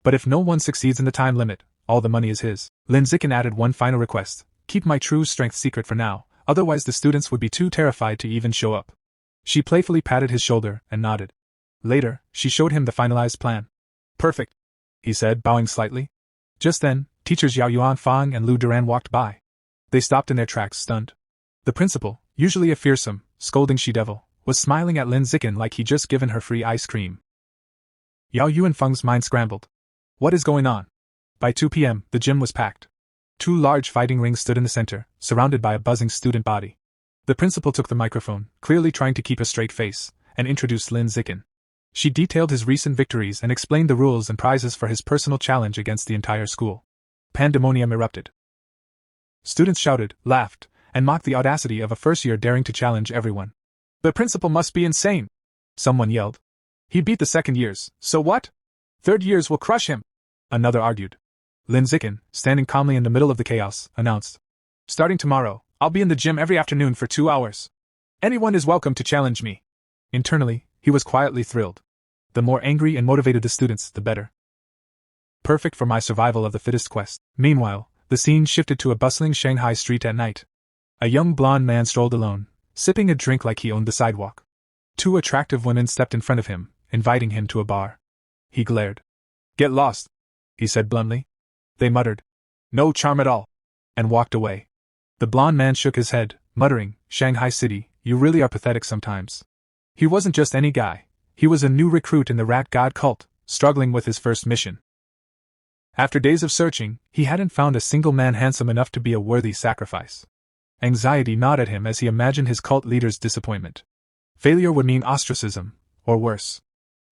But if no one succeeds in the time limit, all the money is his. Lin Zikin added one final request: keep my true strength secret for now, otherwise the students would be too terrified to even show up. She playfully patted his shoulder and nodded. Later, she showed him the finalized plan. Perfect, he said, bowing slightly. Just then, teachers Yao Yuanfang and Lu Duran walked by. They stopped in their tracks, stunned. The principal, usually a fearsome, scolding she-devil, was smiling at Lin Zikin like he'd just given her free ice cream. Yao Yuanfeng's mind scrambled. What is going on? By 2 p.m., the gym was packed. 2 large fighting rings stood in the center, surrounded by a buzzing student body. The principal took the microphone, clearly trying to keep a straight face, and introduced Lin Zikin. She detailed his recent victories and explained the rules and prizes for his personal challenge against the entire school. Pandemonium erupted. Students shouted, laughed, and mocked the audacity of a first-year daring to challenge everyone. The principal must be insane, someone yelled. He beat the second years, so what? Third years will crush him, another argued. Lin Zikin, standing calmly in the middle of the chaos, announced. Starting tomorrow, I'll be in the gym every afternoon for 2 hours. Anyone is welcome to challenge me. Internally, he was quietly thrilled. The more angry and motivated the students, the better. Perfect for my survival of the fittest quest. Meanwhile, the scene shifted to a bustling Shanghai street at night. A young blonde man strolled alone, sipping a drink like he owned the sidewalk. 2 attractive women stepped in front of him, inviting him to a bar. He glared. Get lost, he said bluntly. They muttered, no charm at all, and walked away. The blonde man shook his head, muttering, Shanghai City, you really are pathetic sometimes. He wasn't just any guy. He was a new recruit in the rat god cult, struggling with his first mission. After days of searching, he hadn't found a single man handsome enough to be a worthy sacrifice. Anxiety gnawed at him as he imagined his cult leader's disappointment. Failure would mean ostracism, or worse.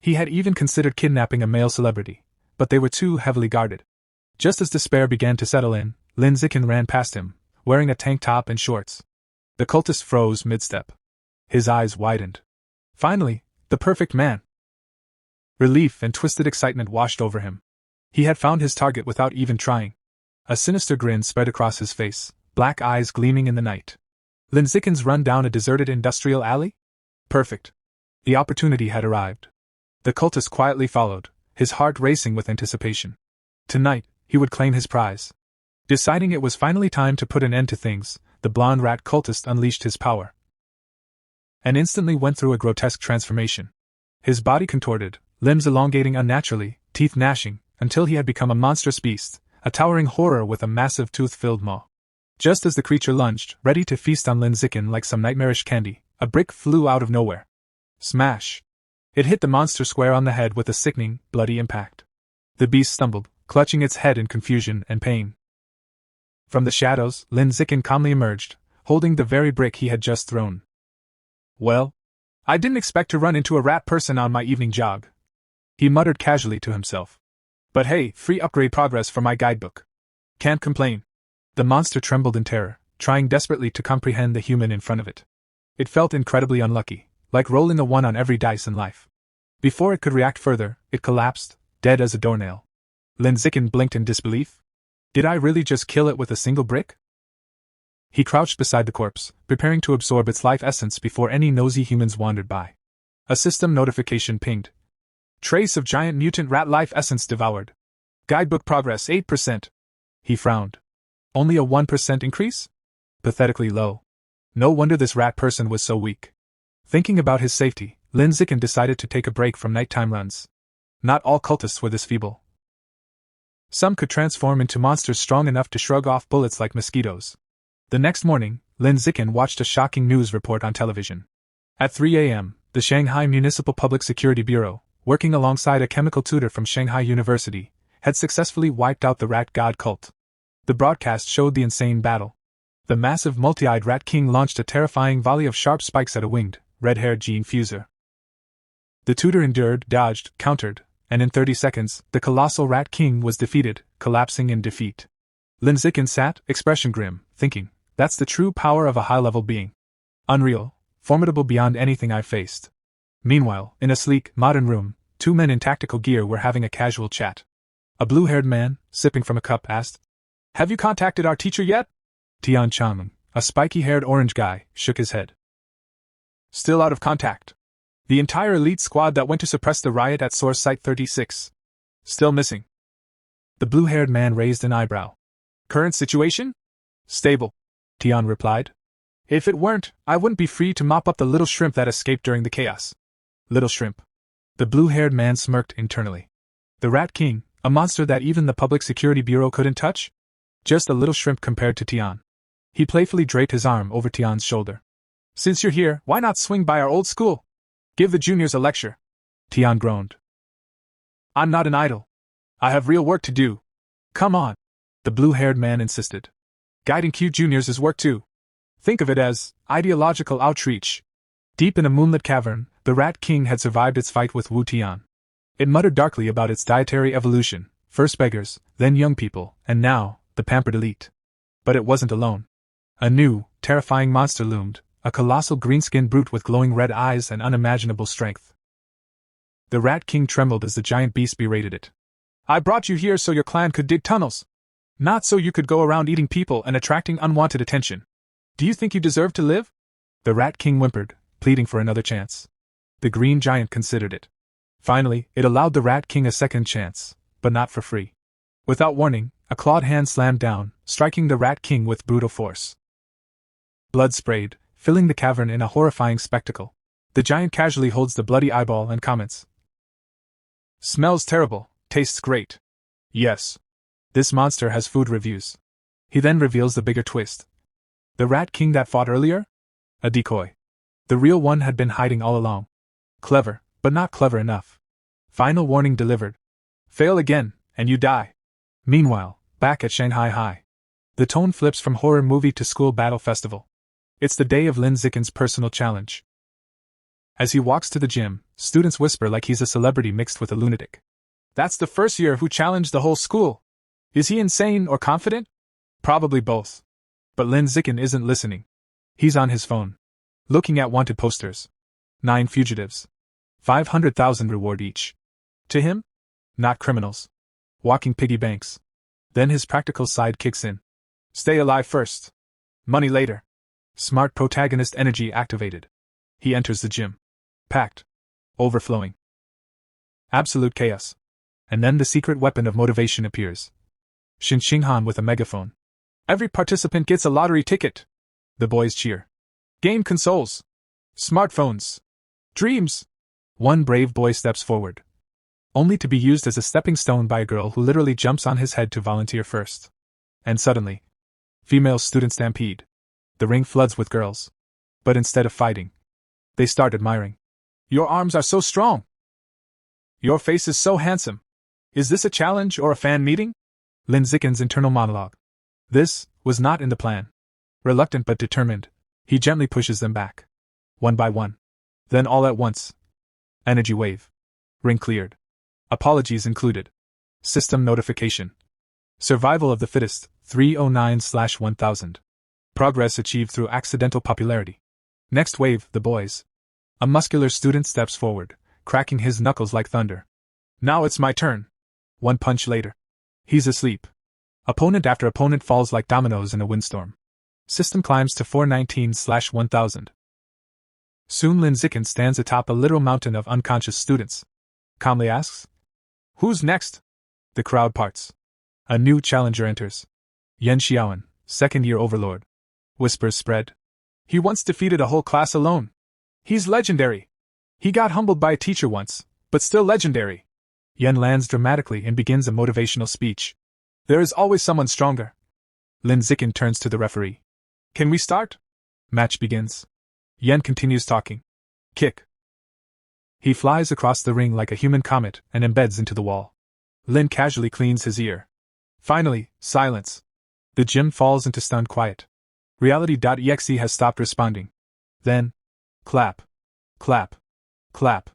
He had even considered kidnapping a male celebrity, but they were too heavily guarded. Just as despair began to settle in, Lin Zikin ran past him, wearing a tank top and shorts. The cultist froze mid-step. His eyes widened. Finally, the perfect man. Relief and twisted excitement washed over him. He had found his target without even trying. A sinister grin spread across his face, black eyes gleaming in the night. Lin Zikin's run down a deserted industrial alley? Perfect. The opportunity had arrived. The cultist quietly followed, his heart racing with anticipation. Tonight, he would claim his prize. Deciding it was finally time to put an end to things, the blonde rat cultist unleashed his power. And instantly went through a grotesque transformation. His body contorted, limbs elongating unnaturally, teeth gnashing, until he had become a monstrous beast, a towering horror with a massive tooth-filled maw. Just as the creature lunged, ready to feast on Lin Zikin like some nightmarish candy, a brick flew out of nowhere. Smash! It hit the monster square on the head with a sickening, bloody impact. The beast stumbled, clutching its head in confusion and pain. From the shadows, Lin Zikin calmly emerged, holding the very brick he had just thrown. Well, I didn't expect to run into a rat person on my evening jog, he muttered casually to himself. But hey, free upgrade progress for my guidebook. Can't complain. The monster trembled in terror, trying desperately to comprehend the human in front of it. It felt incredibly unlucky, like rolling a 1 on every dice in life. Before it could react further, it collapsed, dead as a doornail. Lin Zikin blinked in disbelief. Did I really just kill it with a single brick? He crouched beside the corpse, preparing to absorb its life essence before any nosy humans wandered by. A system notification pinged. Trace of giant mutant rat life essence devoured. Guidebook progress 8%. He frowned. Only a 1% increase? Pathetically low. No wonder this rat person was so weak. Thinking about his safety, Lin Zikin decided to take a break from nighttime runs. Not all cultists were this feeble. Some could transform into monsters strong enough to shrug off bullets like mosquitoes. The next morning, Lin Zikin watched a shocking news report on television. At 3 a.m., the Shanghai Municipal Public Security Bureau, working alongside a chemical tutor from Shanghai University, had successfully wiped out the rat god cult. The broadcast showed the insane battle. The massive multi-eyed rat king launched a terrifying volley of sharp spikes at a winged, red-haired gene fuser. The tutor endured, dodged, countered, and in 30 seconds, the colossal rat king was defeated, collapsing in defeat. Lin Zikin sat, expression grim, thinking, that's the true power of a high-level being. Unreal, formidable beyond anything I've faced. Meanwhile, in a sleek, modern room, 2 men in tactical gear were having a casual chat. A blue-haired man, sipping from a cup, asked, Have you contacted our teacher yet? Tian Chang, A spiky-haired orange guy shook his head. Still out of contact. The entire elite squad that went to suppress the riot at Source Site 36. Still missing. The blue-haired man raised an eyebrow. Current situation? Stable, Tian replied. If it weren't, I wouldn't be free to mop up the little shrimp that escaped during the chaos. Little shrimp. The blue-haired man smirked internally. The Rat King, a monster that even the Public Security Bureau couldn't touch? Just a little shrimp compared to Tian. He playfully draped his arm over Tian's shoulder. Since you're here, why not swing by our old school? Give the juniors a lecture. Tian groaned. I'm not an idol. I have real work to do. Come on, the blue-haired man insisted. Guiding cute juniors is work too. Think of it as ideological outreach. Deep in a moonlit cavern, the Rat King had survived its fight with Wu Tian. It muttered darkly about its dietary evolution, first beggars, then young people, and now, the pampered elite. But it wasn't alone. A new, terrifying monster loomed, a colossal green-skinned brute with glowing red eyes and unimaginable strength. The Rat King trembled as the giant beast berated it. I brought you here so your clan could dig tunnels. Not so you could go around eating people and attracting unwanted attention. Do you think you deserve to live? The Rat King whimpered, pleading for another chance. The green giant considered it. Finally, it allowed the Rat King a second chance, but not for free. Without warning, a clawed hand slammed down, striking the Rat King with brutal force. Blood sprayed, filling the cavern in a horrifying spectacle. The giant casually holds the bloody eyeball and comments. Smells terrible, tastes great. Yes. This monster has food reviews. He then reveals the bigger twist. The Rat King that fought earlier? A decoy. The real one had been hiding all along. Clever, but not clever enough. Final warning delivered. Fail again, and you die. Meanwhile, back at Shanghai High. The tone flips from horror movie to school battle festival. It's the day of Lin Zicken's personal challenge. As he walks to the gym, students whisper like he's a celebrity mixed with a lunatic. That's the first year who challenged the whole school. Is he insane or confident? Probably both. But Lin Zicken isn't listening. He's on his phone. Looking at wanted posters. 9 fugitives. 500,000 reward each. To him? Not criminals. Walking piggy banks. Then his practical side kicks in. Stay alive first. Money later. Smart protagonist energy activated. He enters the gym. Packed. Overflowing. Absolute chaos. And then the secret weapon of motivation appears. Shin Xinghan with a megaphone. Every participant gets a lottery ticket. The boys cheer. Game consoles. Smartphones. Dreams. One brave boy steps forward. Only to be used as a stepping stone by a girl who literally jumps on his head to volunteer first. And suddenly, female student stampede. The ring floods with girls. But instead of fighting, they start admiring. Your arms are so strong. Your face is so handsome. Is this a challenge or a fan meeting? Lin Zicken's internal monologue. This was not in the plan. Reluctant but determined, he gently pushes them back. One by one. Then all at once. Energy wave. Ring cleared. Apologies included. System notification. Survival of the fittest, 309/1000. Progress achieved through accidental popularity. Next wave, the boys. A muscular student steps forward, cracking his knuckles like thunder. Now it's my turn. One punch later. He's asleep. Opponent after opponent falls like dominoes in a windstorm. System climbs to 419/1000. Soon Lin Zicken stands atop a literal mountain of unconscious students. Calmly asks, Who's next? The crowd parts. A new challenger enters. Yan Xiaoan, second-year overlord. Whispers spread. He once defeated a whole class alone. He's legendary. He got humbled by a teacher once, but still legendary. Yan lands dramatically and begins a motivational speech. There is always someone stronger. Lin Zicken turns to the referee. Can we start? Match begins. Yan continues talking. Kick. He flies across the ring like a human comet and embeds into the wall. Lin casually cleans his ear. Finally, silence. The gym falls into stunned quiet. Reality.exe has stopped responding. Then, clap. Clap. Clap.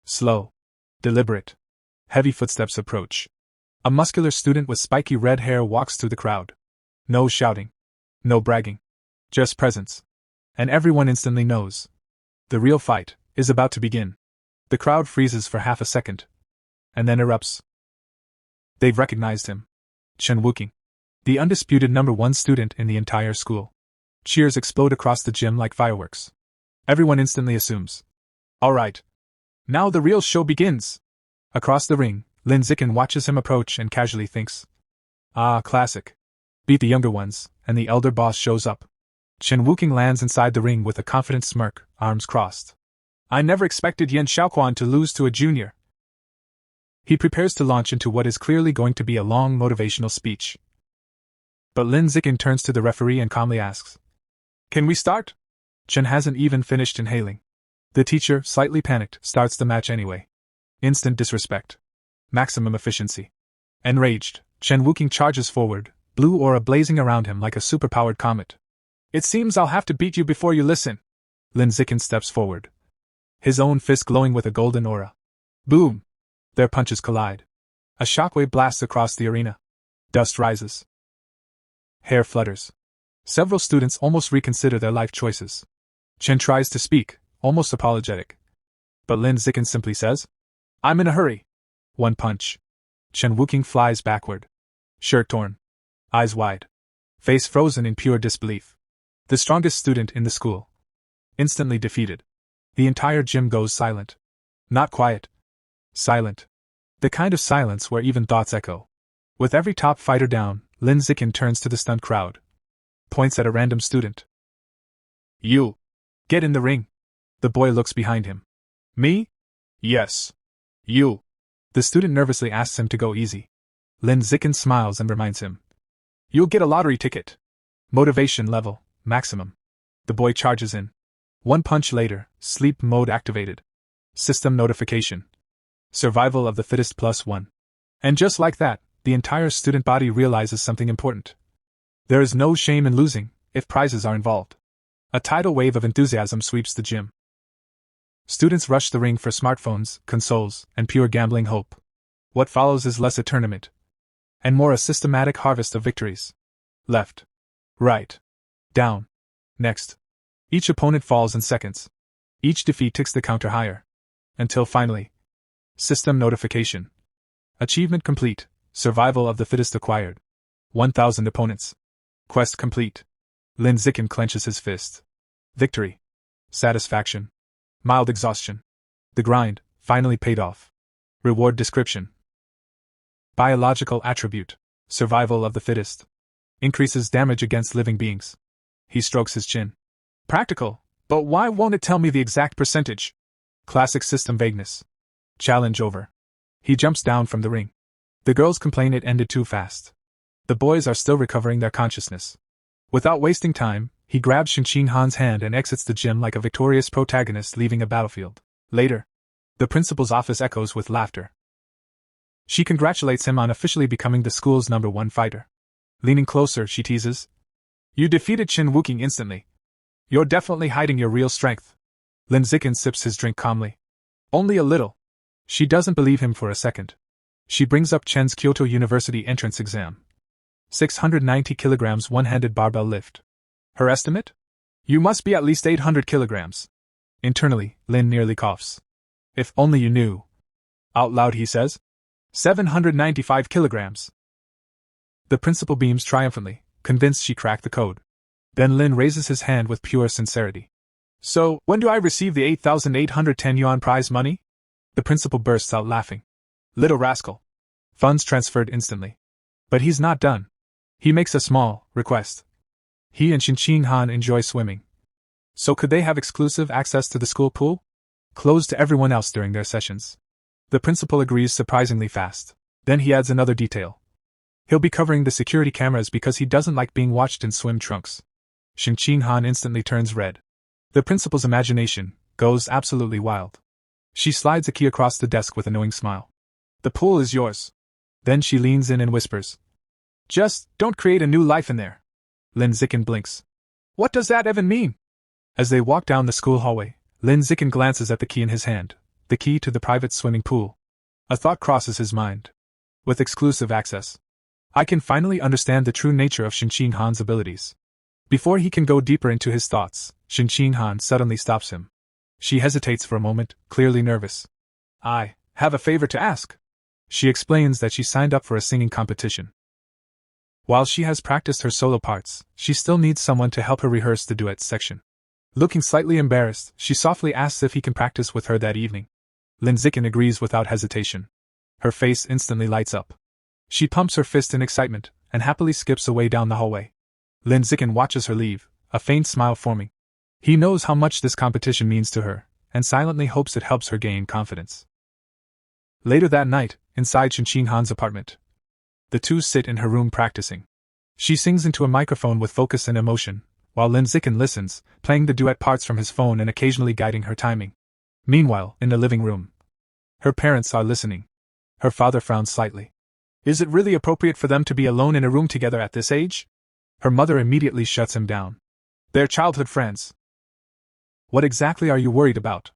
Slow. Deliberate. Heavy footsteps approach. A muscular student with spiky red hair walks through the crowd. No shouting. No bragging. Just presence. And everyone instantly knows. The real fight is about to begin. The crowd freezes for half a second. And then erupts. They've recognized him. Chen Wuking. The undisputed #1 student in the entire school. Cheers explode across the gym like fireworks. Everyone instantly assumes. Alright. Now the real show begins. Across the ring, Lin Zikin watches him approach and casually thinks. Ah, classic. Beat the younger ones, and the elder boss shows up. Chen Wuking lands inside the ring with a confident smirk, arms crossed. I never expected Yan Xiaoquan to lose to a junior. He prepares to launch into what is clearly going to be a long motivational speech. But Lin Zikin turns to the referee and calmly asks, Can we start? Chen hasn't even finished inhaling. The teacher, slightly panicked, starts the match anyway. Instant disrespect. Maximum efficiency. Enraged, Chen Wuking charges forward, blue aura blazing around him like a superpowered comet. It seems I'll have to beat you before you listen. Lin Zikin steps forward. His own fist glowing with a golden aura. Boom! Their punches collide. A shockwave blasts across the arena. Dust rises. Hair flutters. Several students almost reconsider their life choices. Chen tries to speak, almost apologetic. But Lin Zikin simply says, I'm in a hurry. One punch. Chen Wuking flies backward. Shirt torn. Eyes wide. Face frozen in pure disbelief. The strongest student in the school. Instantly defeated. The entire gym goes silent. Not quiet. Silent. The kind of silence where even thoughts echo. With every top fighter down, Lin Zikin turns to the stunned crowd. Points at a random student. You. Get in the ring. The boy looks behind him. Me? Yes. You. The student nervously asks him to go easy. Lin Zikin smiles and reminds him. You'll get a lottery ticket. Motivation level, maximum. The boy charges in. One punch later, sleep mode activated. System notification. Survival of the fittest +1. And just like that, the entire student body realizes something important. There is no shame in losing, if prizes are involved. A tidal wave of enthusiasm sweeps the gym. Students rush the ring for smartphones, consoles, and pure gambling hope. What follows is less a tournament, and more a systematic harvest of victories. Left. Right. Down. Next. Each opponent falls in seconds. Each defeat ticks the counter higher. Until finally. System notification. Achievement complete. Survival of the fittest acquired. 1,000 opponents. Quest complete. Lin Zikin clenches his fist. Victory. Satisfaction. Mild exhaustion. The grind, finally paid off. Reward description. Biological attribute. Survival of the fittest. Increases damage against living beings. He strokes his chin. Practical, but why won't it tell me the exact percentage? Classic system vagueness. Challenge over. He jumps down from the ring. The girls complain it ended too fast. The boys are still recovering their consciousness. Without wasting time, he grabs Shinqing Han's hand and exits the gym like a victorious protagonist leaving a battlefield. Later, the principal's office echoes with laughter. She congratulates him on officially becoming the school's #1 fighter. Leaning closer, she teases. You defeated Chen Wuking instantly. You're definitely hiding your real strength. Lin Zikin sips his drink calmly. Only a little. She doesn't believe him for a second. She brings up Chen's Kyoto University entrance exam. 690 kilograms one-handed barbell lift. Her estimate? You must be at least 800 kilograms. Internally, Lin nearly coughs. If only you knew. Out loud he says. 795 kilograms. The principal beams triumphantly, convinced she cracked the code. Then Lin raises his hand with pure sincerity. So, when do I receive the 8,810 yuan prize money? The principal bursts out laughing. Little rascal. Funds transferred instantly. But he's not done. He makes a small request. He and Shinqing Han enjoy swimming. So could they have exclusive access to the school pool? Closed to everyone else during their sessions. The principal agrees surprisingly fast. Then he adds another detail. He'll be covering the security cameras because he doesn't like being watched in swim trunks. Shinqing Han instantly turns red. The principal's imagination goes absolutely wild. She slides a key across the desk with a knowing smile. The pool is yours. Then she leans in and whispers. Just don't create a new life in there. Lin Zikin blinks. What does that even mean? As they walk down the school hallway, Lin Zikin glances at the key in his hand, the key to the private swimming pool. A thought crosses his mind. With exclusive access, I can finally understand the true nature of Shinqing Han's abilities. Before he can go deeper into his thoughts, Shinqing Han suddenly stops him. She hesitates for a moment, clearly nervous. I have a favor to ask. She explains that she signed up for a singing competition. While she has practiced her solo parts, she still needs someone to help her rehearse the duet section. Looking slightly embarrassed, she softly asks if he can practice with her that evening. Lin Zikin agrees without hesitation. Her face instantly lights up. She pumps her fist in excitement, and happily skips away down the hallway. Lin Zikin watches her leave, a faint smile forming. He knows how much this competition means to her, and silently hopes it helps her gain confidence. Later that night, inside Shinqing Han's apartment, the two sit in her room practicing. She sings into a microphone with focus and emotion, while Lin Zikin listens, playing the duet parts from his phone and occasionally guiding her timing. Meanwhile, in the living room, her parents are listening. Her father frowns slightly. Is it really appropriate for them to be alone in a room together at this age? Her mother immediately shuts him down. They're childhood friends. What exactly are you worried about?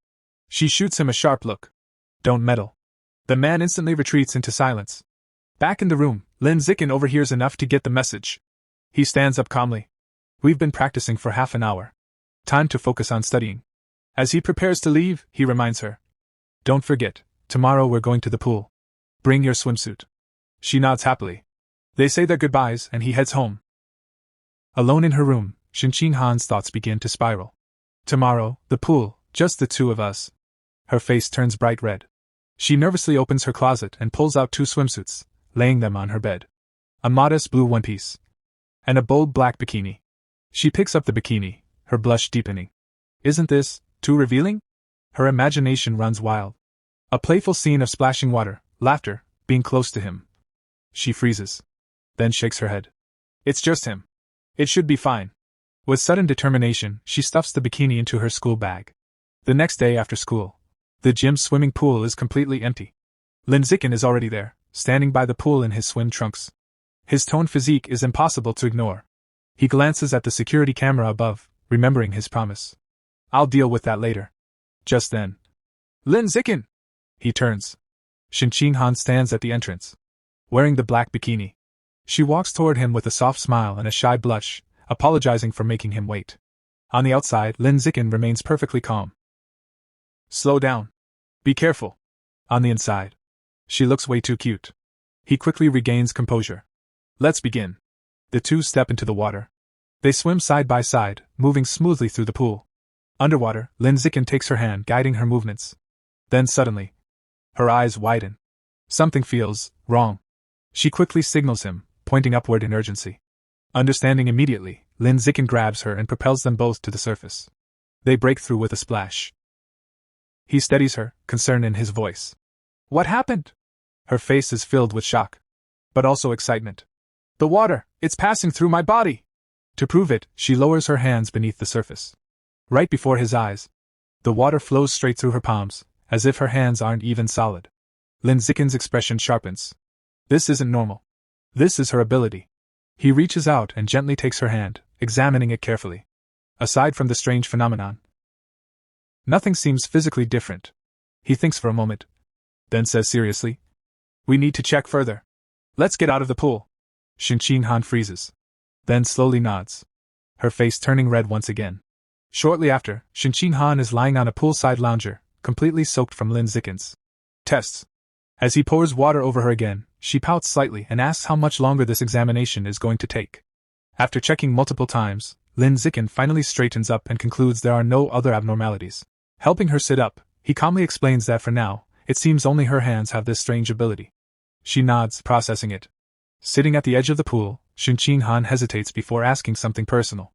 She shoots him a sharp look. Don't meddle. The man instantly retreats into silence. Back in the room, Lin Zikin overhears enough to get the message. He stands up calmly. We've been practicing for half an hour. Time to focus on studying. As he prepares to leave, he reminds her. Don't forget, tomorrow we're going to the pool. Bring your swimsuit. She nods happily. They say their goodbyes and he heads home. Alone in her room, Shinqing Han's thoughts begin to spiral. Tomorrow, the pool, just the two of us. Her face turns bright red. She nervously opens her closet and pulls out two swimsuits, laying them on her bed. A modest blue one-piece. And a bold black bikini. She picks up the bikini, her blush deepening. Isn't this too revealing? Her imagination runs wild. A playful scene of splashing water, laughter, being close to him. She freezes. Then shakes her head. It's just him. It should be fine. With sudden determination, she stuffs the bikini into her school bag. The next day after school, the gym's swimming pool is completely empty. Lin Zikin is already there, standing by the pool in his swim trunks. His toned physique is impossible to ignore. He glances at the security camera above, remembering his promise. I'll deal with that later. Just then. Lin Zikin! He turns. Shinqing Han stands at the entrance, wearing the black bikini. She walks toward him with a soft smile and a shy blush, apologizing for making him wait. On the outside, Lin Zikin remains perfectly calm. Slow down. Be careful. On the inside, she looks way too cute. He quickly regains composure. Let's begin. The two step into the water. They swim side by side, moving smoothly through the pool. Underwater, Lin Zikin takes her hand, guiding her movements. Then suddenly, her eyes widen. Something feels wrong. She quickly signals him, pointing upward in urgency. Understanding immediately, Lin Zikin grabs her and propels them both to the surface. They break through with a splash. He steadies her, concern in his voice. What happened? Her face is filled with shock, but also excitement. The water, it's passing through my body. To prove it, she lowers her hands beneath the surface. Right before his eyes, the water flows straight through her palms, as if her hands aren't even solid. Lin Zikin's expression sharpens. This isn't normal. This is her ability. He reaches out and gently takes her hand, examining it carefully. Aside from the strange phenomenon, nothing seems physically different. He thinks for a moment, then says seriously, We need to check further. Let's get out of the pool. Shinqing Han freezes, then slowly nods, her face turning red once again. Shortly after, Shinqing Han is lying on a poolside lounger, completely soaked from Lin Zikin's tests. As he pours water over her again, she pouts slightly and asks how much longer this examination is going to take. After checking multiple times, Lin Zikin finally straightens up and concludes there are no other abnormalities. Helping her sit up, he calmly explains that for now, it seems only her hands have this strange ability. She nods, processing it. Sitting at the edge of the pool, Shinqing Han hesitates before asking something personal.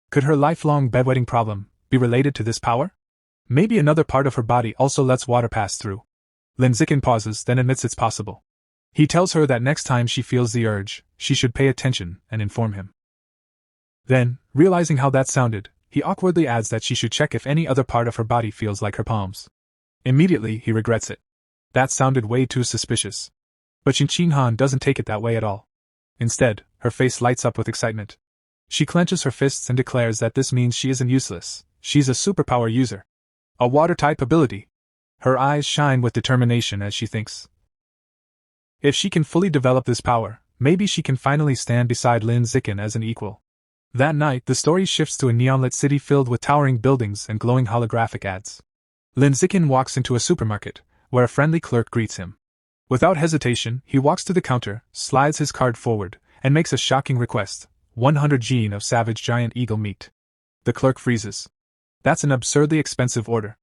Could her lifelong bedwetting problem be related to this power? Maybe another part of her body also lets water pass through. Lin Zikin pauses, then admits it's possible. He tells her that next time she feels the urge, she should pay attention and inform him. Then, realizing how that sounded, he awkwardly adds that she should check if any other part of her body feels like her palms. Immediately, he regrets it. That sounded way too suspicious. But Shinqing Han doesn't take it that way at all. Instead, her face lights up with excitement. She clenches her fists and declares that this means she isn't useless, she's a superpower user. A water-type ability. Her eyes shine with determination as she thinks. If she can fully develop this power, maybe she can finally stand beside Lin Zikin as an equal. That night, the story shifts to a neon-lit city filled with towering buildings and glowing holographic ads. Lin Zikin walks into a supermarket, where a friendly clerk greets him. Without hesitation, he walks to the counter, slides his card forward, and makes a shocking request: 100 gene of savage giant eagle meat. The clerk freezes. That's an absurdly expensive order.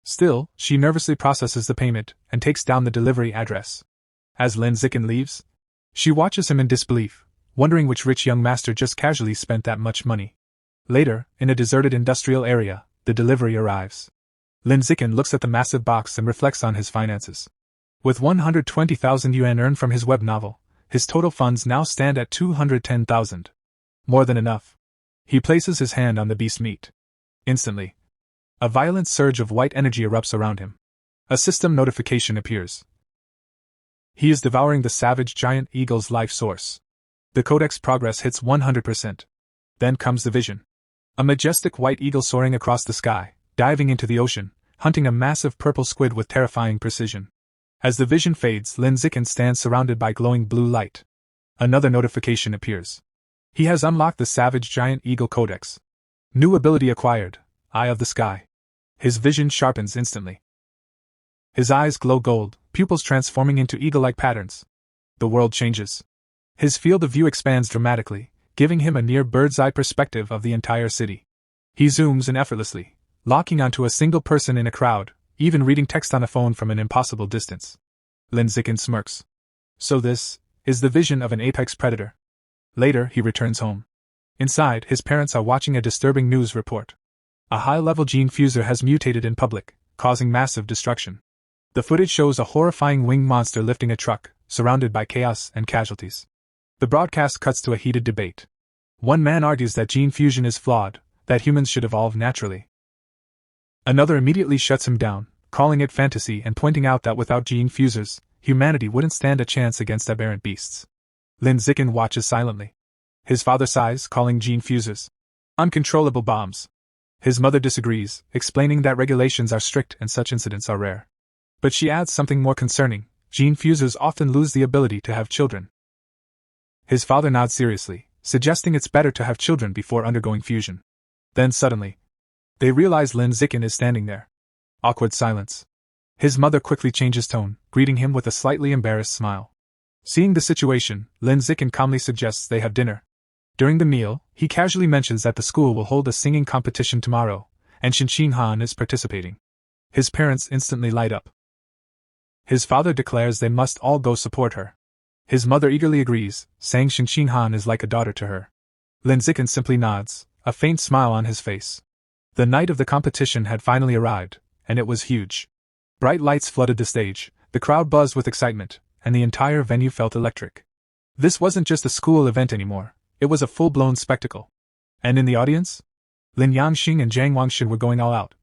Still, she nervously processes the payment and takes down the delivery address. As Lin Zikin leaves, she watches him in disbelief, wondering which rich young master just casually spent that much money. Later, in a deserted industrial area, the delivery arrives. Lin Zikin looks at the massive box and reflects on his finances. With 120,000 yuan earned from his web novel, his total funds now stand at 210,000. More than enough. He places his hand on the beast meat. Instantly, a violent surge of white energy erupts around him. A system notification appears. He is devouring the savage giant eagle's life source. The codex progress hits 100%. Then comes the vision. A majestic white eagle soaring across the sky, diving into the ocean, hunting a massive purple squid with terrifying precision. As the vision fades, Lin Zikin stands surrounded by glowing blue light. Another notification appears. He has unlocked the savage giant eagle codex. New ability acquired, Eye of the Sky. His vision sharpens instantly. His eyes glow gold, pupils transforming into eagle-like patterns. The world changes. His field of view expands dramatically, giving him a near bird's-eye perspective of the entire city. He zooms in effortlessly, locking onto a single person in a crowd, even reading text on a phone from an impossible distance. Lin Zikin smirks. So this is the vision of an apex predator. Later, he returns home. Inside, his parents are watching a disturbing news report. A high-level gene fuser has mutated in public, causing massive destruction. The footage shows a horrifying winged monster lifting a truck, surrounded by chaos and casualties. The broadcast cuts to a heated debate. One man argues that gene fusion is flawed, that humans should evolve naturally. Another immediately shuts him down, calling it fantasy and pointing out that without gene fusers, humanity wouldn't stand a chance against aberrant beasts. Lin Zikin watches silently. His father sighs, calling gene fusers uncontrollable bombs. His mother disagrees, explaining that regulations are strict and such incidents are rare. But she adds something more concerning: gene fusers often lose the ability to have children. His father nods seriously, suggesting it's better to have children before undergoing fusion. Then suddenly, they realize Lin Zikin is standing there. Awkward silence. His mother quickly changes tone, greeting him with a slightly embarrassed smile. Seeing the situation, Lin Zikin calmly suggests they have dinner. During the meal, he casually mentions that the school will hold a singing competition tomorrow, and Xinqing Han is participating. His parents instantly light up. His father declares they must all go support her. His mother eagerly agrees, saying Xinqing Han is like a daughter to her. Lin Zikin simply nods, a faint smile on his face. The night of the competition had finally arrived, and it was huge. Bright lights flooded the stage, the crowd buzzed with excitement, and the entire venue felt electric. This wasn't just a school event anymore, it was a full-blown spectacle. And in the audience? Lin Yangxing and Zhang Wangshan were going all out.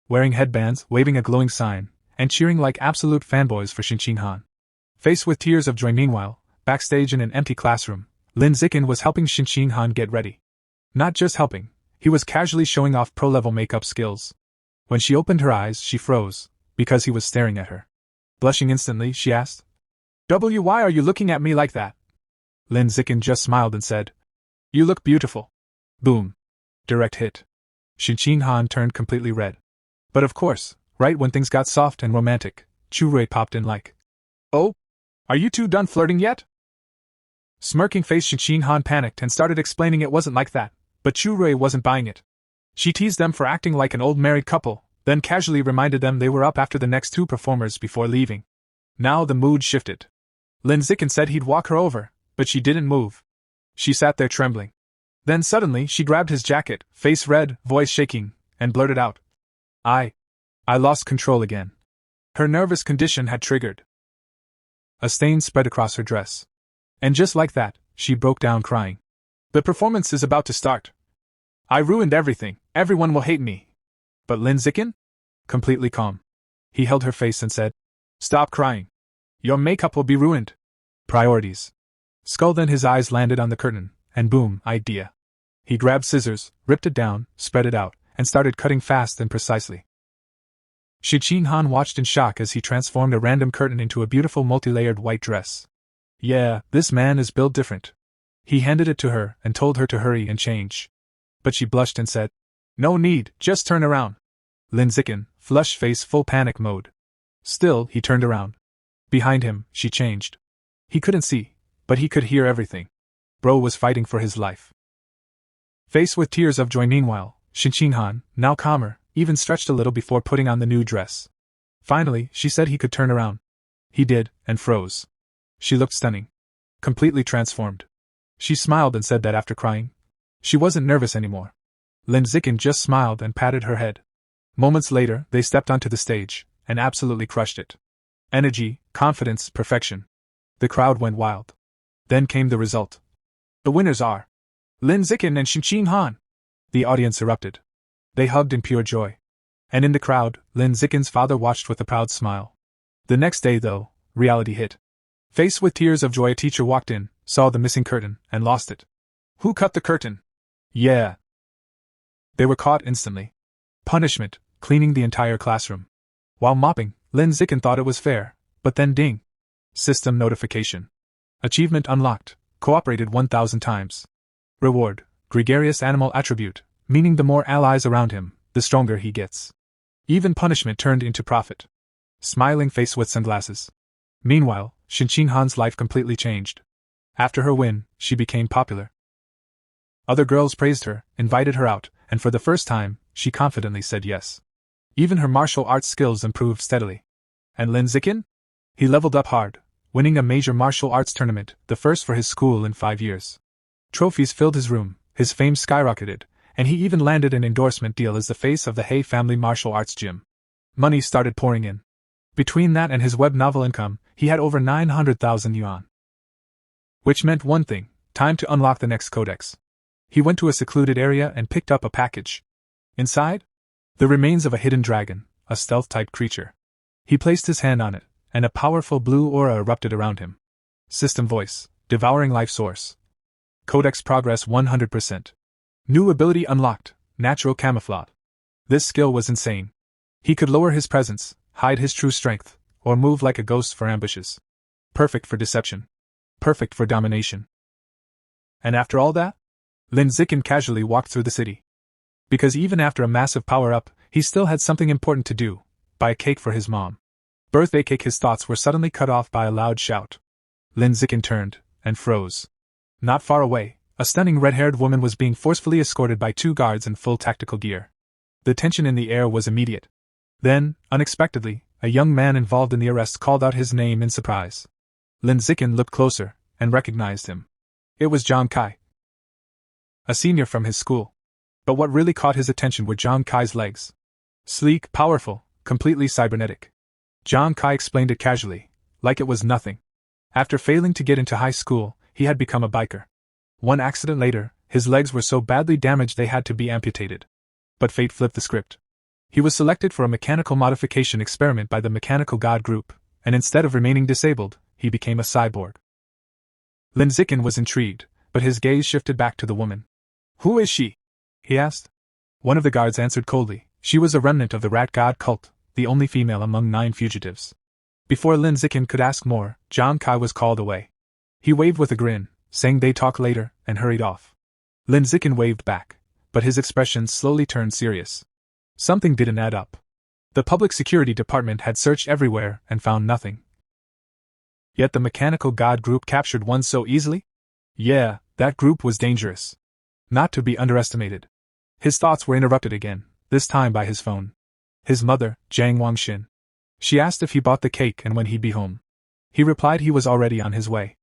Wearing headbands, waving a glowing sign, and cheering like absolute fanboys for Xinqing Han. Faced with tears of joy meanwhile, backstage in an empty classroom, Lin Zikin was helping Xinqing Han get ready. Not just helping, he was casually showing off pro-level makeup skills. When she opened her eyes, she froze, because he was staring at her. Blushing instantly, she asked, "Why are you looking at me like that?" Lin Zikin just smiled and said, "You look beautiful." Boom. Direct hit. Xinqing Han turned completely red. But of course, right when things got soft and romantic, Chu Rui popped in like, "Oh? Are you two done flirting yet?" Smirking face, Xinqing Han panicked and started explaining it wasn't like that, but Chu Rui wasn't buying it. She teased them for acting like an old married couple, then casually reminded them they were up after the next two performers before leaving. Now the mood shifted. Lin Zikin said he'd walk her over, but she didn't move. She sat there trembling. Then suddenly she grabbed his jacket, face red, voice shaking, and blurted out, I lost control again." Her nervous condition had triggered. A stain spread across her dress. And just like that, she broke down crying. "The performance is about to start. I ruined everything, everyone will hate me." But Lin Zikin? Completely calm. He held her face and said, "Stop crying. Your makeup will be ruined. Priorities." Skull. Then his eyes landed on the curtain, and boom, idea. He grabbed scissors, ripped it down, spread it out, and started cutting fast and precisely. Xinqing Han watched in shock as he transformed a random curtain into a beautiful multi-layered white dress. Yeah, this man is built different. He handed it to her and told her to hurry and change. But she blushed and said, "No need, just turn around." Lin Zikin, flushed face, full panic mode. Still, he turned around. Behind him, she changed. He couldn't see, but he could hear everything. Bro was fighting for his life. Faced with tears of joy meanwhile, Shinchin-han, now calmer, even stretched a little before putting on the new dress. Finally, she said he could turn around. He did, and froze. She looked stunning. Completely transformed. She smiled and said that after crying, she wasn't nervous anymore. Lin Zikin just smiled and patted her head. Moments later, they stepped onto the stage, and absolutely crushed it. Energy, confidence, perfection. The crowd went wild. Then came the result. The winners are Lin Zikin and Shinchin-han. The audience erupted. They hugged in pure joy. And in the crowd, Lin Zikin's father watched with a proud smile. The next day, though, reality hit. Faced with tears of joy, a teacher walked in, saw the missing curtain, and lost it. Who cut the curtain? Yeah. They were caught instantly. Punishment, cleaning the entire classroom. While mopping, Lin Zikin thought it was fair, but then ding. System notification. Achievement unlocked, cooperated 1,000 times. Reward, gregarious animal attribute, meaning the more allies around him, the stronger he gets. Even punishment turned into profit. Smiling face with sunglasses. Meanwhile, Shinchin-han's life completely changed. After her win, she became popular. Other girls praised her, invited her out, and for the first time, she confidently said yes. Even her martial arts skills improved steadily. And Lin Zikin? He leveled up hard, winning a major martial arts tournament, the first for his school in 5 years. Trophies filled his room, his fame skyrocketed, and he even landed an endorsement deal as the face of the Hay family martial arts gym. Money started pouring in. Between that and his web novel income, he had over 900,000 yuan. Which meant one thing: time to unlock the next codex. He went to a secluded area and picked up a package. Inside? The remains of a hidden dragon, a stealth-type creature. He placed his hand on it, and a powerful blue aura erupted around him. System voice, devouring life source. Codex progress 100%. New ability unlocked, natural camouflage. This skill was insane. He could lower his presence, hide his true strength, or move like a ghost for ambushes. Perfect for deception. Perfect for domination. And after all that? Lin Zikin casually walked through the city. Because even after a massive power-up, he still had something important to do: buy a cake for his mom. Birthday cake. His thoughts were suddenly cut off by a loud shout. Lin Zikin turned, and froze. Not far away, a stunning red-haired woman was being forcefully escorted by 2 guards in full tactical gear. The tension in the air was immediate. Then, unexpectedly, a young man involved in the arrest called out his name in surprise. Lin Zikin looked closer, and recognized him. It was Zhang Kai, a senior from his school. But what really caught his attention were Zhang Kai's legs. Sleek, powerful, completely cybernetic. Zhang Kai explained it casually, like it was nothing. After failing to get into high school, he had become a biker. One accident later, his legs were so badly damaged they had to be amputated. But fate flipped the script. He was selected for a mechanical modification experiment by the Mechanical God Group, and instead of remaining disabled, he became a cyborg. Lin Zikin was intrigued, but his gaze shifted back to the woman. Who is she? He asked. One of the guards answered coldly. She was a remnant of the Rat God cult, the only female among 9 fugitives. Before Lin Zikin could ask more, Zhang Kai was called away. He waved with a grin, saying they'd talk later, and hurried off. Lin Zikin waved back, but his expression slowly turned serious. Something didn't add up. The public security department had searched everywhere and found nothing. Yet the Mechanical God Group captured one so easily? Yeah, that group was dangerous. Not to be underestimated. His thoughts were interrupted again, this time by his phone. His mother, Jiang Wangxin. She asked if he bought the cake and when he'd be home. He replied he was already on his way.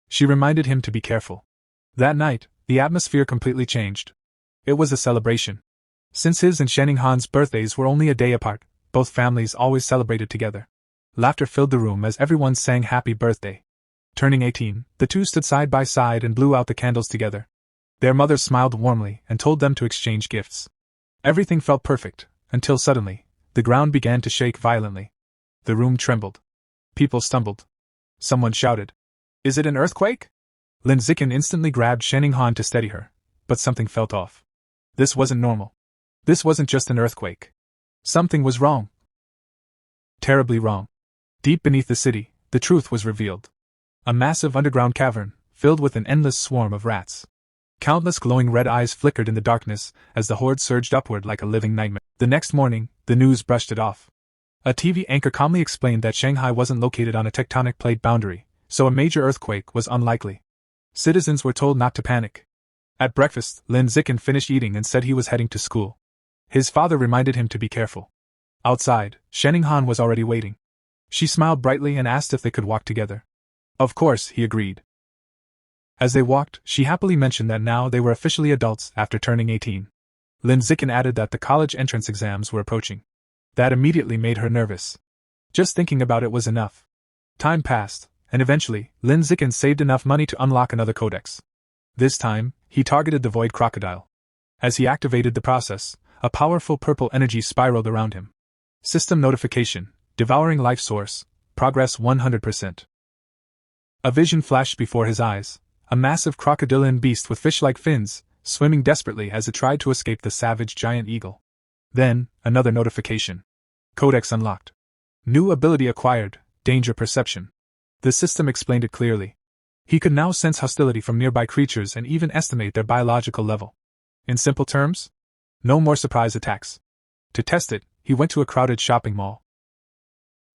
She reminded him to be careful. That night, the atmosphere completely changed. It was a celebration. Since his and Shinchin-han's birthdays were only a day apart, both families always celebrated together. Laughter filled the room as everyone sang happy birthday. Turning 18, the two stood side by side and blew out the candles together. Their mother smiled warmly and told them to exchange gifts. Everything felt perfect, until suddenly, the ground began to shake violently. The room trembled. People stumbled. Someone shouted, "Is it an earthquake?" Lin Zikin instantly grabbed Shinchin-han to steady her, but something felt off. This wasn't normal. This wasn't just an earthquake. Something was wrong. Terribly wrong. Deep beneath the city, the truth was revealed. A massive underground cavern, filled with an endless swarm of rats. Countless glowing red eyes flickered in the darkness as the horde surged upward like a living nightmare. The next morning, the news brushed it off. A TV anchor calmly explained that Shanghai wasn't located on a tectonic plate boundary, so a major earthquake was unlikely. Citizens were told not to panic. At breakfast, Lin Zikin finished eating and said he was heading to school. His father reminded him to be careful. Outside, Shening-han was already waiting. She smiled brightly and asked if they could walk together. Of course, he agreed. As they walked, she happily mentioned that now they were officially adults after turning 18. Lin Zikin added that the college entrance exams were approaching. That immediately made her nervous. Just thinking about it was enough. Time passed, and eventually, Lin Zikin saved enough money to unlock another codex. This time, he targeted the Void Crocodile. As he activated the process, a powerful purple energy spiraled around him. System notification, devouring life source, progress 100%. A vision flashed before his eyes, a massive crocodilian beast with fish-like fins, swimming desperately as it tried to escape the savage giant eagle. Then, another notification. Codex unlocked. New ability acquired, danger perception. The system explained it clearly. He could now sense hostility from nearby creatures and even estimate their biological level. In simple terms, no more surprise attacks. To test it, he went to a crowded shopping mall.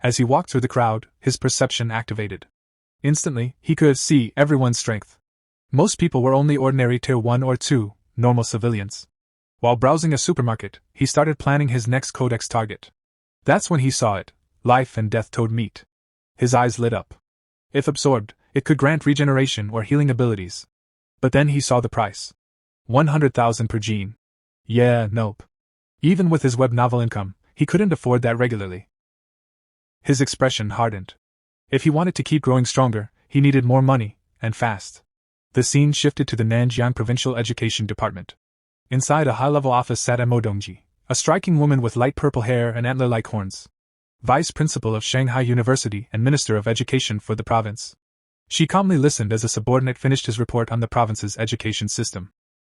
As he walked through the crowd, his perception activated. Instantly, he could see everyone's strength. Most people were only ordinary tier 1 or 2, normal civilians. While browsing a supermarket, he started planning his next codex target. That's when he saw it, life and death toad meat. His eyes lit up. If absorbed, it could grant regeneration or healing abilities. But then he saw the price. 100,000 per gene. Yeah, nope. Even with his web novel income, he couldn't afford that regularly. His expression hardened. If he wanted to keep growing stronger, he needed more money, and fast. The scene shifted to the Nanjiang Provincial Education Department. Inside a high-level office sat Emodongji, a striking woman with light purple hair and antler-like horns. Vice Principal of Shanghai University and Minister of Education for the province. She calmly listened as a subordinate finished his report on the province's education system.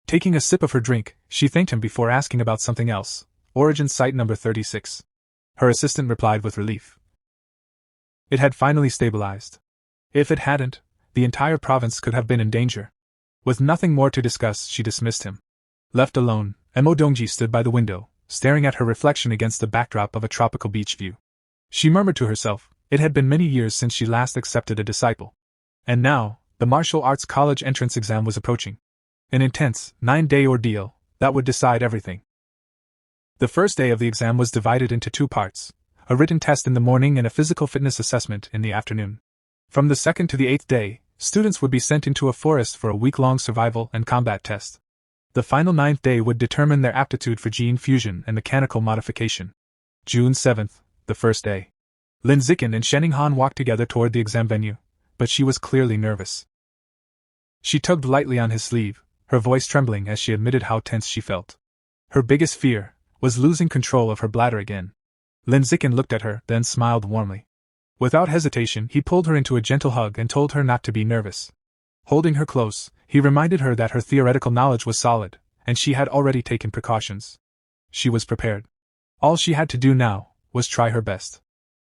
Taking a sip of her drink, she thanked him before asking about something else. Origin Site number 36. Her assistant replied with relief. It had finally stabilized. If it hadn't, the entire province could have been in danger. With nothing more to discuss, she dismissed him. Left alone, Emo Dongji stood by the window, staring at her reflection against the backdrop of a tropical beach view. She murmured to herself, it had been many years since she last accepted a disciple. And now, the martial arts college entrance exam was approaching. An intense, 9-day ordeal that would decide everything. The first day of the exam was divided into 2 parts, a written test in the morning and a physical fitness assessment in the afternoon. From the 2nd to the 8th day, students would be sent into a forest for a week-long survival and combat test. The final 9th day would determine their aptitude for gene fusion and mechanical modification. June 7th, the first day. Lin Zikin and Shening-han walked together toward the exam venue, but she was clearly nervous. She tugged lightly on his sleeve, her voice trembling as she admitted how tense she felt. Her biggest fear was losing control of her bladder again. Lin Zikin looked at her, then smiled warmly. Without hesitation, he pulled her into a gentle hug and told her not to be nervous. Holding her close, he reminded her that her theoretical knowledge was solid, and she had already taken precautions. She was prepared. All she had to do now was try her best.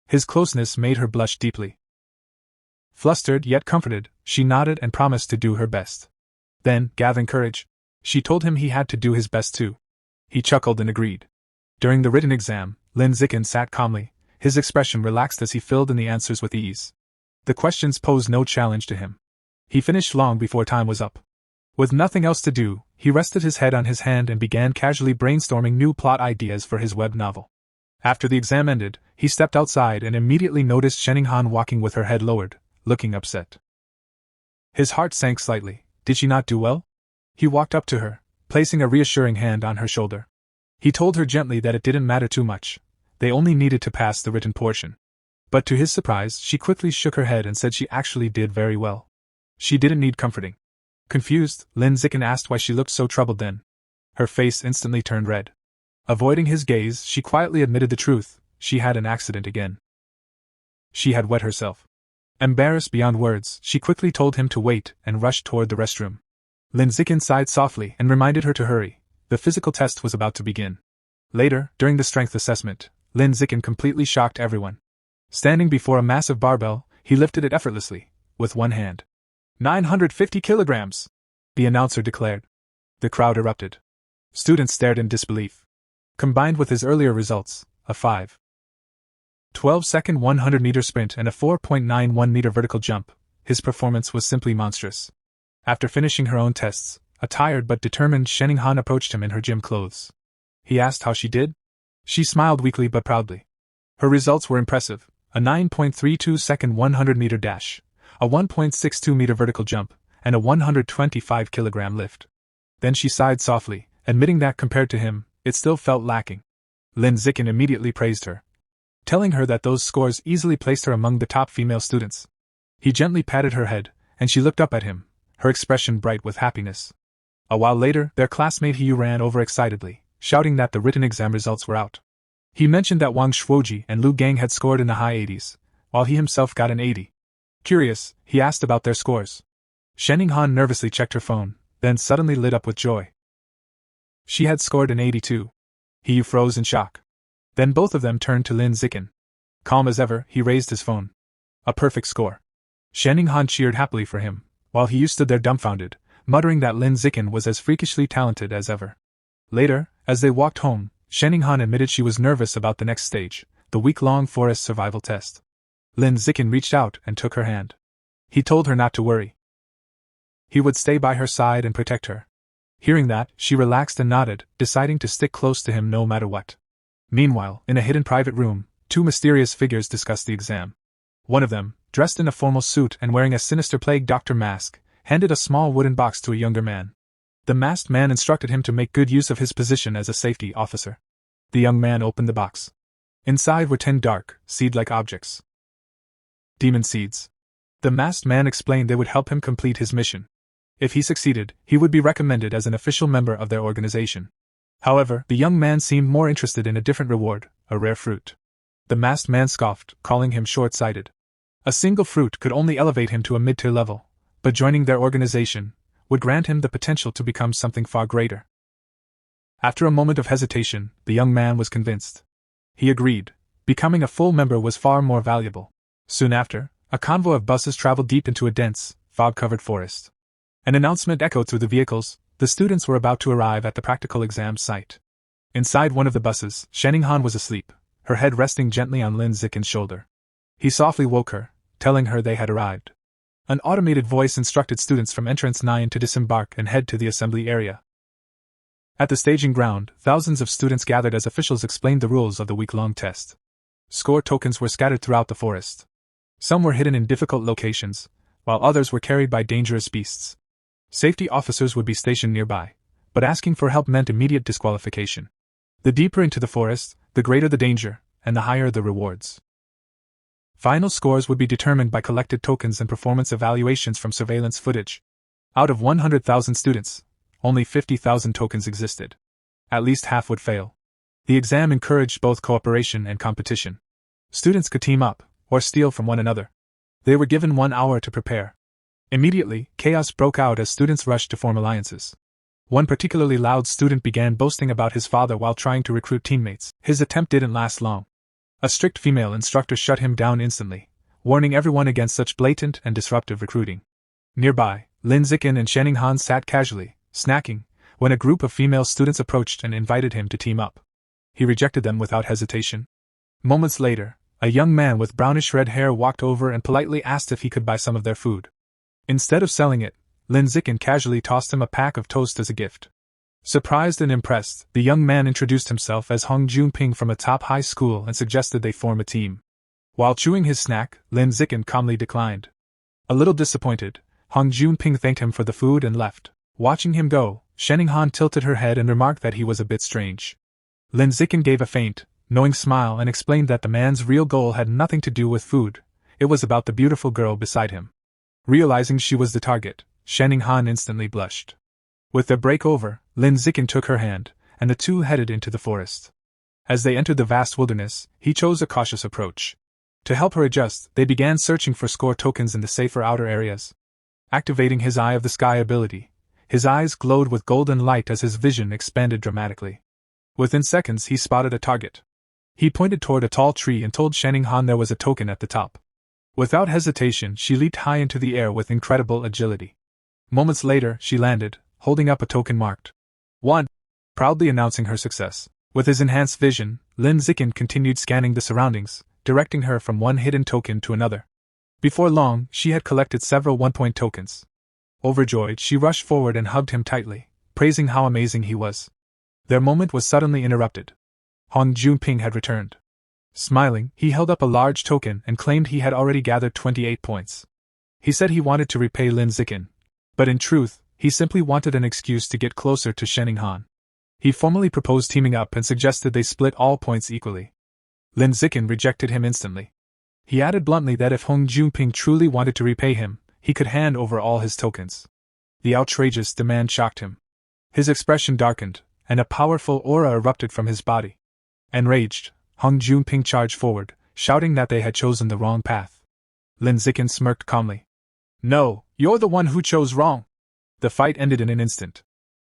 His closeness made her blush deeply. Flustered yet comforted, she nodded and promised to do her best. Then, gathering courage, she told him he had to do his best too. He chuckled and agreed. During the written exam, Lin Zikin sat calmly, his expression relaxed as he filled in the answers with ease. The questions posed no challenge to him. He finished long before time was up. With nothing else to do, he rested his head on his hand and began casually brainstorming new plot ideas for his web novel. After the exam ended, he stepped outside and immediately noticed Shening-han walking with her head lowered, looking upset. His heart sank slightly. Did she not do well? He walked up to her, placing a reassuring hand on her shoulder. He told her gently that it didn't matter too much. They only needed to pass the written portion. But to his surprise, she quickly shook her head and said she actually did very well. She didn't need comforting. Confused, Lin Zikin asked why she looked so troubled then. Her face instantly turned red. Avoiding his gaze, she quietly admitted the truth. She had an accident again. She had wet herself. Embarrassed beyond words, she quickly told him to wait and rushed toward the restroom. Lin Zikin sighed softly and reminded her to hurry. The physical test was about to begin. Later, during the strength assessment, Lin Zikin completely shocked everyone. Standing before a massive barbell, he lifted it effortlessly, with one hand. 950 kilograms! The announcer declared. The crowd erupted. Students stared in disbelief. Combined with his earlier results, a 5.12-second 100-meter sprint and a 4.91-meter vertical jump, his performance was simply monstrous. After finishing her own tests, a tired but determined Shening Han approached him in her gym clothes. He asked how she did. She smiled weakly but proudly. Her results were impressive: a 9.32-second 100-meter dash, a 1.62-meter vertical jump, and a 125-kilogram lift. Then she sighed softly, admitting that compared to him, it still felt lacking. Lin Zikin immediately praised her, telling her that those scores easily placed her among the top female students. He gently patted her head, and she looked up at him, her expression bright with happiness. A while later, their classmate Hiyu ran over excitedly, shouting that the written exam results were out. He mentioned that Wang Shuoji and Lu Gang had scored in the high 80s, while he himself got an 80. Curious, he asked about their scores. Shening Han nervously checked her phone, then suddenly lit up with joy. She had scored an 82. Hiyu froze in shock. Then both of them turned to Lin Zikin. Calm as ever, he raised his phone. A perfect score. Shening Han cheered happily for him, while Hiyu stood there dumbfounded, muttering that Lin Zikin was as freakishly talented as ever. Later, as they walked home, Shening Han admitted she was nervous about the next stage, the week-long forest survival test. Lin Zikin reached out and took her hand. He told her not to worry. He would stay by her side and protect her. Hearing that, she relaxed and nodded, deciding to stick close to him no matter what. Meanwhile, in a hidden private room, two mysterious figures discussed the exam. One of them, dressed in a formal suit and wearing a sinister plague doctor mask, handed a small wooden box to a younger man. The masked man instructed him to make good use of his position as a safety officer. The young man opened the box. Inside were 10 dark, seed-like objects. Demon seeds. The masked man explained they would help him complete his mission. If he succeeded, he would be recommended as an official member of their organization. However, the young man seemed more interested in a different reward, a rare fruit. The masked man scoffed, calling him short-sighted. A single fruit could only elevate him to a mid-tier level, but joining their organization would grant him the potential to become something far greater. After a moment of hesitation, the young man was convinced. He agreed. Becoming a full member was far more valuable. Soon after, a convoy of buses traveled deep into a dense, fog-covered forest. An announcement echoed through the vehicles. The students were about to arrive at the practical exam site. Inside one of the buses, Shening Han was asleep, her head resting gently on Lin Zikin's shoulder. He softly woke her, telling her they had arrived. An automated voice instructed students from Entrance 9 to disembark and head to the assembly area. At the staging ground, thousands of students gathered as officials explained the rules of the week-long test. Score tokens were scattered throughout the forest. Some were hidden in difficult locations, while others were carried by dangerous beasts. Safety officers would be stationed nearby, but asking for help meant immediate disqualification. The deeper into the forest, the greater the danger, and the higher the rewards. Final scores would be determined by collected tokens and performance evaluations from surveillance footage. Out of 100,000 students, only 50,000 tokens existed. At least half would fail. The exam encouraged both cooperation and competition. Students could team up, or steal from one another. They were given 1 hour to prepare. Immediately, chaos broke out as students rushed to form alliances. One particularly loud student began boasting about his father while trying to recruit teammates. His attempt didn't last long. A strict female instructor shut him down instantly, warning everyone against such blatant and disruptive recruiting. Nearby, Lin Zikin and Shening Han sat casually, snacking, when a group of female students approached and invited him to team up. He rejected them without hesitation. Moments later, a young man with brownish red hair walked over and politely asked if he could buy some of their food. Instead of selling it, Lin Zikin casually tossed him a pack of toast as a gift. Surprised and impressed, the young man introduced himself as Hong Junping from a top high school and suggested they form a team. While chewing his snack, Lin Zikin calmly declined. A little disappointed, Hong Junping thanked him for the food and left. Watching him go, Shening Han tilted her head and remarked that he was a bit strange. Lin Zikin gave a faint, knowing smile and explained that the man's real goal had nothing to do with food, it was about the beautiful girl beside him. Realizing she was the target, Shening Han instantly blushed. With their break over, Lin Zikin took her hand, and the two headed into the forest. As they entered the vast wilderness, he chose a cautious approach. To help her adjust, they began searching for score tokens in the safer outer areas. Activating his Eye of the Sky ability, his eyes glowed with golden light as his vision expanded dramatically. Within seconds he spotted a target. He pointed toward a tall tree and told Shening Han there was a token at the top. Without hesitation, she leaped high into the air with incredible agility. Moments later, she landed, holding up a token marked 1, proudly announcing her success. With his enhanced vision, Lin Zikin continued scanning the surroundings, directing her from one hidden token to another. Before long, she had collected several 1-point tokens. Overjoyed, she rushed forward and hugged him tightly, praising how amazing he was. Their moment was suddenly interrupted. Hong Junping had returned. Smiling, he held up a large token and claimed he had already gathered 28 points. He said he wanted to repay Lin Zikin, but in truth, he simply wanted an excuse to get closer to Shening Han. He formally proposed teaming up and suggested they split all points equally. Lin Zikin rejected him instantly. He added bluntly that if Hong Junping truly wanted to repay him, he could hand over all his tokens. The outrageous demand shocked him. His expression darkened, and a powerful aura erupted from his body. Enraged, Hong Junping charged forward, shouting that they had chosen the wrong path. Lin Zikin smirked calmly. No, you're the one who chose wrong. The fight ended in an instant.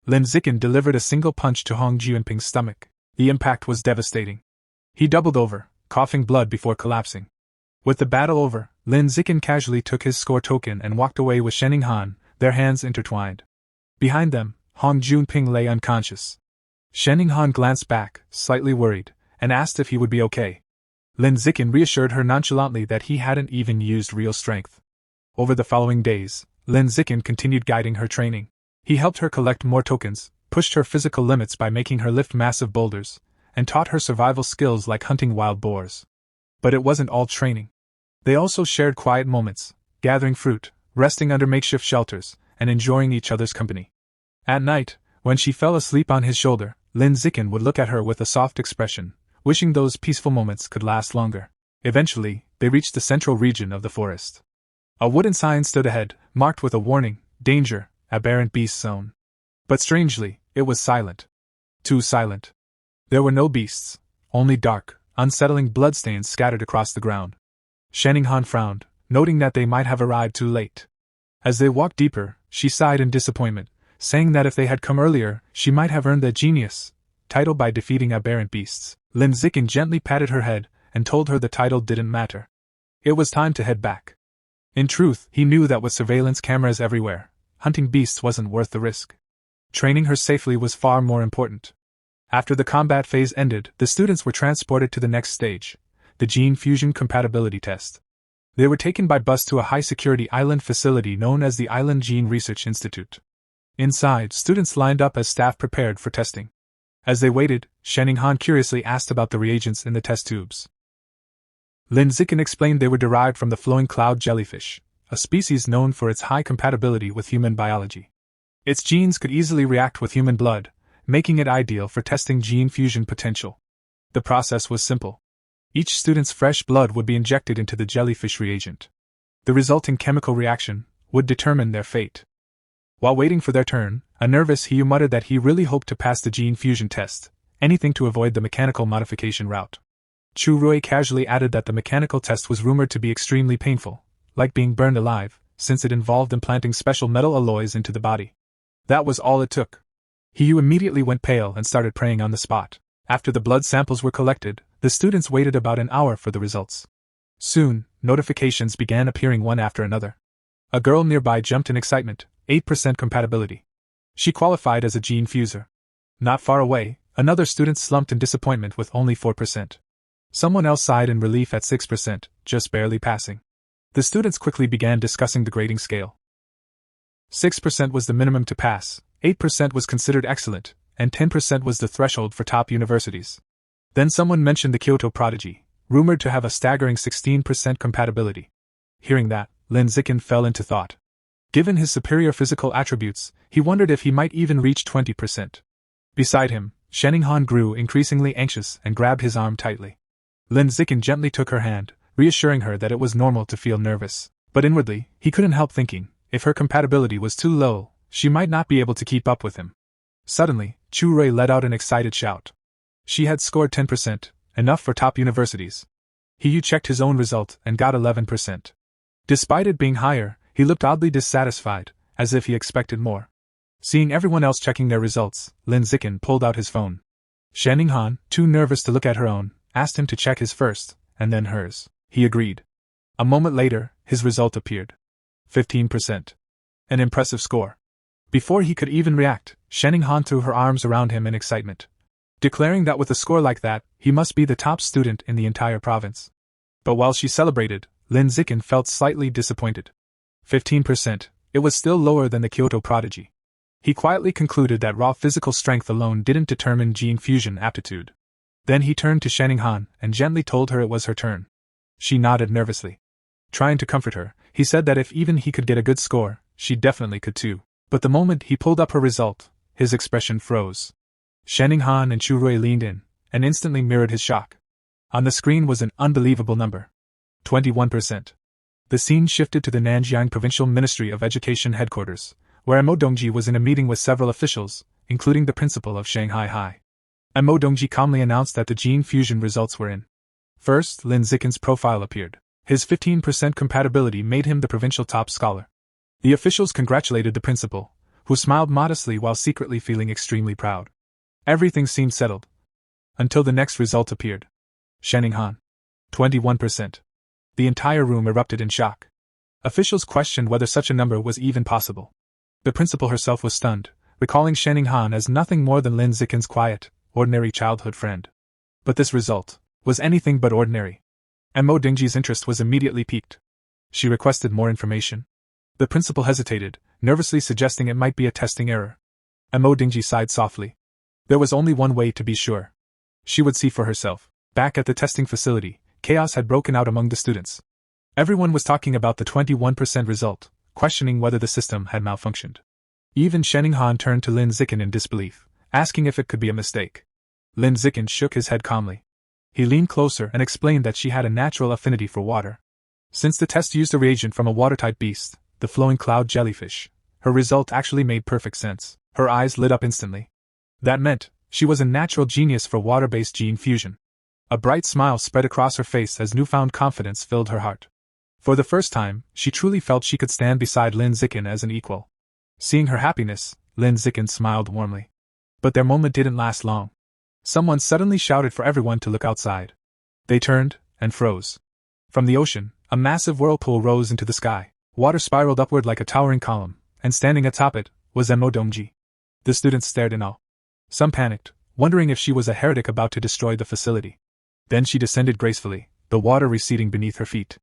Lin Zikin delivered a single punch to Hong Junping's stomach. The impact was devastating. He doubled over, coughing blood before collapsing. With the battle over, Lin Zikin casually took his score token and walked away with Shening Han, their hands intertwined. Behind them, Hong Junping lay unconscious. Shening Han glanced back, slightly worried, and asked if he would be okay. Lin Zikin reassured her nonchalantly that he hadn't even used real strength. Over the following days, Lin Zikin continued guiding her training. He helped her collect more tokens, pushed her physical limits by making her lift massive boulders, and taught her survival skills like hunting wild boars. But it wasn't all training. They also shared quiet moments, gathering fruit, resting under makeshift shelters, and enjoying each other's company. At night, when she fell asleep on his shoulder, Lin Zikin would look at her with a soft expression, wishing those peaceful moments could last longer. Eventually, they reached the central region of the forest. A wooden sign stood ahead, marked with a warning, "Danger, aberrant beast zone." But strangely, it was silent. Too silent. There were no beasts, only dark, unsettling bloodstains scattered across the ground. Shening Han frowned, noting that they might have arrived too late. As they walked deeper, she sighed in disappointment, saying that if they had come earlier, she might have earned the genius title by defeating aberrant beasts. Lin Zikin gently patted her head and told her the title didn't matter. It was time to head back. In truth, he knew that with surveillance cameras everywhere, hunting beasts wasn't worth the risk. Training her safely was far more important. After the combat phase ended, the students were transported to the next stage, the gene fusion compatibility test. They were taken by bus to a high-security island facility known as the Island Gene Research Institute. Inside, students lined up as staff prepared for testing. As they waited, Shening Han curiously asked about the reagents in the test tubes. Lin Zikin explained they were derived from the flowing cloud jellyfish, a species known for its high compatibility with human biology. Its genes could easily react with human blood, making it ideal for testing gene fusion potential. The process was simple. Each student's fresh blood would be injected into the jellyfish reagent. The resulting chemical reaction would determine their fate. While waiting for their turn, a nervous Hiyu muttered that he really hoped to pass the gene fusion test, anything to avoid the mechanical modification route. Chu Rui casually added that the mechanical test was rumored to be extremely painful, like being burned alive, since it involved implanting special metal alloys into the body. That was all it took. Hiyu immediately went pale and started praying on the spot. After the blood samples were collected, the students waited about an hour for the results. Soon, notifications began appearing one after another. A girl nearby jumped in excitement, 8% compatibility. She qualified as a gene fuser. Not far away, another student slumped in disappointment with only 4%. Someone else sighed in relief at 6%, just barely passing. The students quickly began discussing the grading scale. 6% was the minimum to pass, 8% was considered excellent, and 10% was the threshold for top universities. Then someone mentioned the Kyoto prodigy, rumored to have a staggering 16% compatibility. Hearing that, Lin Zikin fell into thought. Given his superior physical attributes, he wondered if he might even reach 20%. Beside him, Shening Han grew increasingly anxious and grabbed his arm tightly. Lin Zikin gently took her hand, reassuring her that it was normal to feel nervous, but inwardly, he couldn't help thinking, if her compatibility was too low, she might not be able to keep up with him. Suddenly, Chu Rui let out an excited shout. She had scored 10%, enough for top universities. Hiyu checked his own result and got 11%. Despite it being higher, he looked oddly dissatisfied, as if he expected more. Seeing everyone else checking their results, Lin Zikin pulled out his phone. Shening Han, too nervous to look at her own, asked him to check his first, and then hers. He agreed. A moment later, his result appeared. 15%. An impressive score. Before he could even react, Shening Han threw her arms around him in excitement, declaring that with a score like that, he must be the top student in the entire province. But while she celebrated, Lin Zikin felt slightly disappointed. 15%, it was still lower than the Kyoto prodigy. He quietly concluded that raw physical strength alone didn't determine gene fusion aptitude. Then he turned to Shenninghan and gently told her it was her turn. She nodded nervously. Trying to comfort her, he said that if even he could get a good score, she definitely could too. But the moment he pulled up her result, his expression froze. Shenninghan and Churui leaned in, and instantly mirrored his shock. On the screen was an unbelievable number. 21%. The scene shifted to the Nanjiang Provincial Ministry of Education headquarters, where Mo Dongji was in a meeting with several officials, including the principal of Shanghai High. Mo Dongji calmly announced that the gene fusion results were in. First, Lin Zikin's profile appeared. His 15% compatibility made him the provincial top scholar. The officials congratulated the principal, who smiled modestly while secretly feeling extremely proud. Everything seemed settled. Until the next result appeared. Shenninghan. 21%. The entire room erupted in shock. Officials questioned whether such a number was even possible. The principal herself was stunned, recalling Shenninghan as nothing more than Lin Zikin's quiet, ordinary childhood friend. But this result was anything but ordinary. And Mo Dongji's interest was immediately piqued. She requested more information. The principal hesitated, nervously suggesting it might be a testing error. And Mo Dongji sighed softly. There was only one way to be sure. She would see for herself. Back at the testing facility, chaos had broken out among the students. Everyone was talking about the 21% result, questioning whether the system had malfunctioned. Even Shenninghan turned to Lin Zikin in disbelief, asking if it could be a mistake. Lin Zikin shook his head calmly. He leaned closer and explained that she had a natural affinity for water. Since the test used a reagent from a water-type beast, the flowing cloud jellyfish, her result actually made perfect sense. Her eyes lit up instantly. That meant she was a natural genius for water-based gene fusion. A bright smile spread across her face as newfound confidence filled her heart. For the first time, she truly felt she could stand beside Lin Zikin as an equal. Seeing her happiness, Lin Zikin smiled warmly. But their moment didn't last long. Someone suddenly shouted for everyone to look outside. They turned and froze. From the ocean, a massive whirlpool rose into the sky. Water spiraled upward like a towering column, and standing atop it was Mo Dongji. The students stared in awe. Some panicked, wondering if she was a heretic about to destroy the facility. Then she descended gracefully, the water receding beneath her feet.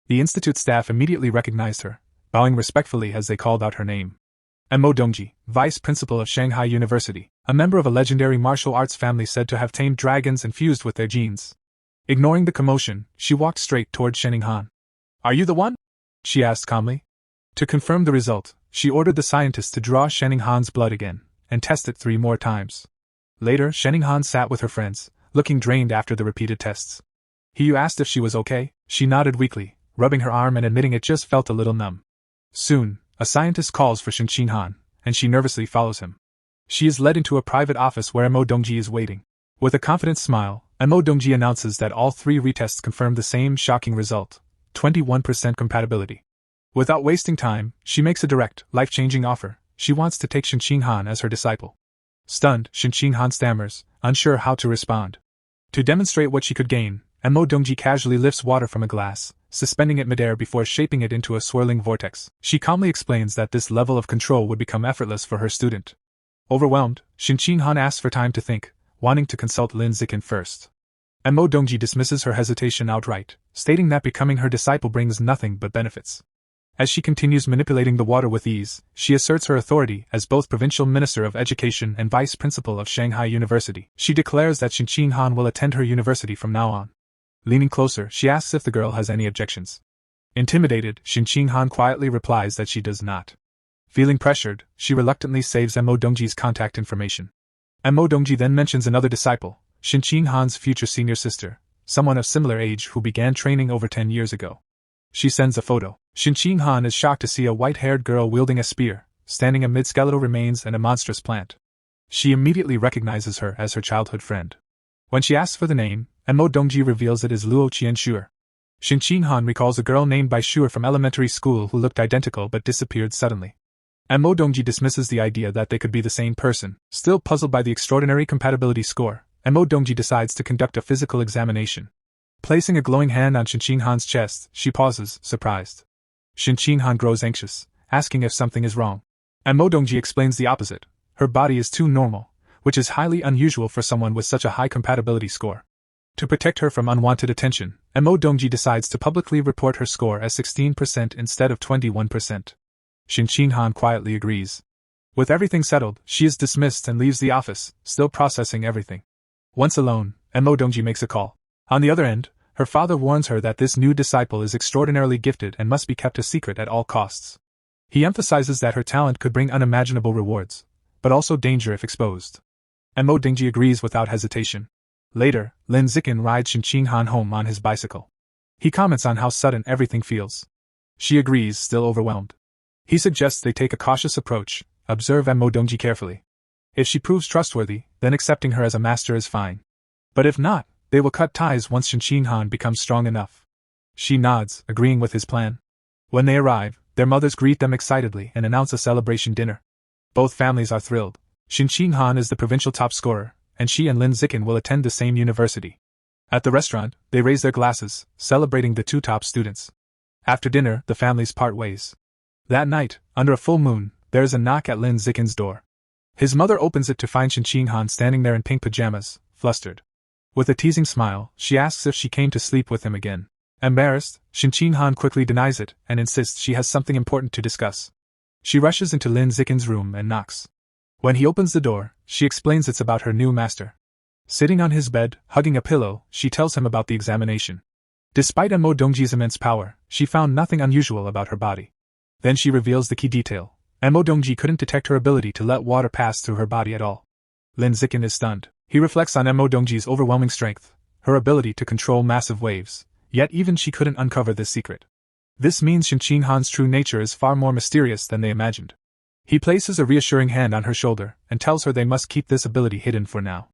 The institute staff immediately recognized her, bowing respectfully as they called out her name. Mo Dongji, vice principal of Shanghai University, a member of a legendary martial arts family said to have tamed dragons and fused with their genes. Ignoring the commotion, she walked straight toward Shenninghan. "Are you the one?" she asked calmly. To confirm the result, she ordered the scientists to draw Shenninghan's blood again, and test it 3 more times. Later, Shenninghan sat with her friends, looking drained after the repeated tests. He asked if she was okay. She nodded weakly, rubbing her arm and admitting it just felt a little numb. Soon, a scientist calls for Shenninghan, and she nervously follows him. She is led into a private office where Mo Dongji is waiting. With a confident smile, Mo Dongji announces that all 3 retests confirmed the same shocking result, 21% compatibility. Without wasting time, she makes a direct, life-changing offer. She wants to take Shenninghan as her disciple. Stunned, Shenninghan stammers, unsure how to respond. To demonstrate what she could gain, Mo Dongji casually lifts water from a glass, suspending it midair before shaping it into a swirling vortex. She calmly explains that this level of control would become effortless for her student. Overwhelmed, Shenninghan asks for time to think, wanting to consult Lin Zikin first. Mo Dongji dismisses her hesitation outright, stating that becoming her disciple brings nothing but benefits. As she continues manipulating the water with ease, she asserts her authority as both Provincial Minister of Education and Vice Principal of Shanghai University. She declares that Shenninghan will attend her university from now on. Leaning closer, she asks if the girl has any objections. Intimidated, Shenninghan quietly replies that she does not. Feeling pressured, she reluctantly saves Mo Dongji's contact information. Mo Dongji then mentions another disciple, Shenninghan's future senior sister, someone of similar age who began training over 10 years ago. She sends a photo. Shenninghan is shocked to see a white-haired girl wielding a spear, standing amid skeletal remains and a monstrous plant. She immediately recognizes her as her childhood friend. When she asks for the name, Mo Dongji reveals it is Luo Qianshuer. Shenninghan recalls a girl named Bai Shuer from elementary school who looked identical but disappeared suddenly. Mo Dongji dismisses the idea that they could be the same person. Still puzzled by the extraordinary compatibility score, Mo Dongji decides to conduct a physical examination. Placing a glowing hand on Shenninghan's chest, she pauses, surprised. Shenninghan grows anxious, asking if something is wrong. Mo Dongji explains the opposite. Her body is too normal, which is highly unusual for someone with such a high compatibility score. To protect her from unwanted attention, Mo Dongji decides to publicly report her score as 16% instead of 21%. Xin Han quietly agrees. With everything settled, she is dismissed and leaves the office, still processing everything. Once alone, Mo Dongji makes a call. On the other end, her father warns her that this new disciple is extraordinarily gifted and must be kept a secret at all costs. He emphasizes that her talent could bring unimaginable rewards, but also danger if exposed. Mo Dongji agrees without hesitation. Later, Lin Zikin rides Xin Han home on his bicycle. He comments on how sudden everything feels. She agrees, still overwhelmed. He suggests they take a cautious approach, observe Mo Dongji carefully. If she proves trustworthy, then accepting her as a master is fine. But if not, they will cut ties once Xin Han becomes strong enough. She nods, agreeing with his plan. When they arrive, their mothers greet them excitedly and announce a celebration dinner. Both families are thrilled. Xin Han is the provincial top scorer, and she and Lin Zikin will attend the same university. At the restaurant, they raise their glasses, celebrating the two top students. After dinner, the families part ways. That night, under a full moon, there is a knock at Lin Zikin's door. His mother opens it to find Xin Han standing there in pink pajamas, flustered. With a teasing smile, she asks if she came to sleep with him again. Embarrassed, Xin Han quickly denies it and insists she has something important to discuss. She rushes into Lin Zikin's room and knocks. When he opens the door, she explains it's about her new master. Sitting on his bed, hugging a pillow, she tells him about the examination. Despite Mo Dongji's immense power, she found nothing unusual about her body. Then she reveals the key detail. Mo Dongji couldn't detect her ability to let water pass through her body at all. Lin Zikin is stunned. He reflects on Mo Dongji's overwhelming strength, her ability to control massive waves, yet even she couldn't uncover this secret. This means Xin Han's true nature is far more mysterious than they imagined. He places a reassuring hand on her shoulder and tells her they must keep this ability hidden for now.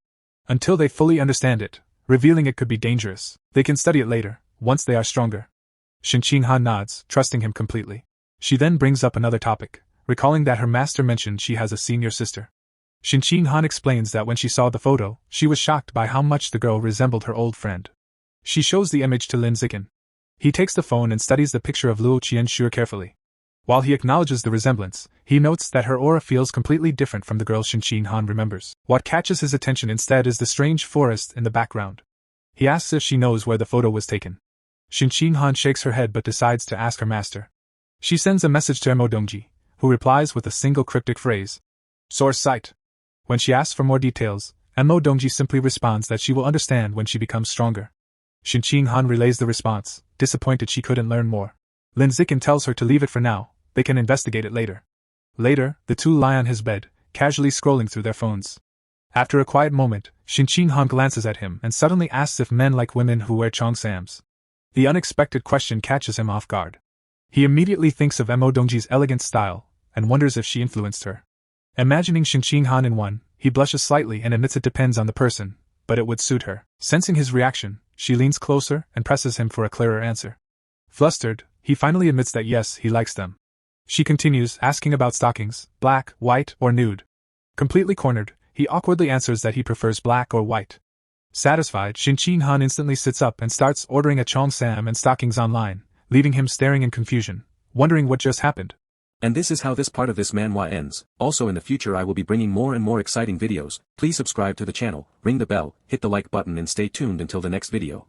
Until they fully understand it, revealing it could be dangerous. They can study it later, once they are stronger. Xin Han nods, trusting him completely. She then brings up another topic, recalling that her master mentioned she has a senior sister. Xin Han explains that when she saw the photo, she was shocked by how much the girl resembled her old friend. She shows the image to Lin Zikin. He takes the phone and studies the picture of Luo Qianxue carefully. While he acknowledges the resemblance, he notes that her aura feels completely different from the girl Xin Han remembers. What catches his attention instead is the strange forest in the background. He asks if she knows where the photo was taken. Xin Han shakes her head but decides to ask her master. She sends a message to Mo Dongji, who replies with a single cryptic phrase. Source site. When she asks for more details, Mo Dongji simply responds that she will understand when she becomes stronger. Xin Han relays the response, disappointed she couldn't learn more. Lin Zikin tells her to leave it for now, they can investigate it later. Later, the two lie on his bed, casually scrolling through their phones. After a quiet moment, Xin Han glances at him and suddenly asks if men like women who wear cheongsams. The unexpected question catches him off guard. He immediately thinks of Mo Dongji's elegant style, and wonders if she influenced her. Imagining Xin Han in one, he blushes slightly and admits it depends on the person, but it would suit her. Sensing his reaction, she leans closer and presses him for a clearer answer. Flustered, he finally admits that yes, he likes them. She continues, asking about stockings, black, white, or nude. Completely cornered, he awkwardly answers that he prefers black or white. Satisfied, Xin Han instantly sits up and starts ordering a cheongsam and stockings online, leaving him staring in confusion, wondering what just happened. And this is how this part of this manhwa ends. Also in the future I will be bringing more and more exciting videos. Please subscribe to the channel, ring the bell, hit the like button and stay tuned until the next video.